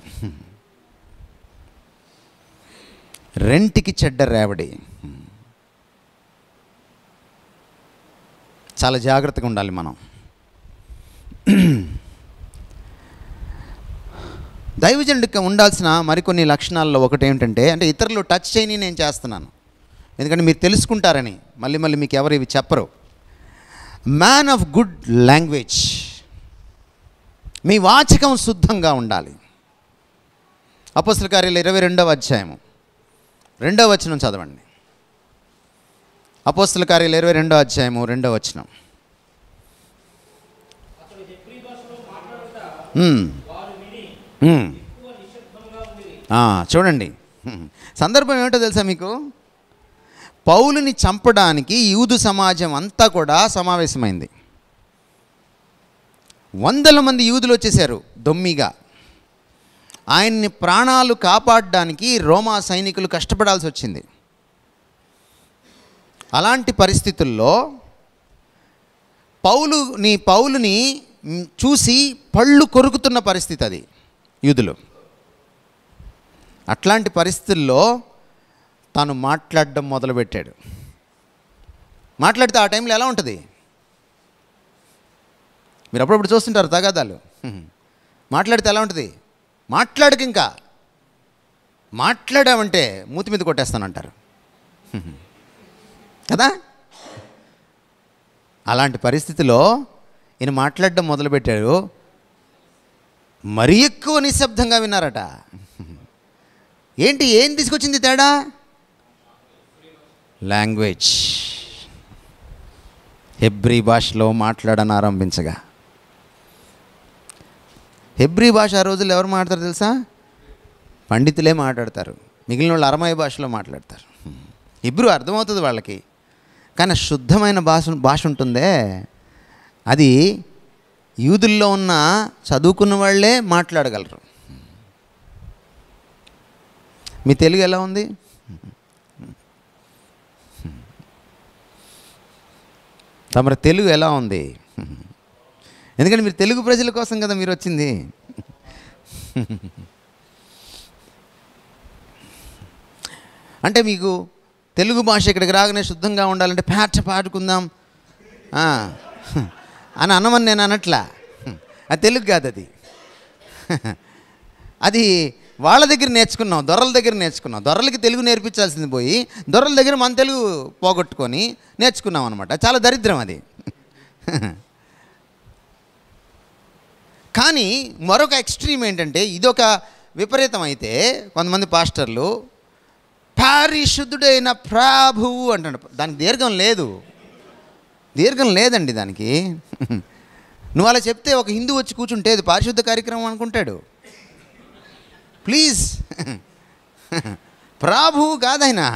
A: రెంటికి చెడ్డ రేవడి. చాలా జాగ్రత్తగా ఉండాలి మనం. దైవజనుడికి ఉండాల్సిన మరికొన్ని లక్షణాల్లో ఒకటి ఏమిటంటే, అంటే ఇతరులు టచ్ చేయని నేను చేస్తున్నాను ఎందుకంటే మీరు తెలుసుకుంటారని. మళ్ళీ మీకు ఎవరు ఇవి చెప్పరు. Man of good language. మీ వాచకం శుద్ధంగా ఉండాలి. అపోస్తల కార్యాలు 22వ అధ్యాయము 2వ వచనం చదవండి. అపోస్తల కార్యాలు 22వ అధ్యాయము 2వ వచనం. చూడండి, సందర్భం ఏమిటో తెలుసా మీకు? పౌలుని చంపడానికి యూదు సమాజం అంతా కూడా సమావేశమైంది. 100 మంది యూదులు వచ్చేసారు దొమ్మిగా. ఆయన్ని ప్రాణాలు కాపాడడానికి రోమా సైనికులు కష్టపడాల్సి వచ్చింది. అలాంటి పరిస్థితుల్లో పౌలుని చూసి పళ్ళు కొరుకుతున్న పరిస్థితి అది యూదులు. అట్లాంటి పరిస్థితుల్లో తాను మాట్లాడడం మొదలుపెట్టాడు. మాట్లాడితే ఆ టైంలో ఎలా ఉంటుంది? మీరు అప్పుడప్పుడు చూస్తుంటారు తగాదాలు. మాట్లాడితే ఎలా ఉంటుంది? మాట్లాడక ఇంకా మాట్లాడామంటే మూతి మీద కొట్టేస్తానంటారు కదా. అలాంటి పరిస్థితిలో ఈయన మాట్లాడడం మొదలుపెట్టాడు. మరీ ఎక్కువ నిశ్శబ్దంగా విన్నారట. ఏం తీసుకొచ్చింది తేడా? లాంగ్వేజ్. హెబ్రీ భాషలో మాట్లాడనారంభించగా. హెబ్రీ భాష ఆ రోజుల్లో ఎవరు మాట్లాడతారు తెలుసా? పండితులే మాట్లాడతారు. మిగిలిన వాళ్ళు అరమాయి భాషలో మాట్లాడతారు. హెబ్రూ అర్థమవుతుంది వాళ్ళకి, కానీ శుద్ధమైన భాష ఉంటుందే, అది యూదుల్లో ఉన్న చదువుకున్న వాళ్ళే మాట్లాడగలరు. మీ తెలుగు ఎలా ఉంది? తమరి తెలుగు ఎలా ఉంది? ఎందుకంటే మీరు తెలుగు ప్రజల కోసం కదా మీరు వచ్చింది. అంటే మీకు తెలుగు భాష ఇక్కడికి రాగానే శుద్ధంగా ఉండాలంటే పాడుకుందాం అని అన్నమని నేను అనట్లా. అది తెలుగు కాదు. అది వాళ్ళ దగ్గర నేర్చుకున్నాం, దొరల దగ్గర నేర్చుకున్నాం. దొరలకి తెలుగు నేర్పించాల్సింది పోయి దొరల దగ్గర మన తెలుగు పోగొట్టుకొని నేర్చుకున్నాం అనమాట. చాలా దరిద్రం అది. కానీ మరొక ఎక్స్ట్రీమ్ ఏంటంటే, ఇదొక విపరీతం అయితే కొంతమంది పాస్టర్లు పారిశుద్ధుడైన ప్రభువు అంటాడు. దానికి దీర్ఘం లేదండి దానికి. నువ్వు అలా చెప్తే ఒక హిందూ వచ్చి కూర్చుంటే అది పారిశుద్ధ కార్యక్రమం అనుకుంటాడు. ప్లీజ్, ప్రభువు కాదైనా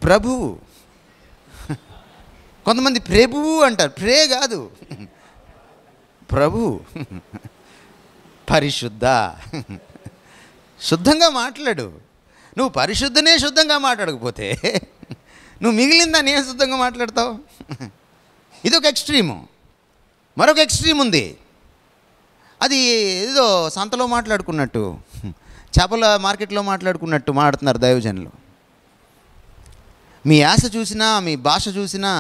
A: ప్రభువు. కొంతమంది ప్రభువు అంటారు. ప్రే కాదు, ప్రభు. పరిశుద్ధ, శుద్ధంగా మాట్లాడు. నువ్వు పరిశుద్ధనే శుద్ధంగా మాట్లాడకపోతే నువ్వు మిగిలిందాన్ని ఏం శుద్ధంగా మాట్లాడతావు? ఇది ఒక ఎక్స్ట్రీము. మరొక ఎక్స్ట్రీమ్ ఉంది. అది ఏదో సంతలో మాట్లాడుకున్నట్టు, చేపల మార్కెట్లో మాట్లాడుకున్నట్టు మాట్లాడుతున్నారు దైవజనులు. మీ యాస చూసినా, మీ భాష చూసినా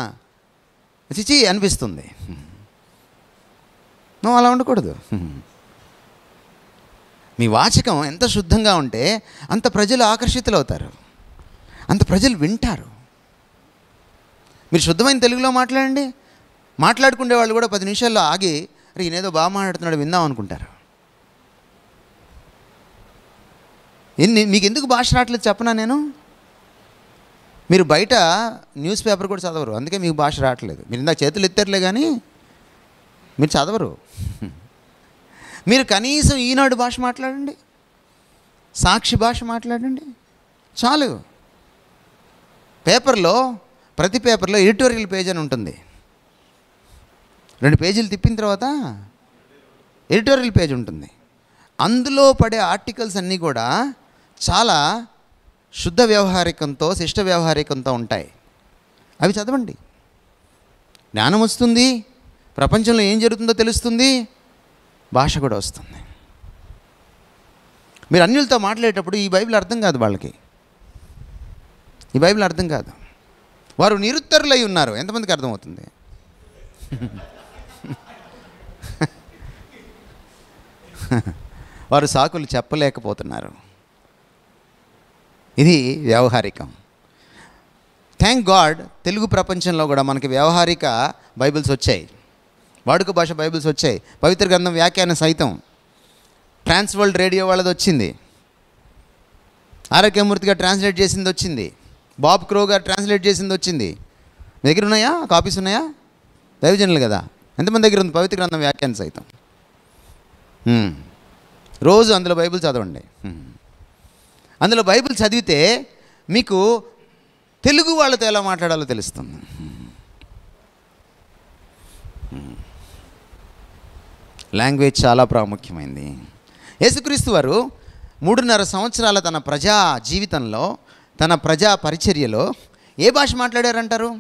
A: చిచి అనిపిస్తుంది. నువ్వు అలా ఉండకూడదు. మీ వాచకం ఎంత శుద్ధంగా ఉంటే అంత ప్రజలు ఆకర్షితులు అవుతారు, అంత ప్రజలు వింటారు. మీరు శుద్ధమైన తెలుగులో మాట్లాడండి, మాట్లాడుకునే వాళ్ళు కూడా 10 నిమిషాల్లో ఆగి అరే ఈయనేదో బాగా మాట్లాడుతున్నాడు విందాం అనుకుంటారు. మీకు ఎందుకు భాష రావట్లేదు చెప్పనా నేను? మీరు బయట న్యూస్ పేపర్ కూడా చదవరు, అందుకే మీకు భాష రావట్లేదు. మీరు ఇందాక చేతులు ఎత్తారులే కానీ మీరు చదవరు. మీరు కనీసం ఈనాడు భాష మాట్లాడండి, సాక్షి భాష మాట్లాడండి, చాలు. పేపర్లో, ప్రతి పేపర్లో ఎడిటోరియల్ పేజ్ అని ఉంటుంది. 2 పేజీలు తిప్పిన తర్వాత ఎడిటోరియల్ పేజ్ ఉంటుంది. అందులో పడే ఆర్టికల్స్ అన్నీ కూడా చాలా శుద్ధ వ్యవహారికంతో, శిష్ట వ్యవహారికంతో ఉంటాయి. అవి చదవండి, జ్ఞానం వస్తుంది, ప్రపంచంలో ఏం జరుగుతుందో తెలుస్తుంది, భాష కూడా వస్తుంది. మీరు అన్యులతో మాట్లాడేటప్పుడు ఈ బైబిల్ అర్థం కాదు వాళ్ళకి, ఈ బైబిల్ అర్థం కాదు. వారు నిరుత్తరులై ఉన్నారు. ఎంతమందికి అర్థమవుతుంది? వారు సాకులు చెప్పలేకపోతున్నారు. ఇది వ్యవహారికం. థ్యాంక్ గాడ్ తెలుగు ప్రపంచంలో కూడా మనకి వ్యవహారిక బైబిల్స్ వచ్చాయి, వాడుక భాష బైబిల్స్ వచ్చాయి. పవిత్ర గ్రంథం వ్యాఖ్యానం సైతం ట్రాన్స్ వరల్డ్ రేడియో వాళ్ళది వచ్చింది, ఆరోగ్యమూర్తి గారు ట్రాన్స్లేట్ చేసింది వచ్చింది, బాబ్ క్రో గారు ట్రాన్స్లేట్ చేసింది వచ్చింది. మీ దగ్గర ఉన్నాయా? కాపీస్ ఉన్నాయా? దైవజనులు కదా, ఎంతమంది దగ్గర ఉంది పవిత్ర గ్రంథం వ్యాఖ్యానం సైతం? రోజు అందులో బైబిల్ చదవండి. అందులో బైబిల్ చదివితే మీకు తెలుగు వాళ్ళతో ఎలా మాట్లాడాలో తెలుస్తుంది. లాంగ్వేజ్ చాలా ప్రాముఖ్యమైంది. యేసుక్రీస్తు వారు 3.5 సంవత్సరాల తన ప్రజా జీవితంలో, తన ప్రజా పరిచర్యలో ఏ భాష మాట్లాడారంటారు?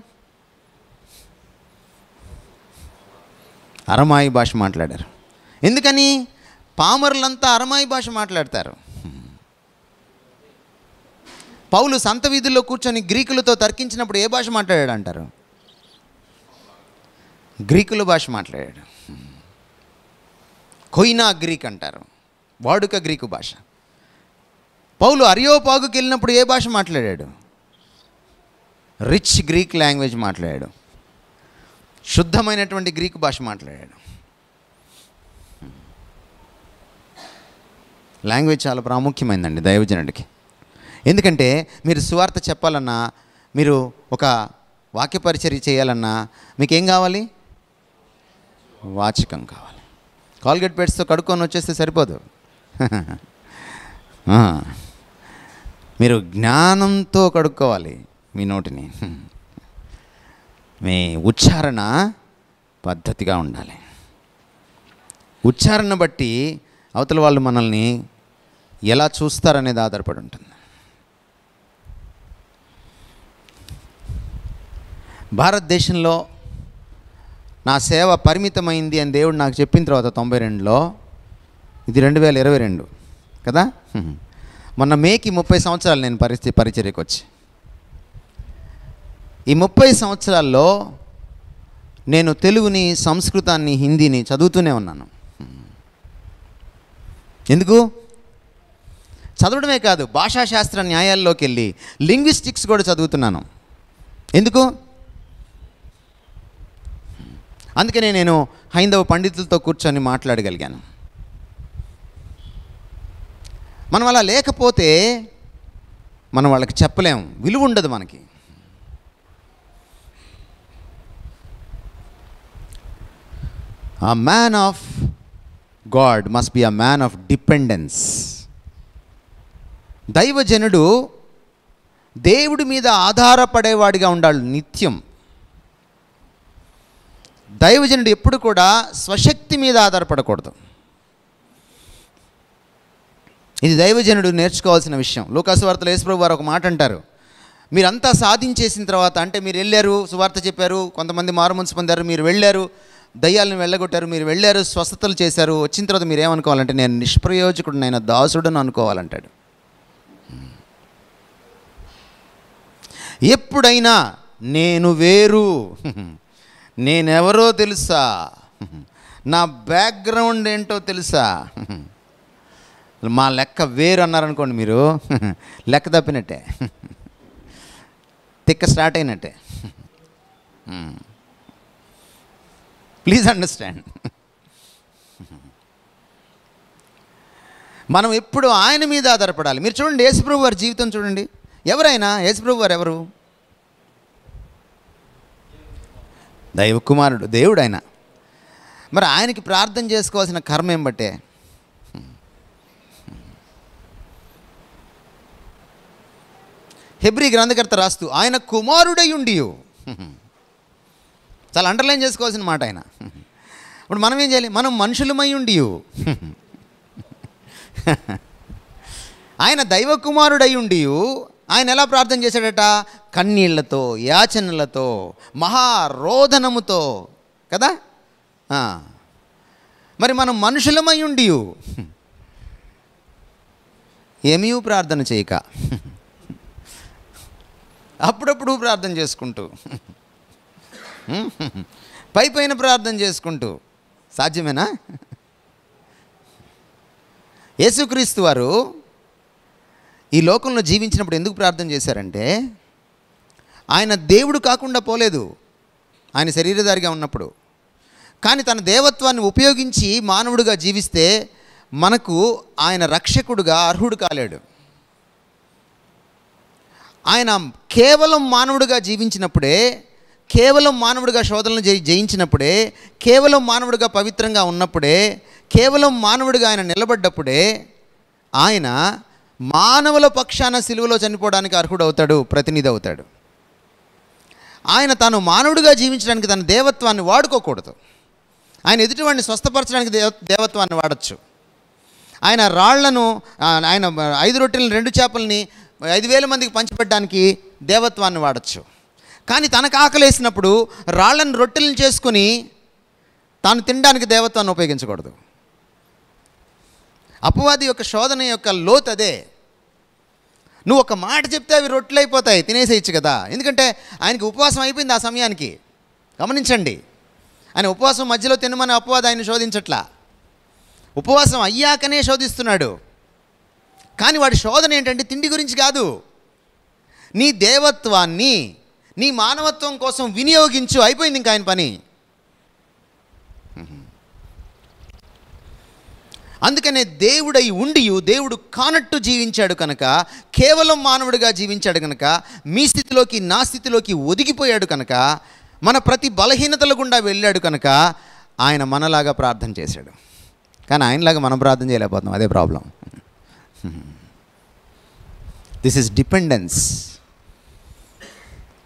A: అరమాయి భాష మాట్లాడారు. ఎందుకని? పామరులంతా అరమాయి భాష మాట్లాడతారు. పౌలు సంత వీధుల్లో కూర్చొని గ్రీకులతో తర్కించినప్పుడు ఏ భాష మాట్లాడాడు అంటారు? గ్రీకుల భాష మాట్లాడాడు. కొయినా గ్రీక్ అంటారు, వాడుక గ్రీకు భాష. పౌలు అరియోపాగుకి వెళ్ళినప్పుడు ఏ భాష మాట్లాడాడు? రిచ్ గ్రీక్ లాంగ్వేజ్ మాట్లాడాడు, శుద్ధమైనటువంటి గ్రీకు భాష మాట్లాడాడు. లాంగ్వేజ్ చాలా ప్రాముఖ్యమైందండి దైవజనుడికి. ఎందుకంటే మీరు సువార్త చెప్పాలన్నా, మీరు ఒక వాక్య పరిచర్య చేయాలన్నా మీకేం కావాలి? వాచకం కావాలి. కాల్గేట్ పెట్స్తో కడుక్కొని వచ్చేస్తే సరిపోదు. మీరు జ్ఞానంతో కడుక్కోవాలి మీ నోటిని. మీ ఉచ్చారణ పద్ధతిగా ఉండాలి. ఉచ్చారణ బట్టి అవతల వాళ్ళు మనల్ని ఎలా చూస్తారనేది ఆధారపడి ఉంటుంది. భారతదేశంలో నా సేవ పరిమితమైంది అని దేవుడు నాకు చెప్పిన తర్వాత 92లో, ఇది 2022 కదా, మొన్న మేకి 30 సంవత్సరాలు నేను పరిచర్యకు వచ్చి, ఈ 30 సంవత్సరాల్లో నేను తెలుగుని, సంస్కృతాన్ని, హిందీని చదువుతూనే ఉన్నాను. ఎందుకు? చదవడమే కాదు, భాషాశాస్త్ర న్యాయాల్లోకి వెళ్ళి లింగ్విస్టిక్స్ కూడా చదువుతున్నాను. ఎందుకు? అందుకనే నేను హైందవ పండితులతో కూర్చొని మాట్లాడగలిగాను. మనం అలా లేకపోతే మనం వాళ్ళకి చెప్పలేం, విలువ ఉండదు మనకి. A man of God must be a man of dependence. దైవజనుడు దేవుడి మీద ఆధారపడేవాడిగా ఉండాలి నిత్యం. దైవజనుడు ఎప్పుడు కూడా స్వశక్తి మీద ఆధారపడకూడదు. ఇది దైవజనుడు నేర్చుకోవాల్సిన విషయం. లూకాసు వార్తలో యేసుప్రభు వారు ఒక మాట అంటారు, మీరంతా సాధించేసిన తర్వాత, అంటే మీరు వెళ్ళారు, సువార్త చెప్పారు, కొంతమంది మారుమనసు పొందారు, మీరు వెళ్ళారు, దయ్యాలను వెళ్ళగొట్టారు, మీరు వెళ్ళారు, స్వస్థతలు చేశారు, వచ్చిన తర్వాత మీరు ఏమనుకోవాలంటే నేను నిష్ప్రయోజకుడినైన దాసుడని అనుకోవాలంటాడు. ఎప్పుడైనా నేను వేరు, నేనెవరో తెలుసా, నా బ్యాక్గ్రౌండ్ ఏంటో తెలుసా, మా లెక్క వేరు అన్నారనుకోండి, మీరు లెక్క తప్పినట్టే, తిక్క స్టార్ట్ అయినట్టే. Please understand. మనం ఎప్పుడు ఆయన మీద ఆధారపడాలి. మీరు చూడండి, యేసుప్రభు వారి జీవితం చూడండి. ఎవరైనా యేసుప్రభు వారు ఎవరు? దైవ కుమారుడు, దేవుడు ఆయన. మరి ఆయనకి ప్రార్థన చేసుకోవాల్సిన కర్మ ఏం బట్టే? హెబ్రీ గ్రంథకర్త రాస్తూ ఆయన కుమారుడై ఉండి, చాలా అండర్లైన్ చేసుకోవాల్సిన మాట ఆయన. ఇప్పుడు మనం ఏం చేయాలి? మనం మనుషులమై ఉండి ఆయన దైవ కుమారుడై ఉండి ఆయన ఎలా ప్రార్థన చేశాడట? కన్నీళ్లతో, యాచనలతో, మహారోదనముతో కదా. మరి మనం మనుషులమై ఉండి ఏమీ ప్రార్థన చేయక అప్పుడప్పుడు ప్రార్థన చేసుకుంటూ, పైన ప్రార్థన చేసుకుంటూ సాధ్యమేనా? యేసుక్రీస్తు వారు ఈ లోకంలో జీవించినప్పుడు ఎందుకు ప్రార్థన చేశారంటే, ఆయన దేవుడు కాకుండా పోలేదు ఆయన శరీరధారిగా ఉన్నప్పుడు. కానీ తన దేవత్వాన్ని ఉపయోగించి మానవుడిగా జీవిస్తే మనకు ఆయన రక్షకుడుగా అర్హుడు కాలేడు. ఆయన కేవలం మానవుడిగా జీవించినప్పుడే, కేవలం మానవుడిగా శోధనలు జయించినప్పుడే, కేవలం మానవుడిగా పవిత్రంగా ఉన్నప్పుడే, కేవలం మానవుడిగా ఆయన నిలబడ్డప్పుడే ఆయన మానవుల పక్షాన సిలువలో చనిపోవడానికి అర్హుడు అవుతాడు, ప్రతినిధి అవుతాడు. ఆయన తాను మానవుడిగా జీవించడానికి తన దేవత్వాన్ని వాడుకోకూడదు. ఆయన ఎదుటివాడిని స్వస్థపరచడానికి దేవత్వాన్ని వాడచ్చు. ఆయన రాళ్లను, ఆయన 5 రొట్టెలను 2 చేపల్ని 5,000 మందికి పంచిపెట్టడానికి దేవత్వాన్ని వాడచ్చు. కానీ తనకు ఆకలేసినప్పుడు రాళ్లను రొట్టెలను చేసుకొని తాను తినడానికి దేవత్వాన్ని ఉపయోగించకూడదు. అపవాది యొక్క శోధన యొక్క లోతు అదే. నువ్వు ఒక మాట చెప్తే అవి రొట్టెలు అయిపోతాయి, తినేసేయచ్చు కదా. ఎందుకంటే ఆయనకి ఉపవాసం అయిపోయింది ఆ సమయానికి. గమనించండి, ఆయన ఉపవాసం మధ్యలో తినమని అపవాది ఆయన శోధించట్లా, ఉపవాసం అయ్యాకనే శోధిస్తున్నాడు. కానీ వాడి శోధన ఏంటంటే తిండి గురించి కాదు, నీ దేవత్వాన్ని నీ మానవత్వం కోసం వినియోగించు, అయిపోయింది ఇంకా ఆయన పని. అందుకనే దేవుడై ఉండి దేవుడు కానట్టు జీవించాడు కనుక, కేవలం మానవుడిగా జీవించాడు కనుక, మీ స్థితిలోకి నా స్థితిలోకి ఒదిగిపోయాడు కనుక, మన ప్రతి బలహీనతల గుండా వెళ్ళాడు కనుక ఆయన మనలాగా ప్రార్థన చేశాడు. కానీ ఆయనలాగా మనం ప్రార్థన చేయలేకపోతున్నాం, అదే ప్రాబ్లం. This is dependence.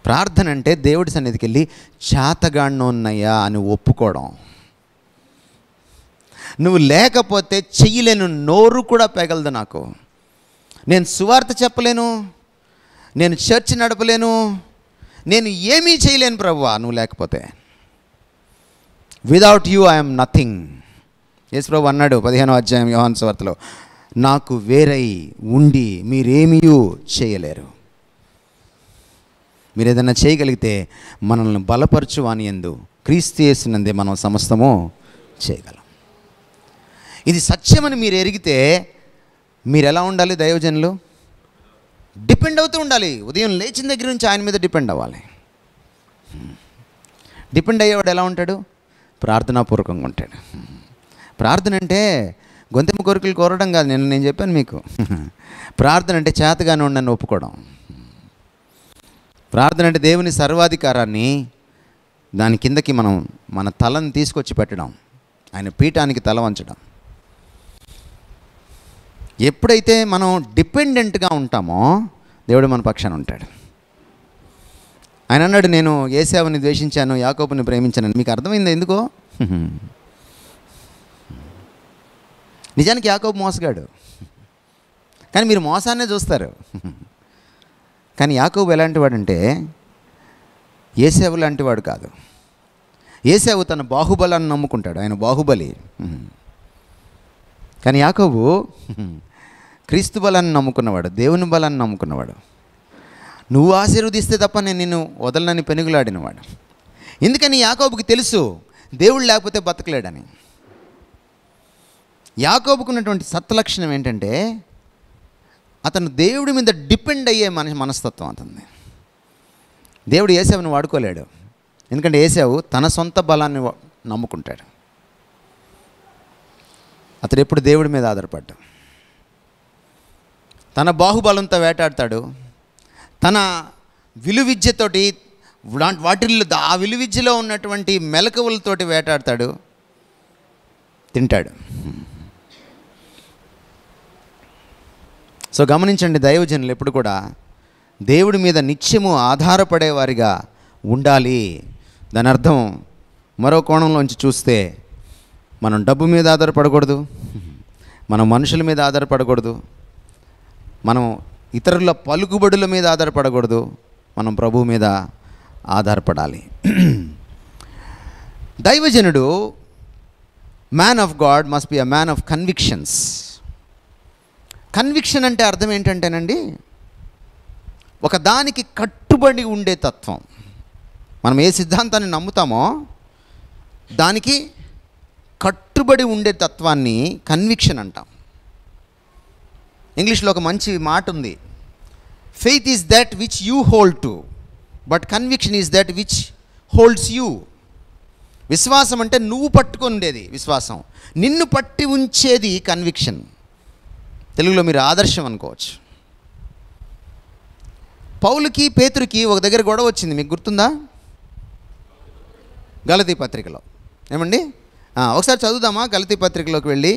A: ప్రార్థన అంటే దేవుడి సన్నిధికి వెళ్ళి చేతగాడినోన్నయ్యా అని ఒప్పుకోవడం. నువ్వు లేకపోతే చెయ్యలేను, నోరు కూడా పెగలదు నాకు. నేను సువార్త చెప్పలేను, నేను చర్చ్ నడపలేను, నేను ఏమీ చేయలేను ప్రభువా నువ్వు లేకపోతే. Without you I'm nothing. Yesu ప్రభు అన్నాడు 15వ అధ్యాయం యోహాను సువార్తలో, నాకు వేరై ఉండి మీరేమీ చేయలేరు. మీరు ఏదైనా చేయగలిగితే మనల్ని బలపరచు అని యందు క్రీస్తు యేసునందే మనం సమస్తము చేయగలం. ఇది సత్యమని మీరు ఎరిగితే మీరు ఎలా ఉండాలి? దైవజనులు డిపెండ్ అవుతూ ఉండాలి. ఉదయం లేచిన దగ్గర నుంచి ఆయన మీద డిపెండ్ అవ్వాలి. డిపెండ్ అయ్యేవాడు ఎలా ఉంటాడు? ప్రార్థనాపూర్వకంగా ఉంటాడు. ప్రార్థన అంటే గొంతెమ్మ కోరికలు కోరడం కాదు. నేను చెప్పాను మీకు, ప్రార్థన అంటే చేతగానే ఉండని ఒప్పుకోవడం. ప్రార్థన అంటే దేవుని సర్వాధికారాన్ని దాని కిందకి మన తలను తీసుకొచ్చి పెట్టడం, ఆయన పీఠానికి తల వంచడం. ఎప్పుడైతే మనం డిపెండెంట్గా ఉంటామో దేవుడు మన పక్షాన ఉంటాడు. ఆయన అన్నాడు, నేను ఏశావుని ద్వేషించాను, యాకోబుని ప్రేమించాను. మీకు అర్థమైంది ఎందుకో? నిజానికి యాకోబు మోసగాడు, కానీ మీరు మోసాన్నే చూస్తారు. కానీ యాకోబు ఎలాంటి వాడంటే ఏశావు లాంటి వాడు కాదు. ఏశావు తన బాహుబలాన్ని నమ్ముకుంటాడు, ఆయన బాహుబలి. కానీ యాకోబు క్రీస్తు బలాన్ని నమ్ముకున్నవాడు, దేవుని బలాన్ని నమ్ముకున్నవాడు. నువ్వు ఆశీర్వదిస్తే తప్ప నేను నిన్ను వదలనని పెనుగులాడినవాడు. ఎందుకని యాకోబుకి తెలుసు దేవుడు లేకపోతే బతకలేడని. యాకోబుకున్నటువంటి సత్లక్షణం ఏంటంటే అతను దేవుడి మీద డిపెండ్ అయ్యే మనస్తత్వం అతనిది. దేవుడు ఏశావుని వాడుకోలేడు, ఎందుకంటే ఏశావు తన సొంత బలాన్ని నమ్ముకుంటాడు. అతడు ఎప్పుడు దేవుడి మీద ఆధారపడ్డాడు. తన బాహుబలంతో వేటాడతాడు, తన విలువిద్యతోటి వాటిల్లో ఆ విలువిద్యలో ఉన్నటువంటి మెలకువలతోటి వేటాడతాడు, తింటాడు. సో గమనించండి, దైవజనులు ఎప్పుడు కూడా దేవుడి మీద నిత్యము ఆధారపడేవారిగా ఉండాలి. దాని అర్థం మరో కోణంలోంచి చూస్తే మనం డబ్బు మీద ఆధారపడకూడదు, మనం మనుషుల మీద ఆధారపడకూడదు, మనం ఇతరుల పలుకుబడుల మీద ఆధారపడకూడదు, మనం ప్రభువు మీద ఆధారపడాలి. దైవజనుడు, man of God must be a man of convictions. Conviction అంటే అర్థం ఏంటంటేనండి, ఒక దానికి కట్టుబడి ఉండే తత్వం. మనం ఏ సిద్ధాంతాన్ని నమ్ముతామో దానికి కట్టుబడి ఉండే తత్వాన్ని కన్విక్షన్ అంటాం. ఇంగ్లీష్లో ఒక మంచి మాట ఉంది, faith is that which you hold to, but conviction is that which holds you. విశ్వాసం అంటే నువ్వు పట్టుకునేది విశ్వాసం, నిన్ను పట్టి ఉంచేది కన్విక్షన్. తెలుగులో మీరు ఆదర్శం అనుకోవచ్చు. పౌలుకి పేతురుకి ఒక దగ్గర గొడవ వచ్చింది, మీకు గుర్తుందా? గలతీ పత్రికలో. ఏమండి, ఒకసారి చదువుదామా గలతీ పత్రికలోకి వెళ్ళి.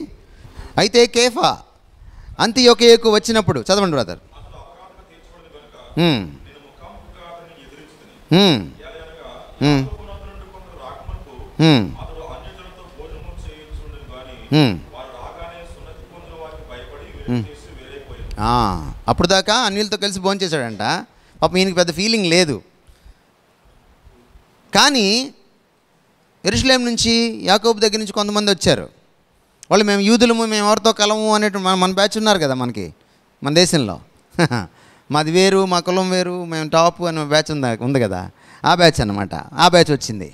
A: అయితే కేఫా అంతియోకియకు వచ్చినప్పుడు, చదవండి బ్రదర్. అప్పుడు దాకా అన్యులతో కలిసి భోంచేశాడంట. పాపం ఈయనకి పెద్ద ఫీలింగ్ లేదు. కానీ యెరూషలేం నుంచి, యాకోబు దగ్గర నుంచి కొంతమంది వచ్చారు. వాళ్ళు మేము యూదులము, మేము ఎవరితో కలము అనేటు మన బ్యాచ్ ఉన్నారు కదా మనకి, మన దేశంలో. మాది వేరు, మా కులం వేరు, మేము టాప్ అని బ్యాచ్ ఉంది కదా, ఆ బ్యాచ్ అన్నమాట. ఆ బ్యాచ్ వచ్చింది.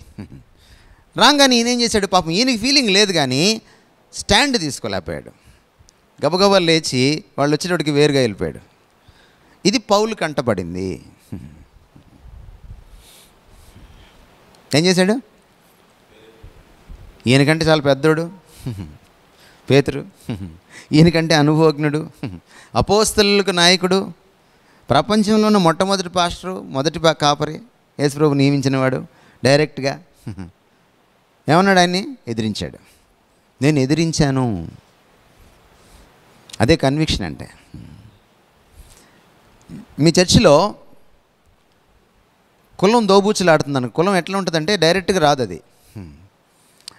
A: రాగానే ఈయన ఏం చేశాడు, పాపం ఈయనకి ఫీలింగ్ లేదు కానీ స్టాండ్ తీసుకోలేకపోయాడు. గబగబా లేచి వాళ్ళు వచ్చేటప్పటికి వేరుగా వెళ్ళిపోయాడు. ఇది పౌలు కంటపడింది. ఏం చేశాడు? ఈయనకంటే చాలా పెద్దోడు పేతురు, ఈయనకంటే అనుభవజ్ఞుడు, అపోస్తలులకు నాయకుడు, ప్రపంచంలోని మొట్టమొదటి పాస్టరు, మొదటి కాపరి, యేసుప్రభు నియమించినవాడు. డైరెక్ట్గా ఏమన్నాడు? ఆయన్ని ఎదిరించాడు. నేను ఎదిరించాను. అదే కన్విక్షన్ అంటే. మీ చర్చిలో కులం దోబూచులాడుతుందని, కులం ఎట్లా ఉంటుందంటే డైరెక్ట్గా రాదు,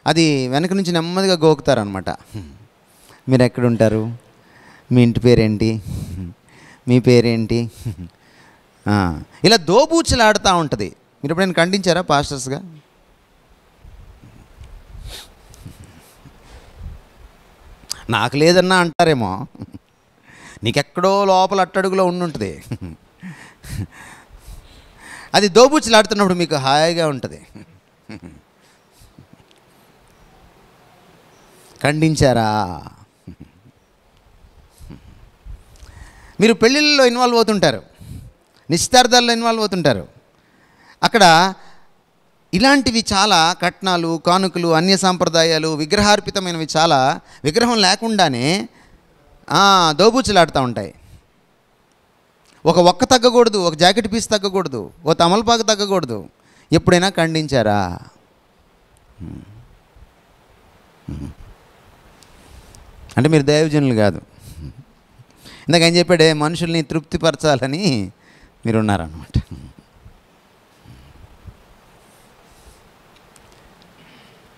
A: అది వెనక నుంచి నెమ్మదిగా గోకుతారనమాట. మీరు ఎక్కడుంటారు, మీ ఇంటి పేరేంటి, మీ పేరేంటి, ఇలా దోబూచులాడుతూ ఉంటుంది. మీరు ఎప్పుడైనా ఖండించారా పాస్టర్స్గా? నాకు లేదన్నా అంటారేమో, నీకెక్కడో లోపల అట్టడుగులో ఉండుంటుంది. అది దోబూచులాడుతున్నప్పుడు మీకు హాయిగా ఉంటుంది. ఖండించారా? మీరు పెళ్ళిళ్ళలో ఇన్వాల్వ్ అవుతుంటారు, నిశ్చితార్థాల్లో ఇన్వాల్వ్ అవుతుంటారు. అక్కడ ఇలాంటివి చాలా కట్నాలు, కానుకలు, అన్య సాంప్రదాయాలు, విగ్రహార్పితమైనవి చాలా, విగ్రహం లేకుండానే దోబూచులాడుతూ ఉంటాయి. ఒక ఒక్క తగ్గకూడదు, ఒక జాకెట్ పీస్ తగ్గకూడదు, ఒక తమలపాకు తగ్గకూడదు. ఎప్పుడైనా ఖండించారా? అంటే మీరు దైవజనులు కాదు. ఇందాక ఏం చెప్పాడే, మనుషుల్ని తృప్తిపరచాలని మీరు ఉన్నారన్నమాట.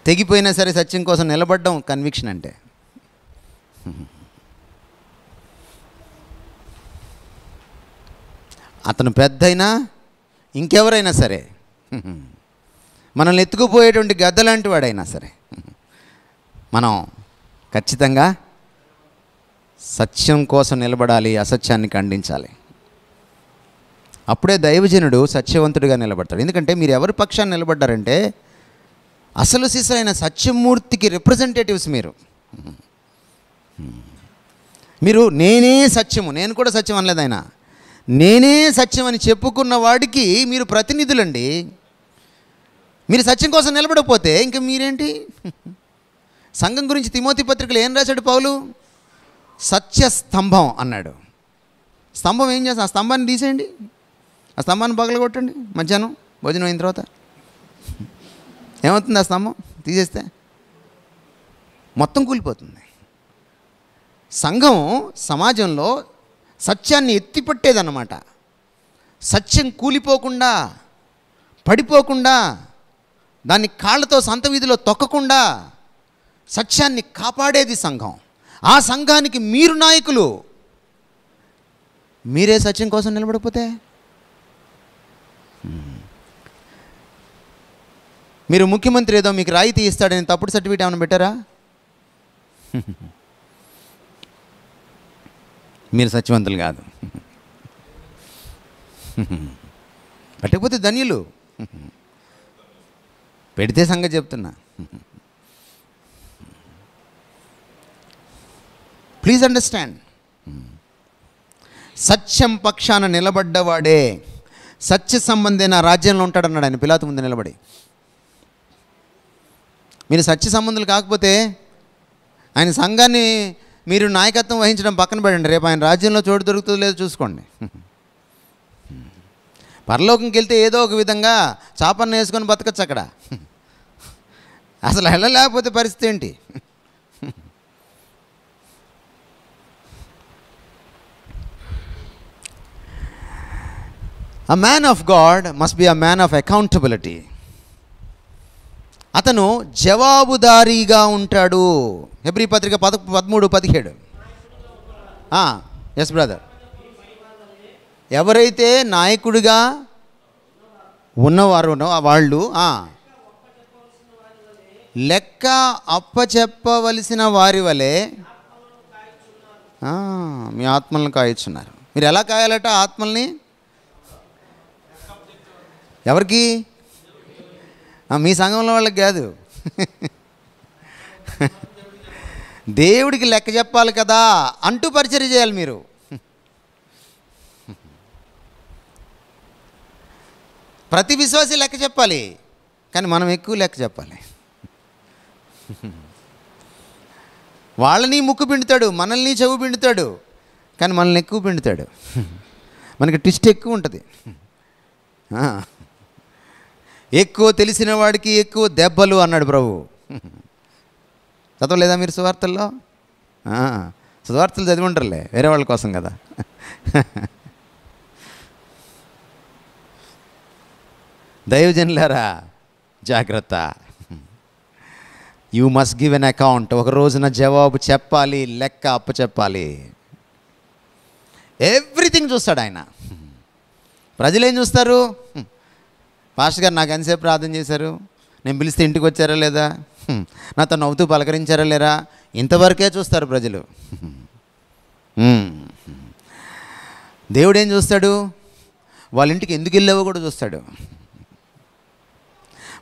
A: తెగిపోయినా సరే సత్యం కోసం నిలబడడం కన్విక్షన్ అంటే. అతను పెద్దయినా ఇంకెవరైనా సరే, మనల్ని ఎత్తుకుపోయేటువంటి గద్ద లాంటి వాడైనా సరే, మనం ఖచ్చితంగా సత్యం కోసం నిలబడాలి, అసత్యాన్ని ఖండించాలి. అప్పుడే దైవజనుడు సత్యవంతుడిగా నిలబడతాడు. ఎందుకంటే మీరు ఎవరి పక్షాన్ని నిలబడ్డారంటే అసలు సిసలైన సత్యమూర్తికి రిప్రజెంటేటివ్స్ మీరు నేనే సత్యము, నేను కూడా సత్యం అనలేదు ఆయన, నేనే సత్యం అని చెప్పుకున్న వాడికి మీరు ప్రతినిధులండి. మీరు సత్యం కోసం నిలబడకపోతే ఇంకా మీరేంటి? సంఘం గురించి తిమోతి పత్రికలో ఏం రాశాడు పౌలు? సత్యస్తంభం అన్నాడు. స్తంభం ఏం చేస్తా? ఆ స్తంభాన్ని తీసేయండి, ఆ స్తంభాన్ని పగలగొట్టండి. మధ్యాహ్నం భోజనం అయిన తర్వాత ఏమవుతుంది? ఆ స్తంభం తీసేస్తే మొత్తం కూలిపోతుంది. సంఘం సమాజంలో సత్యాన్ని ఎత్తిపట్టేదన్నమాట. సత్యం కూలిపోకుండా, పడిపోకుండా, దాన్ని కాళ్ళతో సంత వీధిలో తొక్కకుండా సత్యాన్ని కాపాడేది సంఘం. ఆ సంఘానికి మీరు నాయకులు. మీరే సత్యం కోసం నిలబడిపోతే మీరు ముఖ్యమంత్రి ఏదో మీకు రాయితీ ఇస్తాడని తప్పుడు సర్టిఫికేట్ ఏమైనా పెట్టారా? మీరు సత్యవంతులు కాదు. పట్టకపోతే ధన్యులు. పెడితే సంగతి చెప్తున్నా. Please understand. సత్యం పక్షాన నిలబడ్డవాడే సత్య సంబంధి నా రాజ్యంలో ఉంటాడన్నాడు ఆయన పిలాతు ముందు నిలబడి. మీరు సత్య సంబంధులు కాకపోతే ఆయన సంఘాన్ని మీరు నాయకత్వం వహించడం పక్కన పెట్టండి. రేపు ఆయన రాజ్యంలో చోటు దొరుకుతుందో లేదో చూసుకోండి. పరలోకంకి వెళ్తే ఏదో ఒక విధంగా చాపన్న వేసుకొని బతకచ్చు అక్కడ. అసలు వెళ్ళలేకపోతే పరిస్థితి ఏంటి? A man of God must be a man of accountability. అతను జవాబుదారీగా ఉంటాడు. హెబ్రీ పత్రిక 13:17. Yes brother. ఎవరైతే నాయకుడిగా ఉన్నవారు వాళ్ళు లెక్క అప్పచెప్పవలసిన వారి వలె మీ ఆత్మలను కాయచున్నారు. మీరు ఎలా కాయాలట ఆత్మల్ని? ఎవరికి? మీ సంఘంలో వాళ్ళకి కాదు, దేవుడికి లెక్క చెప్పాలి కదా అంటూ పరిచర్య చేయాలి మీరు. ప్రతి విశ్వాసి లెక్క చెప్పాలి, కానీ మనం ఎక్కువ లెక్క చెప్పాలి. వాళ్ళని ముక్కు పిండుతాడు, మనల్ని చెవు పిండుతాడు, కానీ మనల్ని ఎక్కువ పిండుతాడు. మనకి ట్విస్ట్ ఎక్కువ ఉంటుంది. ఎక్కువ తెలిసిన వాడికి ఎక్కువ దెబ్బలు అన్నాడు ప్రభు. చదవలేదా మీరు సువార్తల్లో? సువార్తలు చదివి ఉంటారులే, వేరే వాళ్ళ కోసం కదా. దైవజనులారా జాగ్రత్త. You must give an account. ఒక రోజున జవాబు చెప్పాలి, లెక్క అప్పచెప్పాలి. ఎవ్రీథింగ్ చూస్తాడు ఆయన. ప్రజలు ఏం చూస్తారు? పాస్టర్ గారు నాకు ఎంతసేపు ప్రార్థన చేశారు, నేను పిలిస్తే ఇంటికి వచ్చారా లేదా, నాతో నవ్వుతూ పలకరించారా లేరా, ఇంతవరకే చూస్తారు ప్రజలు. దేవుడు ఏం చూస్తాడు? వాళ్ళ ఇంటికి ఎందుకు వెళ్ళావో కూడా చూస్తాడు.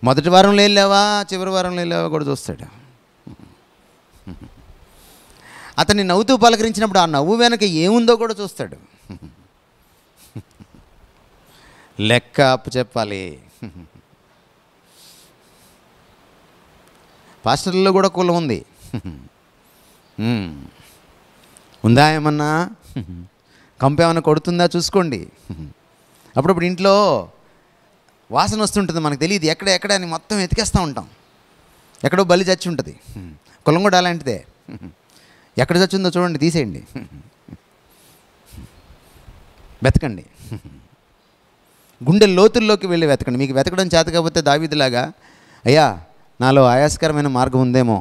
A: మొదటి వారంలో వెళ్ళావా, చివరి వారంలో వెళ్ళావా కూడా చూస్తాడు. అతన్ని నవ్వుతూ పలకరించినప్పుడు ఆ నవ్వు వెనక ఏముందో కూడా చూస్తాడు. లెక్క అప్పు చెప్పాలి. పాస్టర్లలో కూడా కులం ఉంది. ఉందా ఏమన్నా? కంప ఏమన్నా కొడుతుందా చూసుకోండి. అప్పుడప్పుడు ఇంట్లో వాసన వస్తుంటుంది, మనకు తెలియదు ఎక్కడ అని మొత్తం ఎతికేస్తూ ఉంటాం. ఎక్కడో బలి చచ్చి ఉంటుంది. కులం కూడా అలాంటిదే. ఎక్కడ చచ్చిందో చూడండి, తీసేయండి, వెతకండి. గుండె లోతుల్లోకి వెళ్ళి వెతకండి. మీకు వెతకడం చేత కాకపోతే దావీదులాగా, అయ్యా నాలో ఆయాస్కరమైన మార్గం ఉందేమో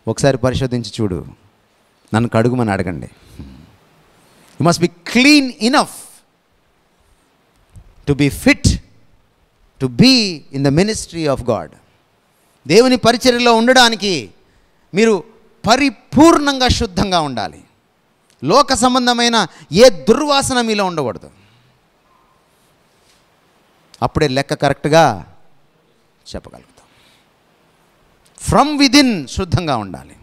A: ఒకసారి పరిశోధించి చూడు, నన్ను కడుగుమని అడగండి. You must be clean enough to be fit to be in the ministry of God. దేవుని పరిచర్యలో ఉండడానికి మీరు పరిపూర్ణంగా శుద్ధంగా ఉండాలి. లోక సంబంధమైన ఏ దుర్వాసన మీలో ఉండకూడదు. అప్పుడే లెక్క కరెక్ట్గా చెప్పగలుగుతాం. ఫ్రమ్ విదిన్ శుద్ధంగా ఉండాలి.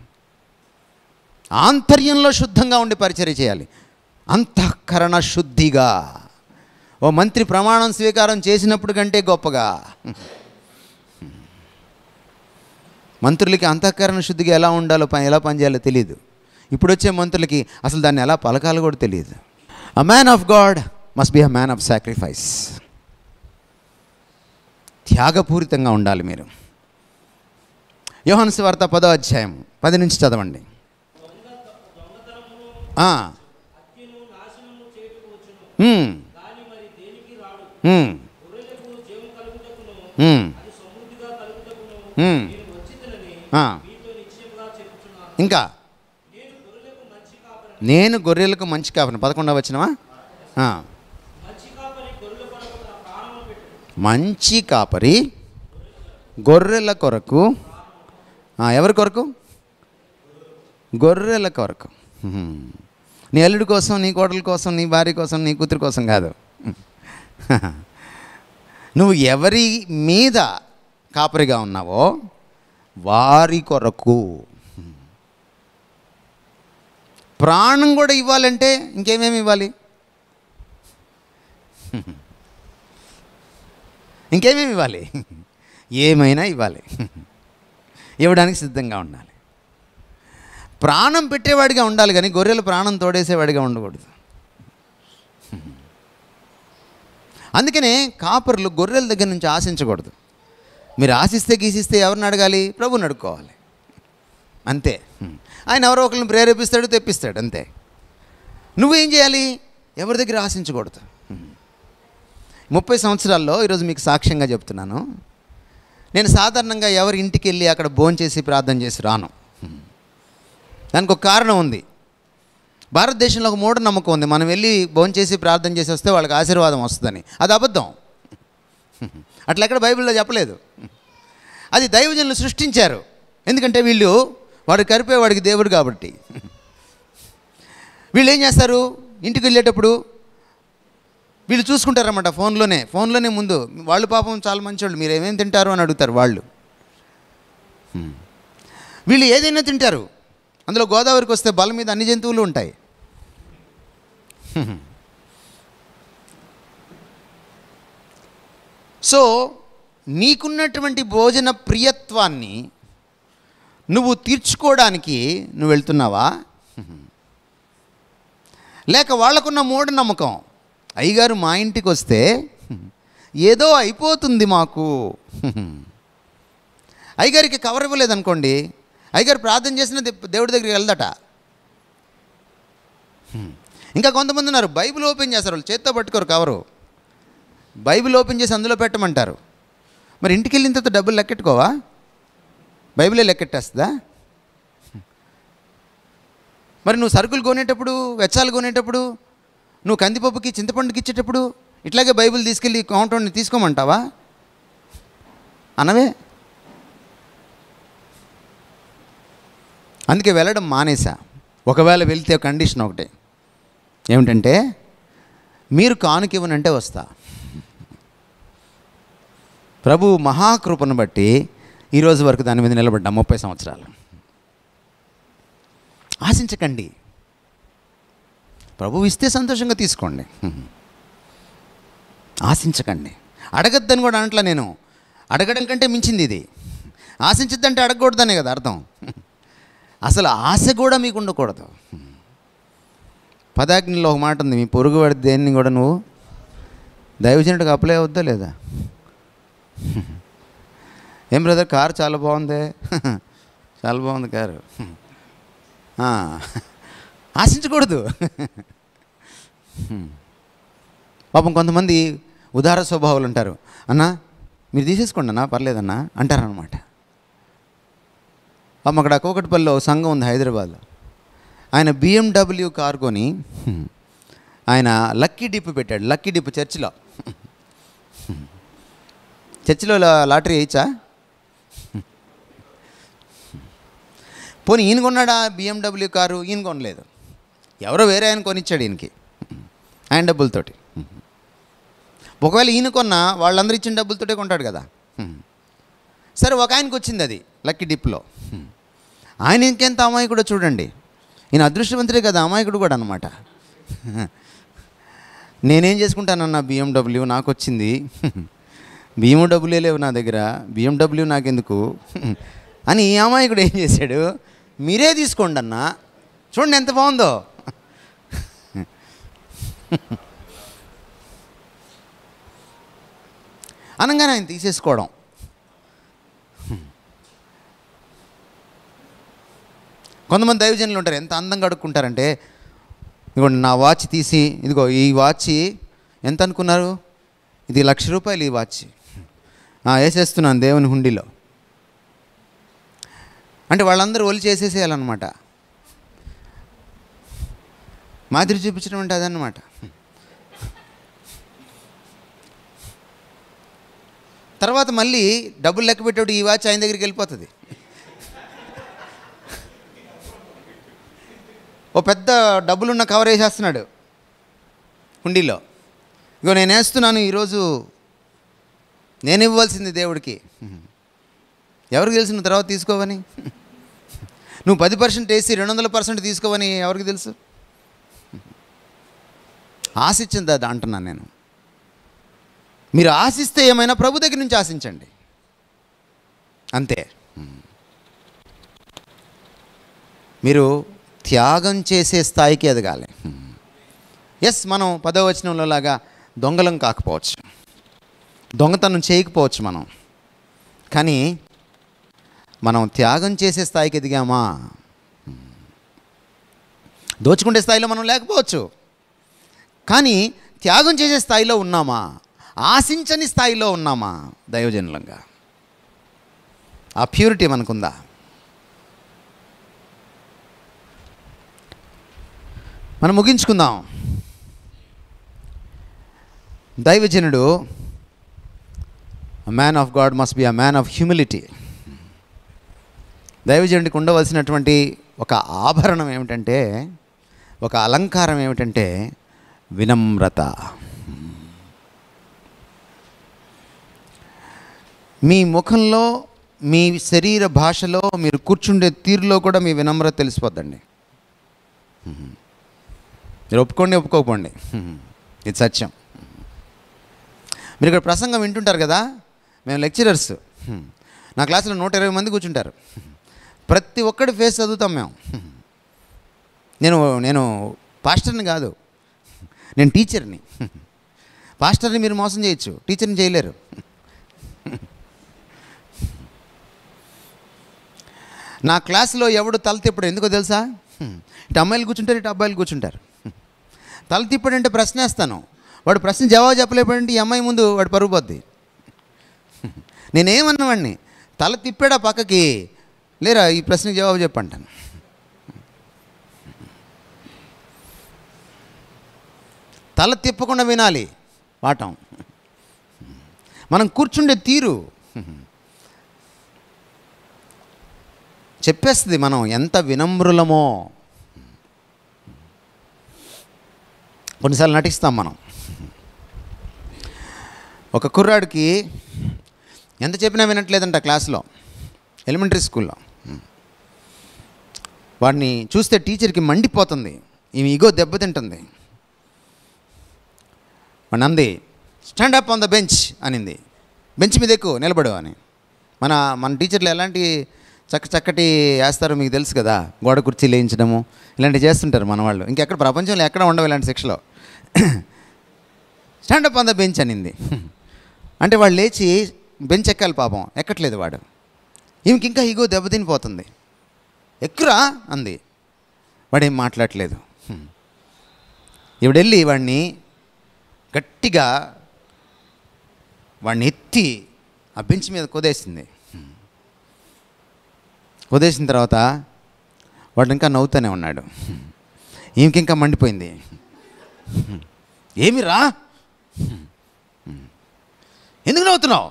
A: ఆంతర్యంలో శుద్ధంగా ఉండి పరిచర్య చేయాలి. అంతఃకరణ శుద్ధిగా. ఓ మంత్రి ప్రమాణం స్వీకారం చేసినప్పుడు కంటే గొప్పగా. మంత్రులకి అంతఃకరణ శుద్ధిగా ఎలా ఉండాలో ఎలా పనిచేయాలో తెలియదు. ఇప్పుడు వచ్చే మంత్రులకి అసలు దాన్ని ఎలా పలకాలో కూడా తెలియదు. A man of God must be a man of sacrifice. త్యాగపూరితంగా ఉండాలి మీరు. యోహాను సువార్త 10వ అధ్యాయం 10 నుంచి చదవండి. ఇంకా నేను గొర్రెలకు మంచి కాపరిని. 11వ వచనమా? మంచి కాపరి గొర్రెల కొరకు. ఎవరి కొరకు? గొర్రెల కొరకు. నీ అల్లుడి కోసం, నీ కోడల కోసం, నీ భార్య కోసం, నీ కూతురు కోసం కాదు. నువ్వు ఎవరి మీద కాపరిగా ఉన్నావో వారి కొరకు. ప్రాణం కూడా ఇవ్వాలంటే ఇంకేమేమి ఇవ్వాలి? ఇంకేమేమి ఇవ్వాలి? ఏమైనా ఇవ్వాలి. ఇవ్వడానికి సిద్ధంగా ఉండాలి. ప్రాణం పెట్టేవాడిగా ఉండాలి, కానీ గొర్రెలు ప్రాణం తోడేసేవాడిగా ఉండకూడదు. అందుకనే కాపరులు గొర్రెల దగ్గర నుంచి ఆశించకూడదు. మీరు ఆశిస్తే గీసిస్తే ఎవరిని అడగాలి? ప్రభుని అడుక్కోవాలి. అంతే. ఆయన ఎవరో ఒకరిని ప్రేరేపిస్తాడు, తెప్పిస్తాడు, అంతే. నువ్వేం చేయాలి? ఎవరి దగ్గర ఆశించకూడదు. 30 సంవత్సరాల్లో ఈరోజు మీకు సాక్ష్యంగా చెప్తున్నాను, నేను సాధారణంగా ఎవరి ఇంటికి వెళ్ళి అక్కడ భోంచేసి ప్రార్థన చేసి రాను. దానికి ఒక కారణం ఉంది. భారతదేశంలో ఒక మూఢనమ్మకం ఉంది, మనం వెళ్ళి భోంచేసి ప్రార్థన చేసి వస్తే వాళ్ళకి ఆశీర్వాదం వస్తుందని. అది అబద్ధం. అట్లా ఎక్కడ బైబిల్లో చెప్పలేదు. అది దైవజనులు సృష్టించారు. ఎందుకంటే వాడు కరిపేవాడికి దేవుడు కాబట్టి. వీళ్ళు ఏం చేస్తారు? ఇంటికి వెళ్ళేటప్పుడు వీళ్ళు చూసుకుంటారన్నమాట ఫోన్లోనే ముందు. వాళ్ళు పాపం చాలా మంచివాళ్ళు, మీరు ఏమేమి తింటారు అని అడుగుతారు వాళ్ళు. వీళ్ళు ఏదైనా తింటారు. అందులో గోదావరికి వస్తే బల మీద అన్ని జంతువులు ఉంటాయి. సో నీకున్నటువంటి భోజన ప్రియత్వాన్ని నువ్వు తీర్చుకోవడానికి నువ్వు వెళ్తున్నావా? లేక వాళ్ళకున్న మూఢనమ్మకం, అయ్యగారు మా ఇంటికి వస్తే ఏదో అయిపోతుంది మాకు. అయ్యగారికి కవర్ ఇవ్వలేదనుకోండి, అయ్యగారు ప్రార్థన చేసిన దేవుడి దగ్గరికి వెళ్దట. ఇంకా కొంతమంది ఉన్నారు, బైబిల్ ఓపెన్ చేస్తారు, వాళ్ళు చేత్తో పట్టుకోరు కవరు. బైబిల్ ఓపెన్ చేసి అందులో పెట్టమంటారు. మరి ఇంటికి వెళ్ళిన తర్వాత డబ్బులు లెక్కెట్టుకోవా? బైబిలే లెక్కెట్టేస్తుందా? మరి నువ్వు సరుకులు కొనేటప్పుడు, వెచ్చాలు కొనేటప్పుడు, నువ్వు కందిపప్పుకి చింతపండుకి ఇచ్చేటప్పుడు ఇట్లాగే బైబిల్ తీసుకెళ్ళి కౌంటర్ని తీసుకోమంటావా? అనవే. అందుకే వెళ్ళడం మానేసా. ఒకవేళ వెళ్తే కండిషన్ ఒకటే, ఏమిటంటే మీరు కానుకివ్వనంటే వస్తా. ప్రభు మహాకృపను బట్టి ఈరోజు వరకు దాని మీద నిలబడ్డా 30 సంవత్సరాలు. ఆశించకండి. ప్రభు ఇస్తే సంతోషంగా తీసుకోండి, ఆశించకండి. అడగద్దని కూడా అనట్లా నేను. అడగడం కంటే మించింది ఇది. ఆశించద్దంటే అడగకూడదనే కదా అర్థం. అసలు ఆశ కూడా మీకు ఉండకూడదు. పదాజ్ఞలో ఒక మాట ఉంది, మీ పొరుగు వాడి దేన్ని కూడా నువ్వు దైవజనుడికి అప్లై అవుద్దా లేదా? ఏం బ్రదర్, కారు చాలా బాగుంది, చాలా బాగుంది కారు. ఆశించకూడదు. పాపం కొంతమంది ఉదార స్వభావాలు ఉంటారు. అన్నా మీరు తీసేసుకోండి అన్నా, పర్లేదన్నా అంటారనమాట. అక్కడ కూకట్పల్లిలో ఒక సంఘం ఉంది హైదరాబాద్లో. ఆయన BMW కారు కొని ఆయన లక్కీ డిప్ పెట్టాడు. లక్కీ డిప్ చర్చిలో లాటరీ వేయచ్చా? పోనీ ఈయన కొన్నాడా BMW కారు? ఈయన కొనలేదు, ఎవరో వేరే ఆయన కొనిచ్చాడు ఈయనకి ఆయన డబ్బులతోటి. ఒకవేళ ఈయన కొన్నా వాళ్ళందరూ ఇచ్చిన డబ్బులతోటే కొంటాడు కదా. సరే, ఒక ఆయనకు వచ్చింది అది లక్కీ డిప్లో. ఆయన ఇంకెంత అమాయకుడో చూడండి. ఈయన అదృష్టవంతుడే కదా, అమాయకుడు కూడా అనమాట. నేనేం చేసుకుంటానన్నా BMW నాకు వచ్చింది, BMW లేవు నా దగ్గర, BMW నాకెందుకు అని ఈ అమాయకుడు ఏం చేశాడు, మీరే తీసుకోండి అన్నా, చూడండి ఎంత బాగుందో. అనగానే ఆయన తీసేసుకోవడం. కొంతమంది దైవజనులు ఉంటారు, ఎంత అందంగా అడుక్కుంటారంటే, ఇదిగోండి నా వాచ్ తీసి, ఇదిగో ఈ వాచ్ ఎంత అనుకున్నారు, ఇది ₹1,00,000 ఈ వాచ్ వేసేస్తున్నాను దేవుని హుండీలో అంటే వాళ్ళందరూ ఒలి చేసేసేయాలన్నమాట. మాదిరి చూపించడం అంటే అదన్నమాట. తర్వాత మళ్ళీ డబ్బులు లెక్క పెట్టేప్పుడు ఈ వాచ్ ఆయన దగ్గరికి వెళ్ళిపోతుంది. ఓ పెద్ద డబ్బులున్న కవర్ వేసేస్తున్నాడు హుండీలో. ఇగో నేను వేస్తున్నాను, ఈరోజు నేను ఇవ్వాల్సింది దేవుడికి. ఎవరికి తెలుసు నువ్వు తర్వాత తీసుకోవని? నువ్వు 10% వేసి 200% తీసుకోవని ఎవరికి తెలుసు? ఆశించింది అది అంటున్నాను నేను. మీరు ఆశిస్తే ఏమైనా ప్రభు దగ్గర నుంచి ఆశించండి, అంతే. మీరు త్యాగం చేసే స్థాయికి ఎదగాలి. ఎస్, మనం 10వ వచనంలో లాగా దొంగలం కాకపోవచ్చు, దొంగతనం చేయకపోవచ్చు మనం, కానీ మనం త్యాగం చేసే స్థాయికి ఎదిగామా? దోచుకునే స్థాయిలో మనం లేకపోవచ్చు, కానీ త్యాగం చేసే స్థాయిలో ఉన్నామా? ఆశించని స్థాయిలో ఉన్నామా? దైవజనులంగా ఆ ప్యూరిటీ మనకుందా? మనం ముగించుకుందాం. దైవజనుడు, man of God must be a man of humility. దైవజనుడికి ఉండవలసినటువంటి ఒక ఆభరణం ఏమిటంటే, ఒక అలంకారం ఏమిటంటే వినమ్రత. మీ ముఖంలో, మీ శరీర భాషలో, మీరు కూర్చుండే తీరులో కూడా మీ వినమ్రత తెలిసిపోద్దండి. మీరు ఒప్పుకోండి ఒప్పుకోకపోండి, ఇది సత్యం. మీరు ఇక్కడ ప్రసంగం వింటుంటారు కదా, మేము లెక్చరర్స్, నా క్లాసులో 120 మంది కూర్చుంటారు. ప్రతి ఒక్కడి ఫేస్ చదువుతాం మేము. నేను పాస్టర్ని కాదు, నేను టీచర్ని. పాస్టర్ని మీరు మోసం చేయొచ్చు, టీచర్ని చేయలేరు. నా క్లాసులో ఎవడు తల తిప్పడు, ఎందుకో తెలుసా? ఇటు అమ్మాయిలు కూర్చుంటారు, ఇటు అబ్బాయిలు కూర్చుంటారు. తల తిప్పడంటే ప్రశ్న వేస్తాను, వాడు ప్రశ్న జవాబు చెప్పలేకపోయింటే ఈ అమ్మాయి ముందు వాడు పరుగు పోద్ది. నేనేమన్నవాడిని, తల తిప్పాడా పక్కకి, లేరా ఈ ప్రశ్నకి జవాబు చెప్పంటాను. తల తిప్పకుండా వినాలి పాఠం. మనం కూర్చుండే తీరు చెప్పేస్తుంది మనం ఎంత వినమ్రులమో. కొన్నిసార్లు నటిస్తాం మనం. ఒక కుర్రాడికి ఎంత చెప్పినా వినట్లేదంట క్లాస్లో, ఎలిమెంటరీ స్కూల్లో. వాడిని చూస్తే టీచర్కి మండిపోతుంది, ఈమె ఈగో దెబ్బతింటుంది. వాడిని అంది, stand up on the bench అనింది. బెంచ్ మీద ఎక్కువ నిలబడు అని. మన టీచర్లు ఎలాంటి చక్కటి వేస్తారో మీకు తెలుసు కదా, గోడ కుర్చీలు వేయించడము ఇలాంటివి చేస్తుంటారు మన వాళ్ళు. ఇంకెక్కడ ప్రపంచంలో ఎక్కడ ఉండవు ఇలాంటి శిక్షలో. Stand up on the bench అనింది. అంటే వాడు లేచి బెంచ్ ఎక్కాలి, పాపం ఎక్కట్లేదు వాడు. ఈమెకి ఇంకా ఈగో దెబ్బతినిపోతుంది. ఎక్కురా అంది, వాడేం మాట్లాడట్లేదు. ఇవిడెళ్ళి వాడిని గట్టిగా వాడిని ఎత్తి ఆ బెంచ్ మీద కుదేసింది. వదిలేసిన తర్వాత వాడు ఇంకా నవ్వుతూనే ఉన్నాడు. ఈమెకింకా మండిపోయింది. ఏమి రా, ఎందుకు నవ్వుతున్నావు?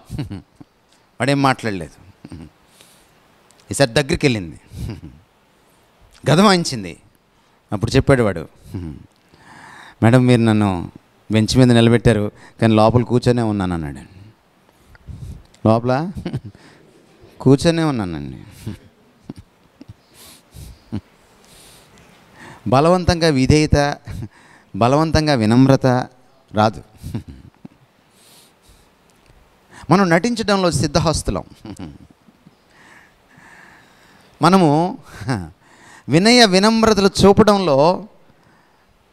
A: వాడేం మాట్లాడలేదు. ఈసారి దగ్గరికి వెళ్ళింది, గదమాయించింది. అప్పుడు చెప్పాడు వాడు, మేడం మీరు నన్ను బెంచ్ మీద నిలబెట్టారు కానీ లోపల కూర్చొనే ఉన్నాను అన్నాడు. లోపల కూర్చొనే ఉన్నానండి. బలవంతంగా విధేయత, బలవంతంగా వినమ్రత రాదు. మనం నటించడంలో సిద్ధహస్తులం. మనము వినయ వినమ్రతలు చూపడంలో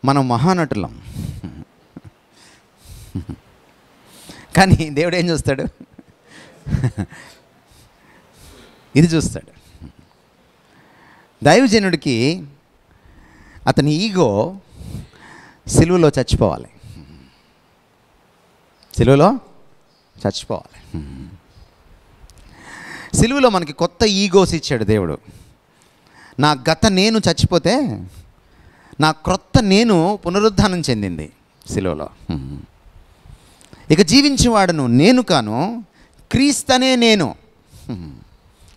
A: మనం మహానటులం. కానీ దేవుడు ఏం చూస్తాడు? ఇది చూస్తాడు. దైవజనుడికి అతని ఈగో సిలువలో చచ్చిపోవాలి. సిలువలో చచ్చిపోవాలి. సిలువలో మనకి కొత్త ఈగోస్ ఇచ్చాడు దేవుడు. నా గత నేను చచ్చిపోతే నా క్రొత్త నేను పునరుద్ధానం చెందింది సిలువలో. ఇక జీవించేవాడును నేను కాను, క్రీస్తనే నేను.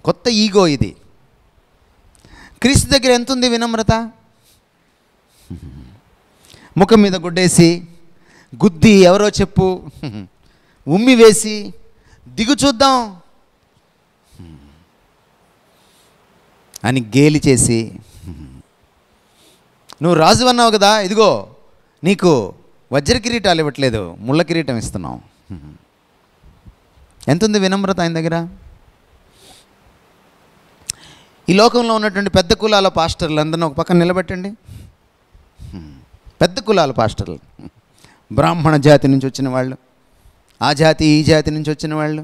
A: కొత్త ఈగో ఇది. క్రీస్తు దగ్గర ఎంత ఉంది వినమ్రత? ముఖం మీద గుడ్డేసి, గుద్ది, ఎవరో చెప్పు, ఉమ్మి వేసి, దిగు చూద్దాం అని గేలి చేసి, నువ్వు రాజు అన్నావు కదా, ఇదిగో నీకు వజ్ర కిరీటాలు ఇవ్వట్లేదు, ముళ్ళ కిరీటం ఇస్తున్నావు. ఎంతుంది వినమ్రత ఆయన దగ్గర? ఈ లోకంలో ఉన్నటువంటి పెద్ద కులాల పాస్టర్లు అందరినీ ఒక పక్కన నిలబెట్టండి. పెద్ద కులాల పాస్టర్లు, బ్రాహ్మణ జాతి నుంచి వచ్చిన వాళ్ళు, ఆ జాతి ఈ జాతి నుంచి వచ్చిన వాళ్ళు,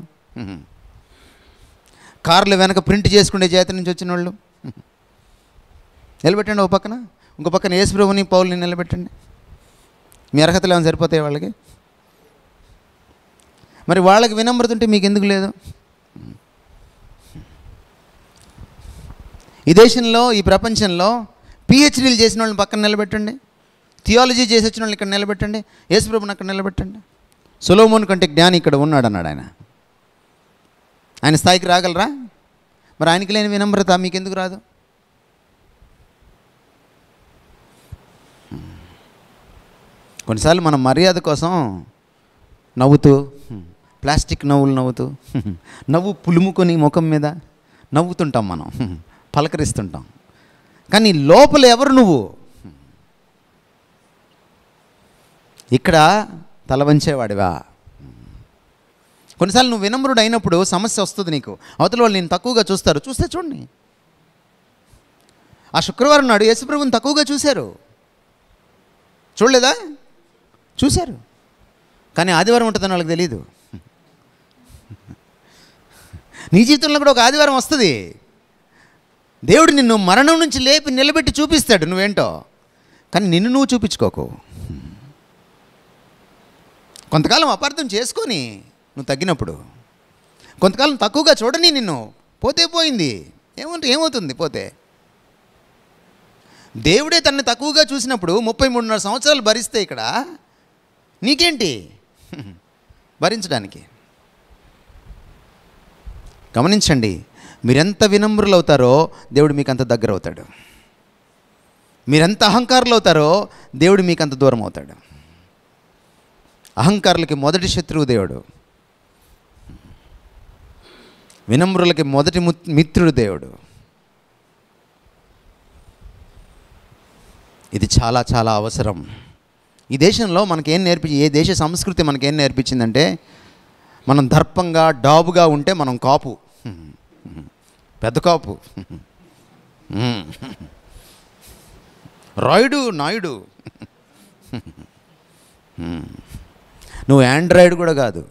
A: కార్లు వెనక ప్రింట్ చేసుకునే జాతి నుంచి వచ్చిన వాళ్ళు నిలబెట్టండి ఒక పక్కన. ఇంకో పక్కన యేసుప్రభుని పౌల్ని నిలబెట్టండి. మీ అర్హతలు ఏమైనా సరిపోతాయి వాళ్ళకి? మరి వాళ్ళకి వినమ్రత ఉంటే మీకు ఎందుకు లేదు? ఈ దేశంలో, ఈ ప్రపంచంలో పిహెచ్డీలు చేసిన వాళ్ళని పక్కన నిలబెట్టండి. థియాలజీ చేసి వచ్చిన వాళ్ళని ఇక్కడ నిలబెట్టండి. యేసుప్రభుని అక్కడ నిలబెట్టండి. సొలొమోను కంటే జ్ఞాని ఇక్కడ ఉన్నాడు అన్నాడు ఆయన. ఆయన స్థాయికి రాగలరా? మరి ఆయనకి లేని వినమ్రత మీకెందుకు రాదు? కొన్నిసార్లు మనం మర్యాద కోసం నవ్వుతూ, ప్లాస్టిక్ నవ్వులు నవ్వుతూ, నవ్వు పులుముకొని ముఖం మీద నవ్వుతుంటాం, మనం పలకరిస్తుంటాం. కానీ లోపల ఎవరు నువ్వు? ఇక్కడ తల వంచేవాడివా? కొన్నిసార్లు నువ్వు వినమ్రుడు అయినప్పుడు సమస్య వస్తుంది నీకు. అవతల వాళ్ళు నేను తక్కువగా చూస్తారు. చూస్తే చూడండి. ఆ శుక్రవారం నాడు యేసుప్రభుని తక్కువగా చూశారు. చూడలేదా? చూశారు. కానీ ఆదివారం ఉంటుందని వాళ్ళకి తెలియదు. నీ జీవితంలో కూడా ఒక ఆదివారం వస్తుంది. దేవుడు నిన్ను మరణం నుంచి లేపి నిలబెట్టి చూపిస్తాడు నువ్వేంటో. కానీ నిన్ను నువ్వు చూపించుకోకు. కొంతకాలం అపార్థం చేసుకొని నువ్వు తగ్గినప్పుడు, కొంతకాలం తక్కువగా చూడని నిన్ను, పోతే పోయింది, ఏమవుతుంది పోతే. దేవుడే తనని తక్కువగా చూసినప్పుడు 33.5 సంవత్సరాలు భరిస్తే ఇక్కడ నీకేంటి భరించడానికి? గమనించండి, మీరెంత వినమ్రులు అవుతారో దేవుడు మీకు అంత దగ్గర అవుతాడు. మీరెంత అహంకారులు అవుతారో దేవుడు మీకు అంత దూరం అవుతాడు. అహంకారులకి మొదటి శత్రువు దేవుడు, వినమ్రులకి మొదటి మిత్రుడు దేవుడు. ఇది చాలా చాలా అవసరం. ఈ దేశంలో మనకేం ఏ దేశ సంస్కృతి మనకేం నేర్పించిందంటే, మనం దర్పంగా డాబుగా ఉంటే మనం కాపు, పెద్ద కాపు, రాయుడు నాయుడు. నువ్వు ఆండ్రాయిడ్ కూడా కాదు.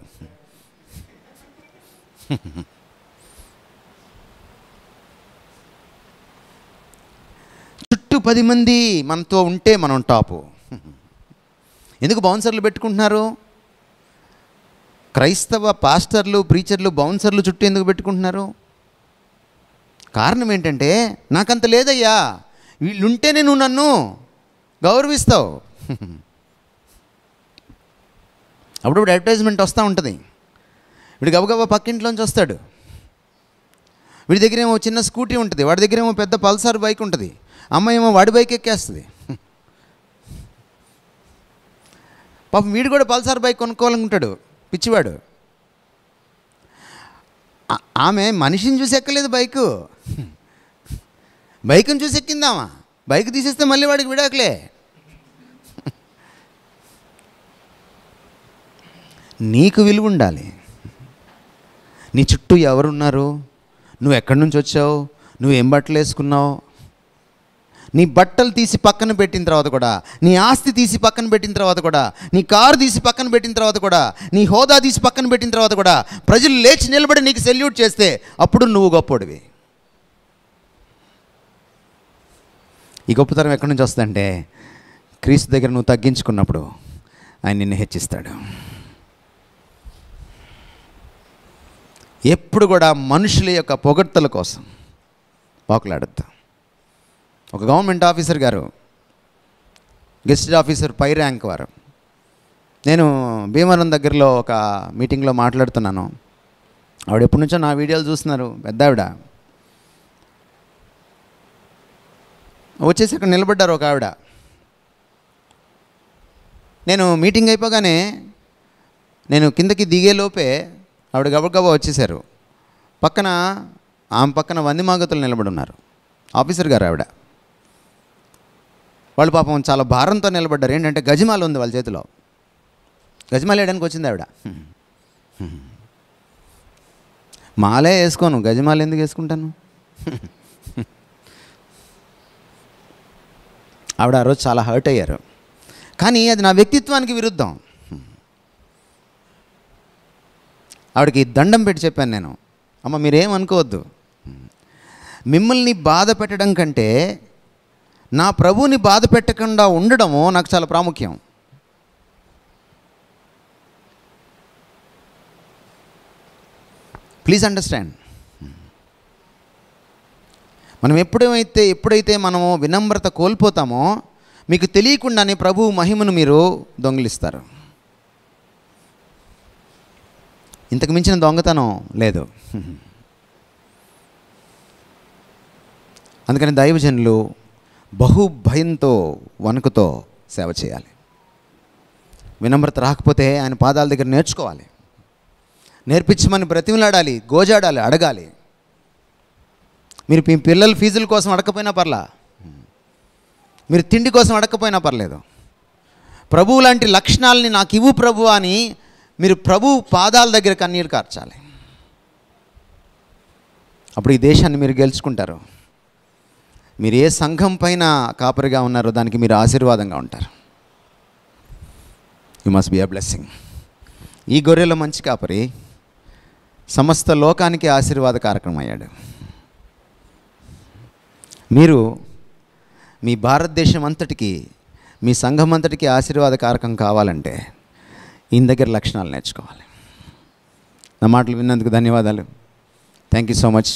A: చుట్టూ 10 మంది మనతో ఉంటే మనం టాపు. ఎందుకు బౌన్సర్లు పెట్టుకుంటున్నారు? క్రైస్తవ పాస్టర్లు, ప్రీచర్లు బౌన్సర్లు చుట్టూ ఎందుకు పెట్టుకుంటున్నారు? కారణం ఏంటంటే నాకంత లేదయ్యా, వీళ్ళుంటేనే నువ్వు నన్ను గౌరవిస్తావు. అప్పుడప్పుడు అడ్వర్టైజ్మెంట్ వస్తూ ఉంటుంది. వీడు గబగబా పక్కింట్లోంచి వస్తాడు. వీడి దగ్గర ఏమో చిన్న స్కూటీ ఉంటుంది, వాడి దగ్గర ఏమో పెద్ద పల్సర్ బైక్ ఉంటుంది, అమ్మాయి ఏమో వాడి బైక్ ఎక్కేస్తుంది. పాపం వీడు కూడా పల్సర్ బైక్ కొనుక్కోవాలనుకుంటాడు పిచ్చివాడు. ఆమె మనిషిని చూసి ఎక్కలేదు బైకు, బైక్ని చూసి ఎక్కిందామా. బైక్ తీసేస్తే మళ్ళీ వాడికి విడాకులే. నీకు విలువ ఉండాలి. నీ చుట్టూ ఎవరున్నారు, నువ్వు ఎక్కడి నుంచి వచ్చావు, నువ్వేం బట్టలు వేసుకున్నావు, నీ బట్టలు తీసి పక్కన పెట్టిన తర్వాత కూడా, నీ ఆస్తి తీసి పక్కన పెట్టిన తర్వాత కూడా, నీ కారు తీసి పక్కన పెట్టిన తర్వాత కూడా, నీ హోదా తీసి పక్కన పెట్టిన తర్వాత కూడా ప్రజలు లేచి నిలబడి నీకు సెల్యూట్ చేస్తే అప్పుడు నువ్వు గొప్పోడివి. ఈ గొప్పతనం ఎక్కడి నుంచి వస్తుందంటే క్రీస్తు దగ్గర నువ్వు తగ్గించుకున్నప్పుడు ఆయన నిన్ను హెచ్చిస్తాడు. ఎప్పుడు కూడా మనుషుల యొక్క పొగడ్తల కోసం పోకలాడద్దు. ఒక గవర్నమెంట్ ఆఫీసర్ గారు, గెస్ట్ ఆఫీసర్ పై ర్యాంక్ వారు, నేను భీమవరం దగ్గరలో ఒక మీటింగ్లో మాట్లాడుతున్నాను. ఆవిడ ఎప్పటి నుంచో నా వీడియోలు చూస్తున్నారు, పెద్ద ఆవిడ. వచ్చేసి అక్కడ నిలబడ్డారు ఒక ఆవిడ. నేను మీటింగ్ అయిపోగానే నేను కిందకి దిగేలోపే ఆవిడ గబగబా వచ్చేసారు. పక్కన ఆమె పక్కన వందిమాగతులు నిలబడి ఉన్నారు, ఆఫీసర్ గారు ఆవిడ. వాళ్ళు పాపం చాలా భారంతో నిలబడ్డారు. ఏంటంటే గజమాల ఉంది వాళ్ళ చేతిలో. గజమాల వేయడానికి వచ్చింది ఆవిడ. మాలే వేసుకోను, గజమాల ఎందుకు వేసుకుంటాను? ఆవిడ ఆ రోజు చాలా హర్ట్ అయ్యారు. కానీ అది నా వ్యక్తిత్వానికి విరుద్ధం. ఆవిడకి దండం పెట్టి చెప్పాను నేను, అమ్మ మీరేమనుకోవద్దు, మిమ్మల్ని బాధ పెట్టడం కంటే నా ప్రభువుని బాధ పెట్టకుండా ఉండడము నాకు చాలా ప్రాముఖ్యం. Please understand. మనం ఎప్పుడైతే మనము వినమ్రత కోల్పోతామో మీకు తెలియకుండానే ప్రభువు మహిమను మీరు దొంగిలిస్తారు. ఇంతకు మించిన దొంగతనం లేదు. అందుకని దైవజనులు బహు భయంతో వణుకుతో సేవ చేయాలి. వినమ్రత రాకపోతే ఆయన పాదాల దగ్గర నేర్చుకోవాలి, నేర్పించమని బ్రతిమలాడాలి, గోజాడాలి, అడగాలి. మీరు మీ పిల్లల ఫీజుల కోసం అడగకపోయినా పర్లా, మీరు తిండి కోసం అడగకపోయినా పర్లేదు, ప్రభువు లాంటి లక్షణాలని నాకు ఇవ్వు ప్రభు అని మీరు ప్రభు పాదాల దగ్గర కన్నీరు కార్చాలి. అప్పుడు ఈ దేశాన్ని మీరు గెలుచుకుంటారు. మీరు ఏ సంఘం పైన కాపరిగా ఉన్నారో దానికి మీరు ఆశీర్వాదంగా ఉంటారు. You must B a blessing. ఈ గొర్రెల మంచి కాపరి సమస్త లోకానికి ఆశీర్వాదకారకం అయ్యాడు. మీరు మీ భారతదేశం అంతటికి, మీ సంఘం అంతటికి ఆశీర్వాదకారకం కావాలంటే ఈయన దగ్గర లక్షణాలు నేర్చుకోవాలి. నా మాటలు విన్నందుకు ధన్యవాదాలు. Thank you so much.